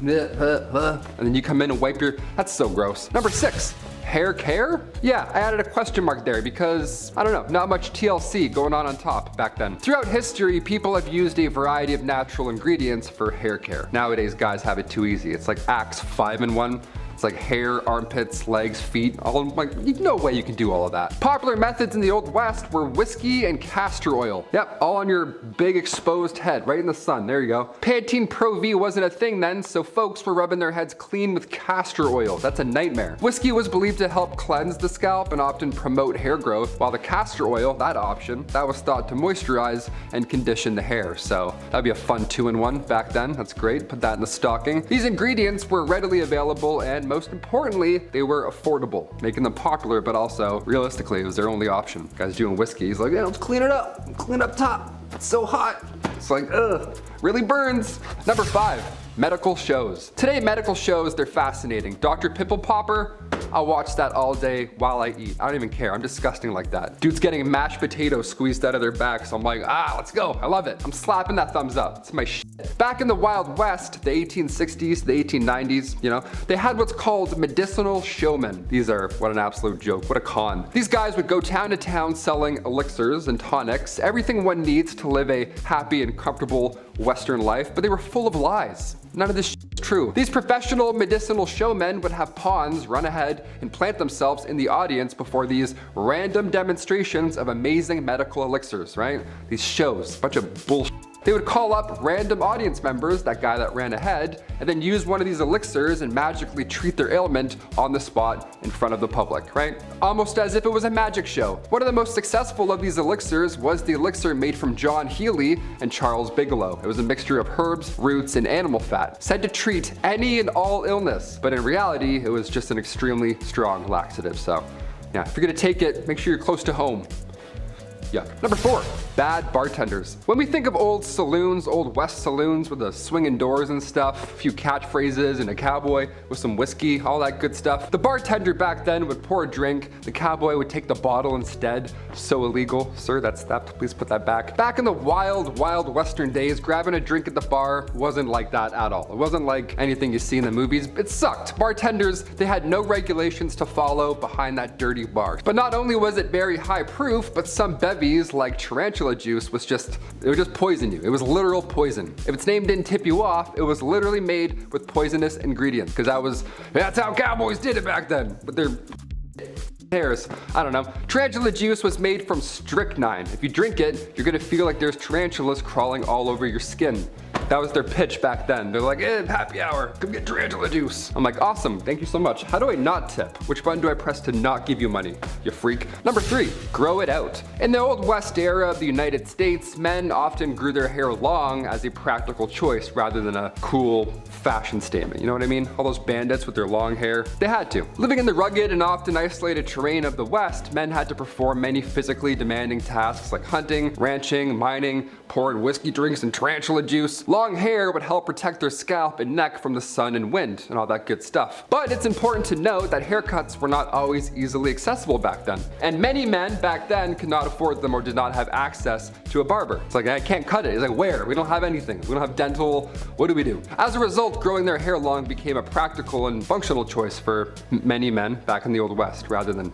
then you come in and wipe your, that's so gross. Number 6. Hair care? Yeah, I added a question mark there because, I don't know, not much TLC going on top back then. Throughout history, people have used a variety of natural ingredients for hair care. Nowadays, guys have it too easy. It's like Axe 5-in-1. It's like hair, armpits, legs, feet, all like, no way you can do all of that. Popular methods in the Old West were whiskey and castor oil. Yep, all on your big exposed head, right in the sun, there you go. Pantene Pro V wasn't a thing then, so folks were rubbing their heads clean with castor oil. That's a nightmare. Whiskey was believed to help cleanse the scalp and often promote hair growth, while the castor oil, that option, that was thought to moisturize and condition the hair. So that'd be a fun 2-in-1 back then, that's great, put that in the stocking. These ingredients were readily available and most importantly, they were affordable, making them popular, but also, realistically, it was their only option. Guy's doing whiskey, he's like, yeah, let's clean it up, clean up top. It's so hot. It's like, ugh, really burns. Number 5, medical shows. Today, medical shows, they're fascinating. Dr. Pimple Popper, I'll watch that all day while I eat. I don't even care, I'm disgusting like that. Dude's getting mashed potatoes squeezed out of their back, so I'm like, let's go, I love it. I'm slapping that thumbs up, it's my shit. Back in the Wild West, the 1860s, the 1890s, you know, they had what's called medicinal showmen. These are, what an absolute joke, what a con. These guys would go town to town selling elixirs and tonics, everything one needs to live a happy and comfortable Western life, but they were full of lies. None of this shit is true. These professional medicinal showmen would have pawns run ahead and plant themselves in the audience before these random demonstrations of amazing medical elixirs, right? These shows, bunch of bullshit. They would call up random audience members, that guy that ran ahead, and then use one of these elixirs and magically treat their ailment on the spot in front of the public, right? Almost as if it was a magic show. One of the most successful of these elixirs was the elixir made from John Healy and Charles Bigelow. It was a mixture of herbs, roots, and animal fat, said to treat any and all illness, but in reality, it was just an extremely strong laxative. So yeah, if you're gonna take it, make sure you're close to home. Yuck. Number 4, bad bartenders. When we think of old saloons, Old West saloons with the swinging doors and stuff, a few catchphrases and a cowboy with some whiskey, all that good stuff, the bartender back then would pour a drink, the cowboy would take the bottle instead. So illegal. Sir, that's that, please put that back. Back in the wild Western days, grabbing a drink at the bar wasn't like that at all. It wasn't like anything you see in the movies. It sucked. Bartenders, they had no regulations to follow behind that dirty bar. But not only was it very high proof, but some bevies like tarantula juice would just poison you. It was literal poison. If its name didn't tip you off, it was literally made with poisonous ingredients, because that's how cowboys did it back then, with their hairs. I don't know. Tarantula juice was made from strychnine. If you drink it, you're gonna feel like there's tarantulas crawling all over your skin. That was their pitch back then. They're like, happy hour, come get tarantula juice. I'm like, awesome, thank you so much. How do I not tip? Which button do I press to not give you money, you freak? Number 3, grow it out. In the Old West era of the United States, men often grew their hair long as a practical choice rather than a cool fashion statement. You know what I mean? All those bandits with their long hair, they had to. Living in the rugged and often isolated terrain of the West, men had to perform many physically demanding tasks like hunting, ranching, mining, pouring whiskey drinks and tarantula juice. Long hair would help protect their scalp and neck from the sun and wind and all that good stuff. But it's important to note that haircuts were not always easily accessible back then. And many men back then could not afford them or did not have access to a barber. It's like, I can't cut it. It's like, where? We don't have anything. We don't have dental. What do we do? As a result, growing their hair long became a practical and functional choice for many men back in the Old West rather than,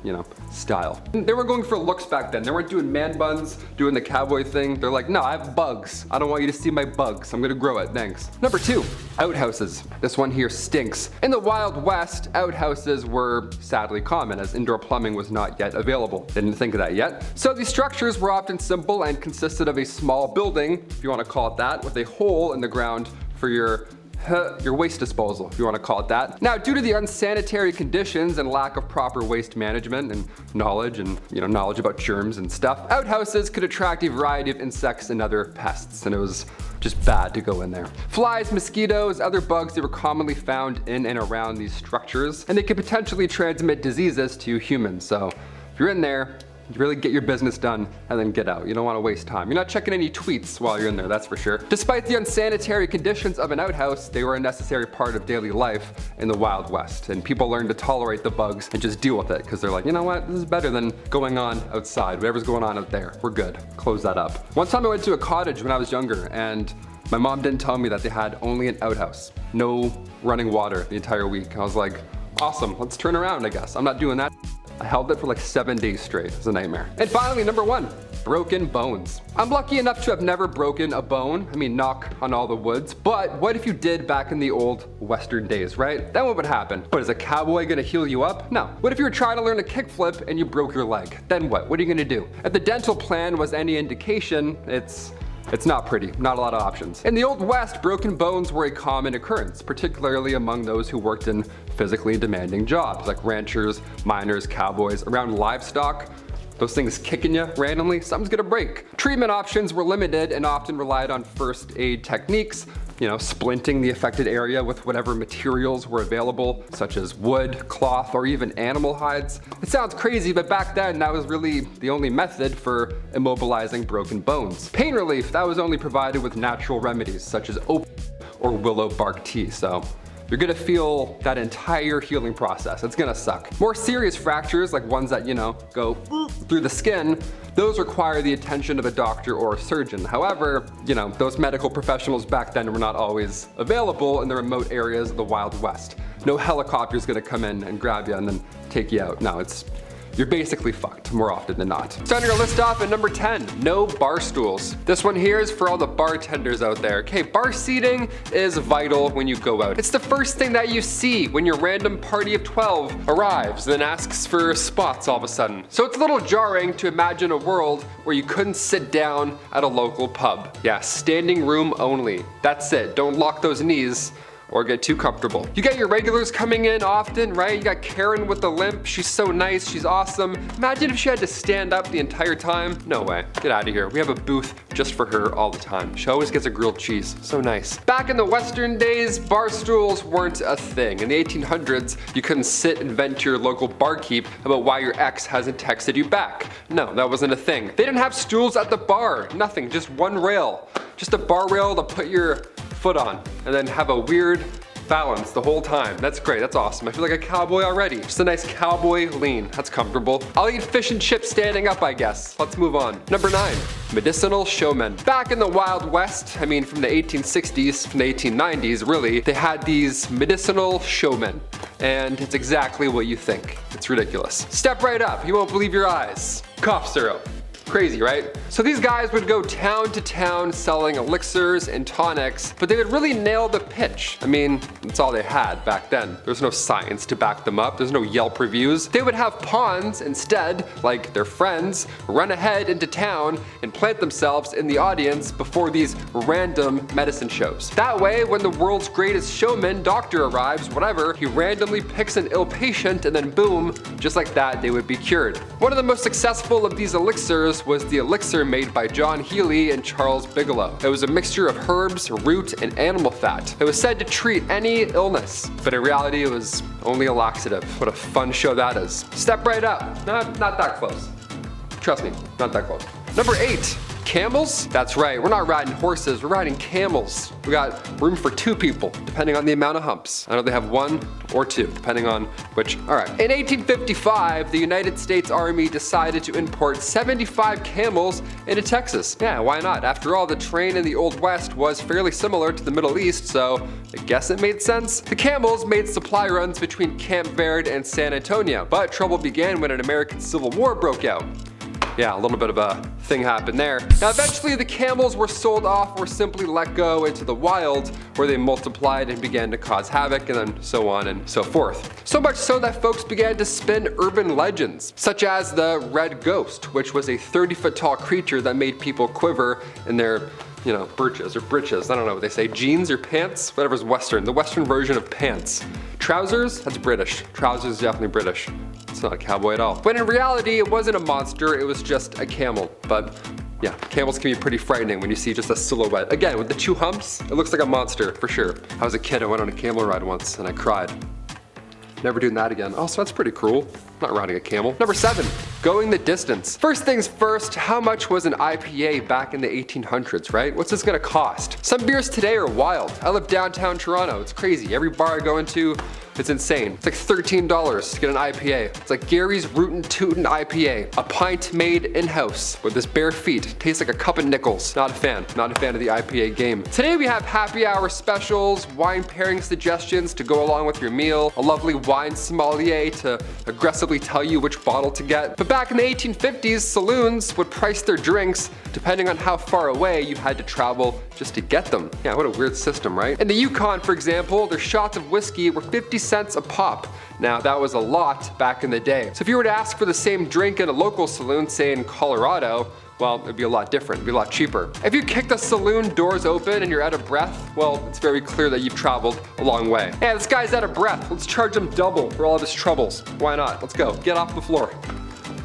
style. They were going for looks back then. They weren't doing man buns, doing the cowboy thing. They're like, no, I have bugs. I don't want you to see my bugs. I'm gonna grow it, thanks. Number 2, outhouses. This one here stinks. In the Wild West, outhouses were sadly common as indoor plumbing was not yet available. Didn't think of that yet. So these structures were often simple and consisted of a small building, if you want to call it that, with a hole in the ground for your waste disposal, if you want to call it that. Now, due to the unsanitary conditions and lack of proper waste management and knowledge about germs and stuff, outhouses could attract a variety of insects and other pests, and it was just bad to go in there. Flies, mosquitoes, other bugs that were commonly found in and around these structures, and they could potentially transmit diseases to humans. So if you're in there, you really get your business done and then get out. You don't want to waste time. You're not checking any tweets while you're in there, that's for sure. Despite the unsanitary conditions of an outhouse, they were a necessary part of daily life in the Wild West. And people learned to tolerate the bugs and just deal with it because they're like, you know what, this is better than going on outside. Whatever's going on out there, we're good. Close that up. One time I went to a cottage when I was younger and my mom didn't tell me that they had only an outhouse. No running water the entire week. I was like, awesome, let's turn around, I guess. I'm not doing that. I held it for like 7 days straight. It was a nightmare. And finally, number 1, broken bones. I'm lucky enough to have never broken a bone. I mean, knock on all the woods. But what if you did back in the old Western days, right? Then what would happen? What, is a cowboy gonna heal you up? No. What if you were trying to learn a kickflip and you broke your leg? Then what? What are you gonna do? If the dental plan was any indication, it's not pretty, not a lot of options. In the Old West, broken bones were a common occurrence, particularly among those who worked in physically demanding jobs, like ranchers, miners, cowboys, around livestock. Those things kicking you randomly, something's gonna break. Treatment options were limited and often relied on first aid techniques, splinting the affected area with whatever materials were available, such as wood, cloth, or even animal hides. It sounds crazy, but back then that was really the only method for immobilizing broken bones. Pain relief, that was only provided with natural remedies, such as opium or willow bark tea, so you're gonna feel that entire healing process. It's gonna suck. More serious fractures, like ones that, go through the skin, those require the attention of a doctor or a surgeon. However, those medical professionals back then were not always available in the remote areas of the Wild West. No helicopter's gonna come in and grab you and then take you out. No, you're basically fucked more often than not. Starting our list off at number 10, no bar stools. This one here is for all the bartenders out there. Okay, bar seating is vital when you go out. It's the first thing that you see when your random party of 12 arrives, then asks for spots all of a sudden. So it's a little jarring to imagine a world where you couldn't sit down at a local pub. Yeah, standing room only. That's it, don't lock those knees or get too comfortable. You got your regulars coming in often, right? You got Karen with the limp. She's so nice, she's awesome. Imagine if she had to stand up the entire time. No way, get out of here. We have a booth just for her all the time. She always gets a grilled cheese, so nice. Back in the Western days, bar stools weren't a thing. In the 1800s, you couldn't sit and vent to your local barkeep about why your ex hasn't texted you back. No, that wasn't a thing. They didn't have stools at the bar, nothing, just one rail. Just a bar rail to put your foot on and then have a weird balance the whole time. That's great, that's awesome. I feel like a cowboy already. Just a nice cowboy lean, that's comfortable. I'll eat fish and chips standing up, I guess. Let's move on. Number 9, medicinal showmen. Back in the Wild West, I mean from the 1860s, from the 1890s really, they had these medicinal showmen. And it's exactly what you think. It's ridiculous. Step right up, you won't believe your eyes. Cough syrup. Crazy, right? So these guys would go town to town selling elixirs and tonics, but they would really nail the pitch. I mean, that's all they had back then. There's no science to back them up. There's no Yelp reviews. They would have pawns instead, like their friends, run ahead into town and plant themselves in the audience before these random medicine shows. That way, when the world's greatest showman, doctor arrives, whatever, he randomly picks an ill patient and then boom, just like that, they would be cured. One of the most successful of these elixirs was the elixir made by John Healy and Charles Bigelow. It was a mixture of herbs, root, and animal fat. It was said to treat any illness, but in reality it was only a laxative. What a fun show that is. Step right up. Not that close. Trust me, not that close. Number 8. Camels? That's right, we're not riding horses, we're riding camels. We got room for 2 people, depending on the amount of humps. I know they have 1 or 2, depending on which. Alright. In 1855, the United States Army decided to import 75 camels into Texas. Yeah, why not? After all, the terrain in the Old West was fairly similar to the Middle East, so I guess it made sense. The camels made supply runs between Camp Verde and San Antonio, but trouble began when an American Civil War broke out. Yeah, a little bit of a thing happened there. Now eventually the camels were sold off or simply let go into the wild where they multiplied and began to cause havoc, and then so on and so forth. So much so that folks began to spin urban legends, such as the Red Ghost, which was a 30-foot tall creature that made people quiver in their breeches or breeches. I don't know what they say, jeans or pants, whatever's Western, the Western version of pants. Trousers, that's British. Trousers is definitely British. It's not a cowboy at all. When in reality, it wasn't a monster, it was just a camel. But yeah, camels can be pretty frightening when you see just a silhouette. Again, with the 2 humps, it looks like a monster, for sure. I was a kid, I went on a camel ride once and I cried. Never doing that again. Oh, so that's pretty cruel. Not riding a camel. Number 7, going the distance. First things first, how much was an IPA back in the 1800s, right? What's this gonna cost? Some beers today are wild. I live downtown Toronto. It's crazy. Every bar I go into, it's insane. It's like $13 to get an IPA. It's like Gary's Rootin' Tootin' IPA. A pint made in-house with his bare feet. Tastes like a cup of nickels. Not a fan. Not a fan of the IPA game. Today we have happy hour specials, wine pairing suggestions to go along with your meal, a lovely wine sommelier to aggressively tell you which bottle to get. But back in the 1850s, saloons would price their drinks depending on how far away you had to travel just to get them. Yeah, what a weird system, right? In the Yukon, for example, their shots of whiskey were 50 cents a pop. Now, that was a lot back in the day. So if you were to ask for the same drink in a local saloon, say in Colorado, well, it'd be a lot different, it'd be a lot cheaper. If you kick the saloon doors open and you're out of breath, well, it's very clear that you've traveled a long way. Yeah, this guy's out of breath. Let's charge him double for all of his troubles. Why not? Let's go. Get off the floor.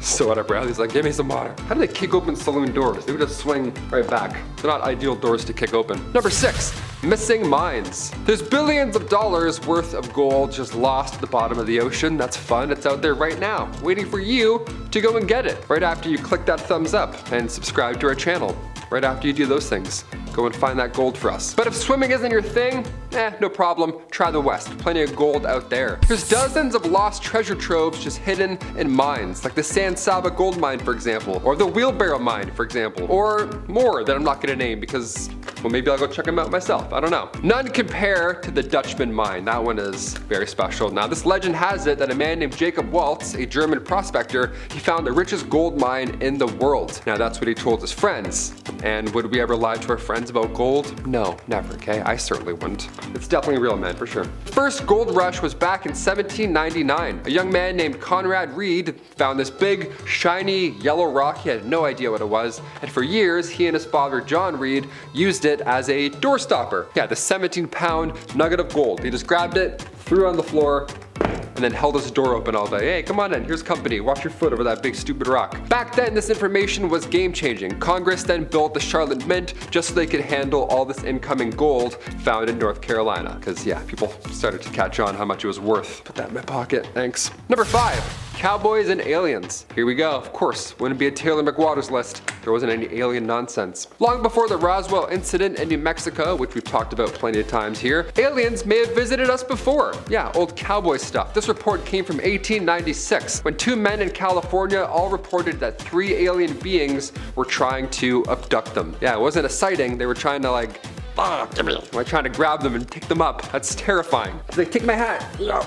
So out of breath, he's like, give me some water. How do they kick open saloon doors? They would just swing right back. They're not ideal doors to kick open. Number 6, missing mines. There's billions of dollars worth of gold just lost at the bottom of the ocean. That's fun. It's out there right now, waiting for you to go and get it. Right after you click that thumbs up and subscribe to our channel. Right after you do those things, go and find that gold for us. But if swimming isn't your thing, no problem, try the West. Plenty of gold out there. There's dozens of lost treasure troves just hidden in mines, like the San Saba gold mine, for example, or the Wheelbarrow mine, for example, or more that I'm not gonna name because, well, maybe I'll go check them out myself. I don't know. None compare to the Dutchman mine. That one is very special. Now, this legend has it that a man named Jacob Waltz, a German prospector, he found the richest gold mine in the world. Now, that's what he told his friends. And would we ever lie to our friends about gold? No, never, okay? I certainly wouldn't. It's definitely real, man, for sure. First gold rush was back in 1799. A young man named Conrad Reed found this big, shiny, yellow rock. He had no idea what it was. And for years, he and his father, John Reed, used it as a door stopper. Yeah, the 17-pound nugget of gold. He just grabbed it, threw it on the floor, and then held his door open all day. Hey, come on in, here's company, watch your foot over that big stupid rock. Back then, this information was game changing. Congress then built the Charlotte Mint just so they could handle all this incoming gold found in North Carolina. Because yeah, people started to catch on how much it was worth. Put that in my pocket, thanks. Number 5. Cowboys and aliens. Here we go. Of course, wouldn't be a Taylor McWaters list. There wasn't any alien nonsense. Long before the Roswell incident in New Mexico, which we've talked about plenty of times here, aliens may have visited us before. Yeah, old cowboy stuff. This report came from 1896, when 2 men in California all reported that 3 alien beings were trying to abduct them. Yeah, it wasn't a sighting. They were trying to trying to grab them and take them up. That's terrifying. It's like, take my hat.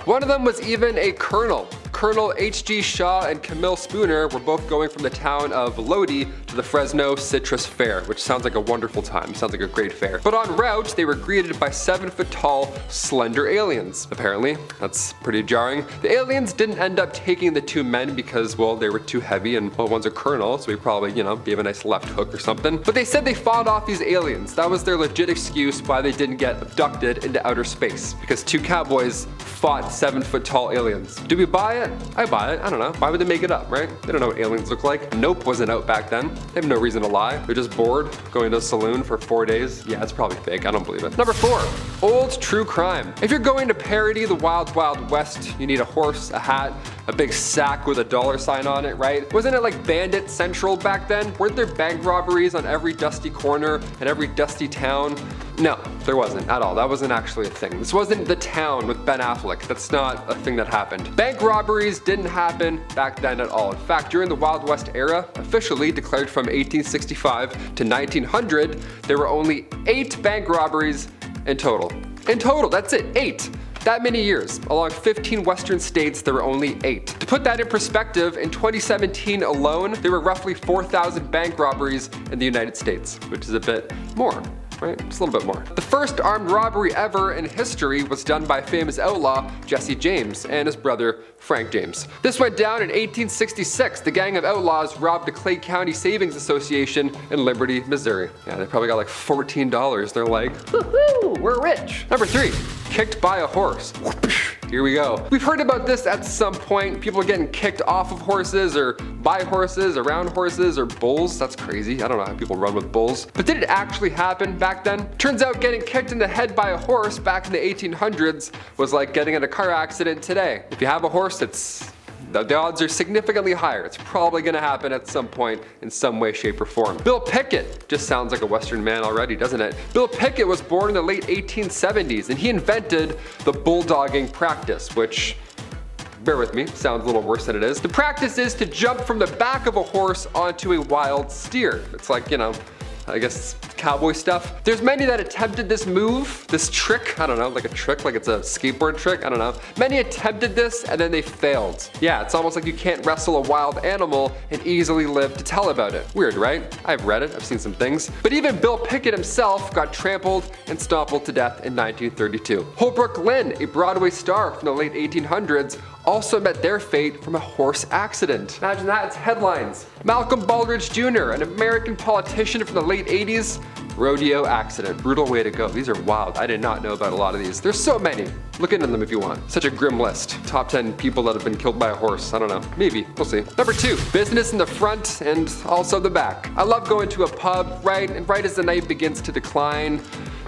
One of them was even a colonel. Colonel H.G. Shaw and Camille Spooner were both going from the town of Lodi to to the Fresno Citrus Fair, which sounds like a wonderful time. Sounds like a great fair. But en route, they were greeted by 7-foot-tall, slender aliens. Apparently, that's pretty jarring. The aliens didn't end up taking the two men because, well, they were too heavy, and well, one's a colonel, so he probably, gave a nice left hook or something. But they said they fought off these aliens. That was their legit excuse why they didn't get abducted into outer space, because two cowboys fought 7-foot-tall aliens. Do we buy it? I buy it. I don't know. Why would they make it up, right? They don't know what aliens look like. Nope wasn't out back then. They have no reason to lie. They're just bored going to a saloon for 4 days. Yeah, it's probably fake. I don't believe it. Number 4, old true crime. If you're going to parody the Wild Wild West, you need a horse, a hat, a big sack with a dollar sign on it, right? Wasn't it like Bandit Central back then? Weren't there bank robberies on every dusty corner and every dusty town? No, there wasn't at all. That wasn't actually a thing. This wasn't The Town with Ben Affleck. That's not a thing that happened. Bank robberies didn't happen back then at all. In fact, during the Wild West era, officially declared from 1865 to 1900, there were only 8 bank robberies in total. In total, that's it, 8. That many years. Along 15 western states, there were only 8. To put that in perspective, in 2017 alone, there were roughly 4,000 bank robberies in the United States, which is a bit more. Right? Just a little bit more. The first armed robbery ever in history was done by famous outlaw Jesse James and his brother Frank James. This went down in 1866. The gang of outlaws robbed a Clay County Savings Association in Liberty, Missouri. Yeah, they probably got like $14. They're like, woohoo, we're rich. Number 3, kicked by a horse. Here we go. We've heard about this at some point. People are getting kicked off of horses or by horses, around horses, or bulls. That's crazy. I don't know how people run with bulls. But did it actually happen back then? Turns out getting kicked in the head by a horse back in the 1800s was like getting in a car accident today. If you have a horse, the odds are significantly higher. It's probably gonna happen at some point in some way, shape, or form. Bill Pickett just sounds like a Western man already, doesn't it? Bill Pickett was born in the late 1870s, and he invented the bulldogging practice, which, bear with me, sounds a little worse than it is. The practice is to jump from the back of a horse onto a wild steer. It's like, I guess cowboy stuff. There's many that attempted this move, this trick, I don't know, like a trick, like it's a skateboard trick, I don't know. Many attempted this and then they failed. Yeah, it's almost like you can't wrestle a wild animal and easily live to tell about it. Weird, right? I've read it, I've seen some things. But even Bill Pickett himself got trampled and stompled to death in 1932. Holbrook Lynn, a Broadway star from the late 1800s, also met their fate from a horse accident. Imagine that, it's headlines. Malcolm Baldrige Jr., an American politician from the late 80s, rodeo accident. Brutal way to go. These are wild. I did not know about a lot of these. There's so many. Look into them if you want. Such a grim list. Top 10 people that have been killed by a horse. I don't know. Maybe. We'll see. Number 2, business in the front and also the back. I love going to a pub, right? And right as the night begins to decline,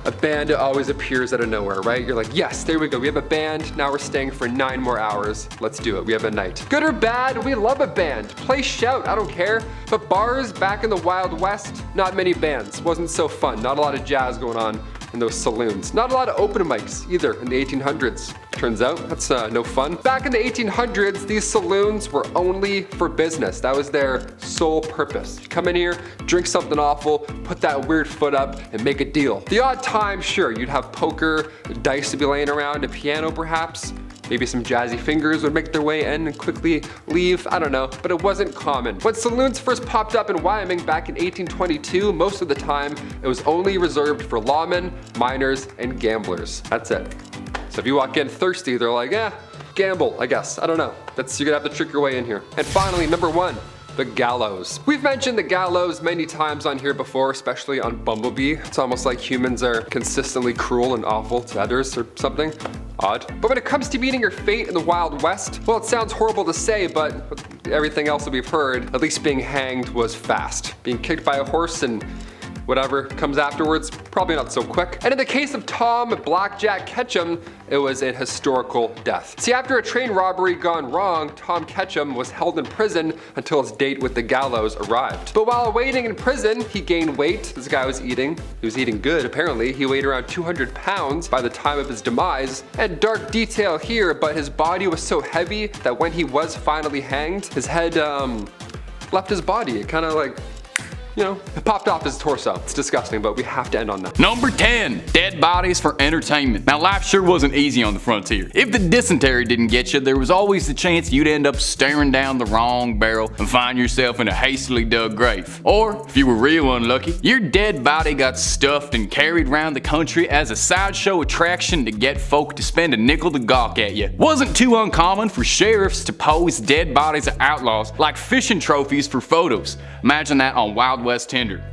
a band always appears out of nowhere, right? You're like, yes, there we go. We have a band. Now we're staying for 9 more hours. Let's do it. We have a night. Good or bad, we love a band. Play, shout, I don't care. But bars back in the Wild West, not many bands. Wasn't so fun. Not a lot of jazz going on in those saloons. Not a lot of open mics either in the 1800s. Turns out that's no fun. Back in the 1800s, these saloons were only for business. That was their sole purpose. You come in here, drink something awful, put that weird foot up, and make a deal. The odd time, sure, you'd have poker, dice to be laying around, a piano perhaps. Maybe some jazzy fingers would make their way in and quickly leave, I don't know, but it wasn't common. When saloons first popped up in Wyoming back in 1822, most of the time, it was only reserved for lawmen, miners, and gamblers. That's it. So if you walk in thirsty, they're like, gamble, I guess. I don't know. You're gonna have to trick your way in here. And finally, number 1. The gallows. We've mentioned the gallows many times on here before, especially on BumbleBee. It's almost like humans are consistently cruel and awful to others or something. Odd. But when it comes to meeting your fate in the Wild West, well, it sounds horrible to say, but with everything else that we've heard, at least being hanged was fast. Being kicked by a horse and whatever comes afterwards, probably not so quick. And in the case of Tom Blackjack Ketchum, it was a historical death. See, after a train robbery gone wrong, Tom Ketchum was held in prison until his date with the gallows arrived. But while waiting in prison, he gained weight. This guy was eating. He was eating good, apparently. He weighed around 200 pounds by the time of his demise. And dark detail here, but his body was so heavy that when he was finally hanged, his head left his body. It kind of like it popped off his torso. It's disgusting, but we have to end on that.
Number 10, dead bodies for entertainment. Now life sure wasn't easy on the frontier. If the dysentery didn't get you, there was always the chance you'd end up staring down the wrong barrel and find yourself in a hastily dug grave. Or, if you were real unlucky, your dead body got stuffed and carried around the country as a sideshow attraction to get folk to spend a nickel to gawk at you. Wasn't too uncommon for sheriffs to pose dead bodies of outlaws like fishing trophies for photos. Imagine that on Wild West Tinder.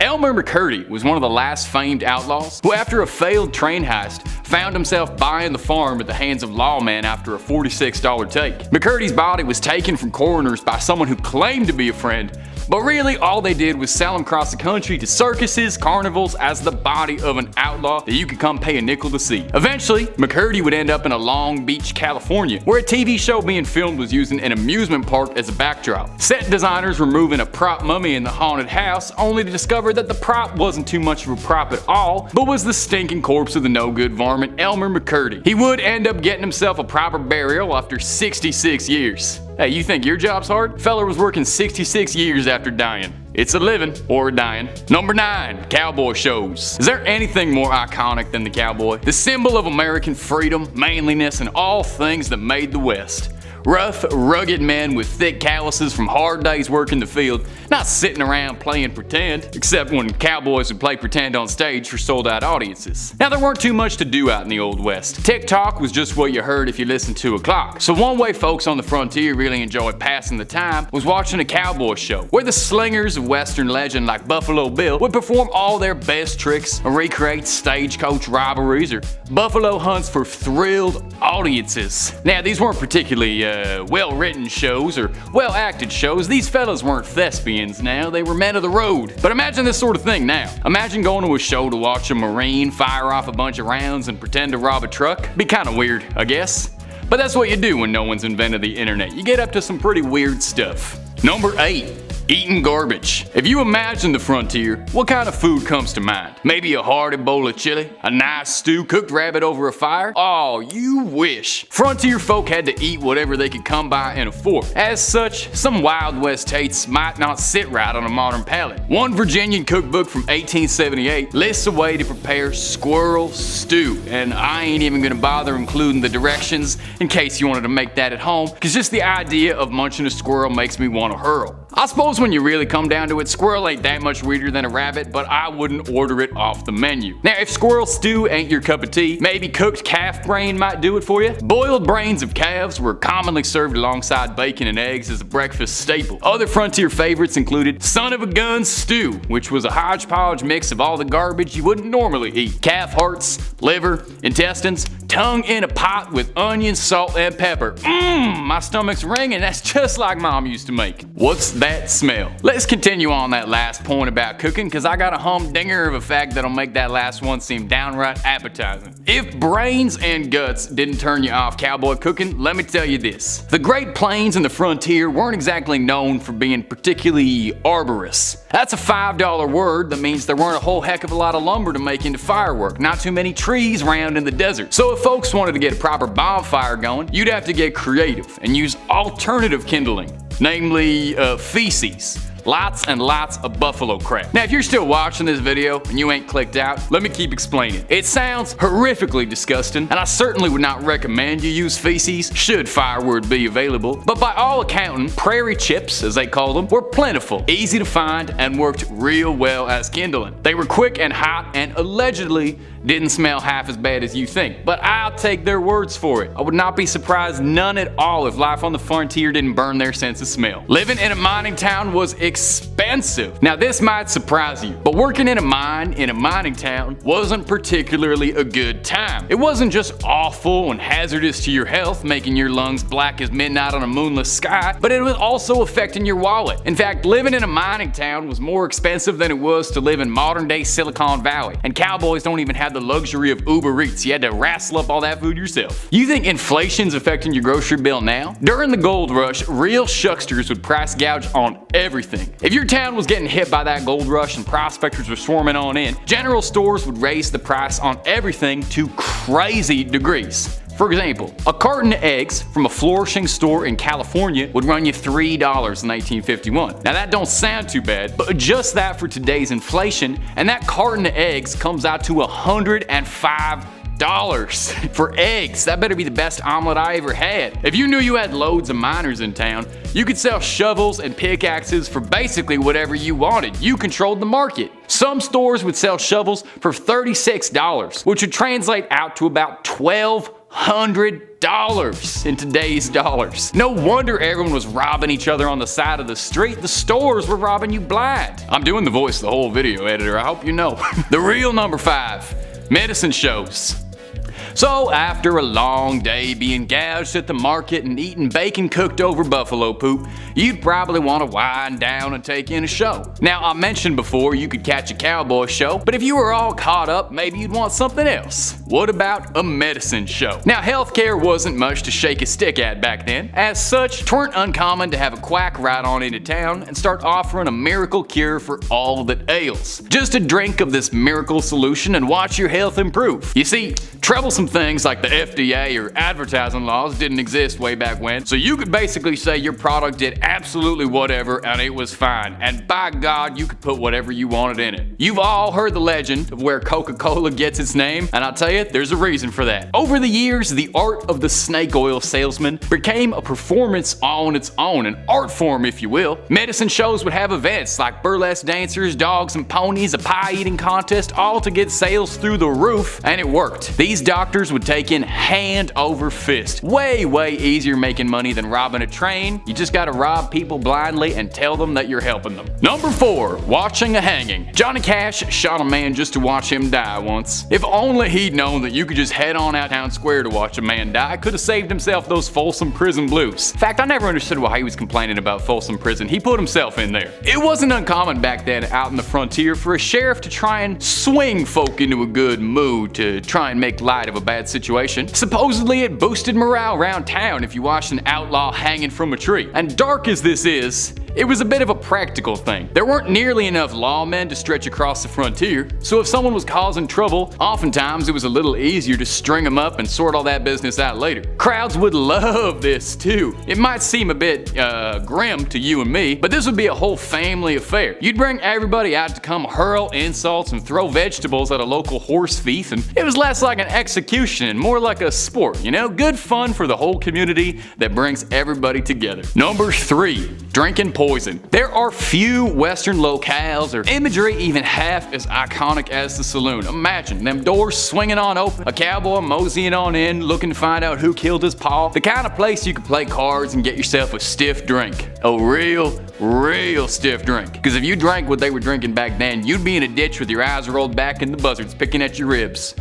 Elmer McCurdy was one of the last famed outlaws who, after a failed train heist, found himself buying the farm at the hands of lawmen after a $46 take. McCurdy's body was taken from coroners by someone who claimed to be a friend, but really all they did was sell him across the country to circuses, carnivals as the body of an outlaw that you could come pay a nickel to see. Eventually, McCurdy would end up in a Long Beach, California, where a TV show being filmed was using an amusement park as a backdrop. Set designers were moving a prop mummy in the haunted house, only to discover that the prop wasn't too much of a prop at all, but was the stinking corpse of the no-good varmint Elmer McCurdy. He would end up getting himself a proper burial after 66 years. Hey, you think your job's hard? Feller was working 66 years after dying. It's a living or a dying. Number 9, cowboy shows. Is there anything more iconic than the cowboy? The symbol of American freedom, manliness, and all things that made the West. Rough, rugged men with thick calluses from hard days working the field, not sitting around playing pretend, except when cowboys would play pretend on stage for sold-out audiences. Now, there weren't too much to do out in the Old West. TikTok was just what you heard if you listened to a clock. So one way folks on the frontier really enjoyed passing the time was watching a cowboy show, where the slingers of Western legend like Buffalo Bill would perform all their best tricks and recreate stagecoach robberies or buffalo hunts for thrilled audiences. Now, these weren't particularly well-written shows or well-acted shows. These fellas weren't thespians now, they were men of the road. But imagine this sort of thing now. Imagine going to a show to watch a Marine fire off a bunch of rounds and pretend to rob a truck. Be kinda weird, I guess. But that's what you do when no one's invented the internet. You get up to some pretty weird stuff. Number 8. Eating garbage. If you imagine the frontier, what kind of food comes to mind? Maybe a hearty bowl of chili? A nice stew, cooked rabbit over a fire? Oh, you wish. Frontier folk had to eat whatever they could come by and afford. As such, some Wild West tastes might not sit right on a modern palate. One Virginian cookbook from 1878 lists a way to prepare squirrel stew, and I ain't even gonna bother including the directions in case you wanted to make that at home, cause just the idea of munching a squirrel makes me want to hurl. I suppose when you really come down to it, squirrel ain't that much weirder than a rabbit, but I wouldn't order it off the menu. Now, if squirrel stew ain't your cup of tea, maybe cooked calf brain might do it for you. Boiled brains of calves were commonly served alongside bacon and eggs as a breakfast staple. Other frontier favorites included son of a gun stew, which was a hodgepodge mix of all the garbage you wouldn't normally eat. Calf hearts, liver, intestines, tongue in a pot with onions, salt, and pepper. My stomach's ringing. That's just like Mom used to make. What's that smell? Let's continue on that last point about cooking, because I got a humdinger of a fact that'll make that last one seem downright appetizing. If brains and guts didn't turn you off cowboy cooking, let me tell you this. The Great Plains and the frontier weren't exactly known for being particularly arborous. That's a $5 word that means there weren't a whole heck of a lot of lumber to make into firework, not too many trees around in the desert. So if folks wanted to get a proper bonfire going, you'd have to get creative and use alternative kindling, namely feces. Lots and lots of buffalo crap. Now, if you're still watching this video and you ain't clicked out, let me keep explaining. It sounds horrifically disgusting, and I certainly would not recommend you use feces should firewood be available, but by all accounting, prairie chips, as they call them, were plentiful, easy to find, and worked real well as kindling. They were quick and hot and allegedly didn't smell half as bad as you think, but I'll take their words for it. I would not be surprised none at all if life on the frontier didn't burn their sense of smell. Living in a mining town was expensive. Now this might surprise you, but working in a mine in a mining town wasn't particularly a good time. It wasn't just awful and hazardous to your health, making your lungs black as midnight on a moonless sky, but it was also affecting your wallet. In fact, living in a mining town was more expensive than it was to live in modern day Silicon Valley, and cowboys don't even have the luxury of Uber Eats. You had to wrestle up all that food yourself. You think inflation's affecting your grocery bill now? During the gold rush, real shucksters would price gouge on everything. If your town was getting hit by that gold rush and prospectors were swarming on in, general stores would raise the price on everything to crazy degrees. For example, a carton of eggs from a flourishing store in California would run you $3 in 1951. Now that don't sound too bad, but adjust that for today's inflation, and that carton of eggs comes out to $105 for eggs. That better be the best omelet I ever had. If you knew you had loads of miners in town, you could sell shovels and pickaxes for basically whatever you wanted. You controlled the market. Some stores would sell shovels for $36, which would translate out to about $1,200 in today's dollars. No wonder everyone was robbing each other on the side of the street. The stores were robbing you blind. I'm doing the voice of the whole video, editor. I hope you know. The real number 5, medicine shows. So after a long day being gouged at the market and eating bacon cooked over buffalo poop, you'd probably want to wind down and take in a show. Now I mentioned before you could catch a cowboy show, but if you were all caught up, maybe you'd want something else. What about a medicine show? Now healthcare wasn't much to shake a stick at back then. As such, it weren't uncommon to have a quack ride on into town and start offering a miracle cure for all that ails. Just a drink of this miracle solution and watch your health improve. You see, troublesome things like the FDA or advertising laws didn't exist way back when, so you could basically say your product did absolutely whatever and it was fine, and by God you could put whatever you wanted in it. You've all heard the legend of where Coca-Cola gets its name, and I'll tell you, there's a reason for that. Over the years, the art of the snake oil salesman became a performance on its own, an art form if you will. Medicine shows would have events like burlesque dancers, dogs and ponies, a pie eating contest, all to get sales through the roof, and it worked. These doctors would take in hand over fist. Way easier making money than robbing a train. You just gotta rob people blindly and tell them that you're helping them. Number 4, watching a hanging. Johnny Cash shot a man just to watch him die once. If only he'd known that you could just head on out town square to watch a man die, could have saved himself those Folsom Prison blues. In fact, I never understood why he was complaining about Folsom Prison. He put himself in there. It wasn't uncommon back then out in the frontier for a sheriff to try and swing folk into a good mood to try and make light of a bad situation. Supposedly it boosted morale around town if you watched an outlaw hanging from a tree. And dark as this is, it was a bit of a practical thing. There weren't nearly enough lawmen to stretch across the frontier, so if someone was causing trouble, oftentimes it was a little easier to string them up and sort all that business out later. Crowds would love this too. It might seem a bit grim to you and me, but this would be a whole family affair. You'd bring everybody out to come hurl insults and throw vegetables at a local horse thief, and it was less like an execution and more like a sport, you know? Good fun for the whole community that brings everybody together. Number 3, drinking poison. There are few Western locales or imagery even half as iconic as the saloon. Imagine them doors swinging on open, a cowboy moseying on in, looking to find out who killed his paw. The kind of place you could play cards and get yourself a stiff drink. A real stiff drink. Because if you drank what they were drinking back then, you'd be in a ditch with your eyes rolled back and the buzzards picking at your ribs.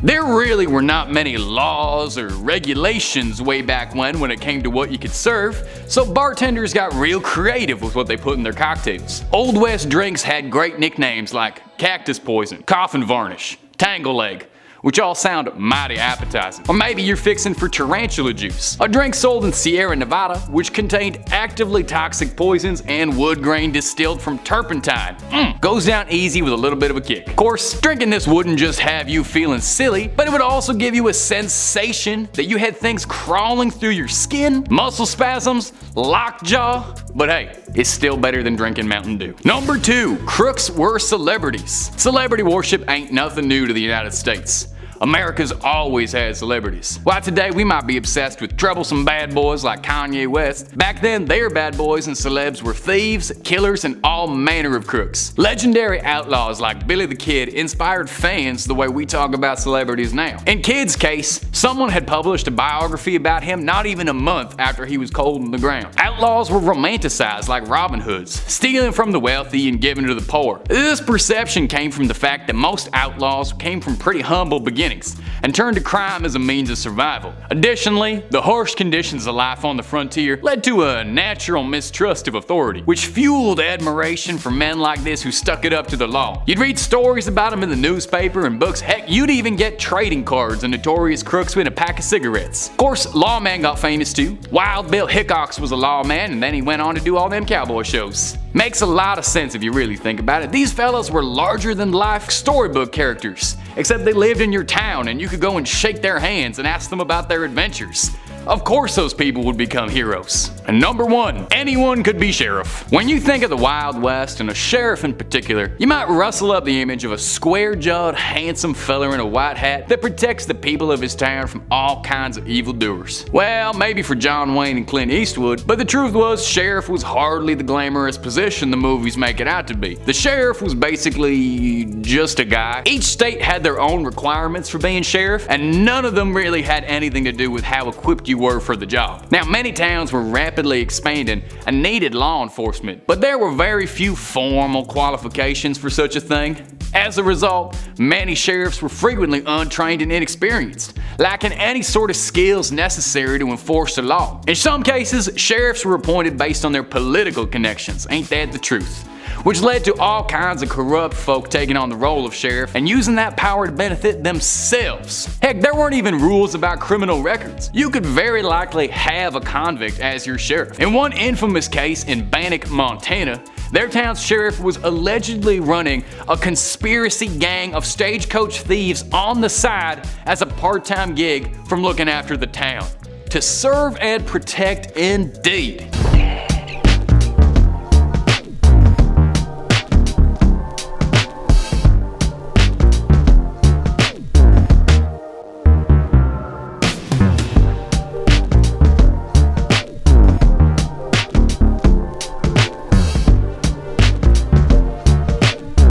There really were not many laws or regulations way back when it came to what you could serve, so bartenders got real creative with what they put in their cocktails. Old West drinks had great nicknames like cactus poison, coffin varnish, tangle leg, which all sound mighty appetizing. Or maybe you're fixing for tarantula juice, a drink sold in Sierra Nevada which contained actively toxic poisons and wood grain distilled from turpentine. Goes down easy with a little bit of a kick. Of course, drinking this wouldn't just have you feeling silly, but it would also give you a sensation that you had things crawling through your skin, muscle spasms, lockjaw, but hey, it's still better than drinking Mountain Dew. Number 2, crooks were celebrities. Celebrity worship ain't nothing new to the United States. America's always had celebrities. While today we might be obsessed with troublesome bad boys like Kanye West, back then their bad boys and celebs were thieves, killers, and all manner of crooks. Legendary outlaws like Billy the Kid inspired fans the way we talk about celebrities now. In Kid's case, someone had published a biography about him not even a month after he was cold in the ground. Outlaws were romanticized like Robin Hoods, stealing from the wealthy and giving to the poor. This perception came from the fact that most outlaws came from pretty humble beginnings and turned to crime as a means of survival. Additionally, the harsh conditions of life on the frontier led to a natural mistrust of authority, which fueled admiration for men like this who stuck it up to the law. You'd read stories about them in the newspaper and books, heck, you'd even get trading cards of notorious crooks with a pack of cigarettes. Of course, Lawman got famous too. Wild Bill Hickox was a lawman, and then he went on to do all them cowboy shows. Makes a lot of sense if you really think about it. These fellas were larger than life storybook characters, except they lived in your town and you could go and shake their hands and ask them about their adventures. Of course those people would become heroes. And number 1, anyone could be sheriff. When you think of the Wild West, and a sheriff in particular, you might rustle up the image of a square-jawed, handsome fella in a white hat that protects the people of his town from all kinds of evildoers. Well, maybe for John Wayne and Clint Eastwood, but the truth was sheriff was hardly the glamorous position the movies make it out to be. The sheriff was basically just a guy. Each state had their own requirements for being sheriff, and none of them really had anything to do with how equipped you were for the job. Now, many towns were rapidly expanding and needed law enforcement, but there were very few formal qualifications for such a thing. As a result, many sheriffs were frequently untrained and inexperienced, lacking any sort of skills necessary to enforce the law. In some cases, sheriffs were appointed based on their political connections, ain't that the truth? Which led to all kinds of corrupt folk taking on the role of sheriff and using that power to benefit themselves. Heck, there weren't even rules about criminal records. You could very likely have a convict as your sheriff. In one infamous case in Bannock, Montana, their town's sheriff was allegedly running a conspiracy gang of stagecoach thieves on the side as a part-time gig from looking after the town. To serve and protect indeed.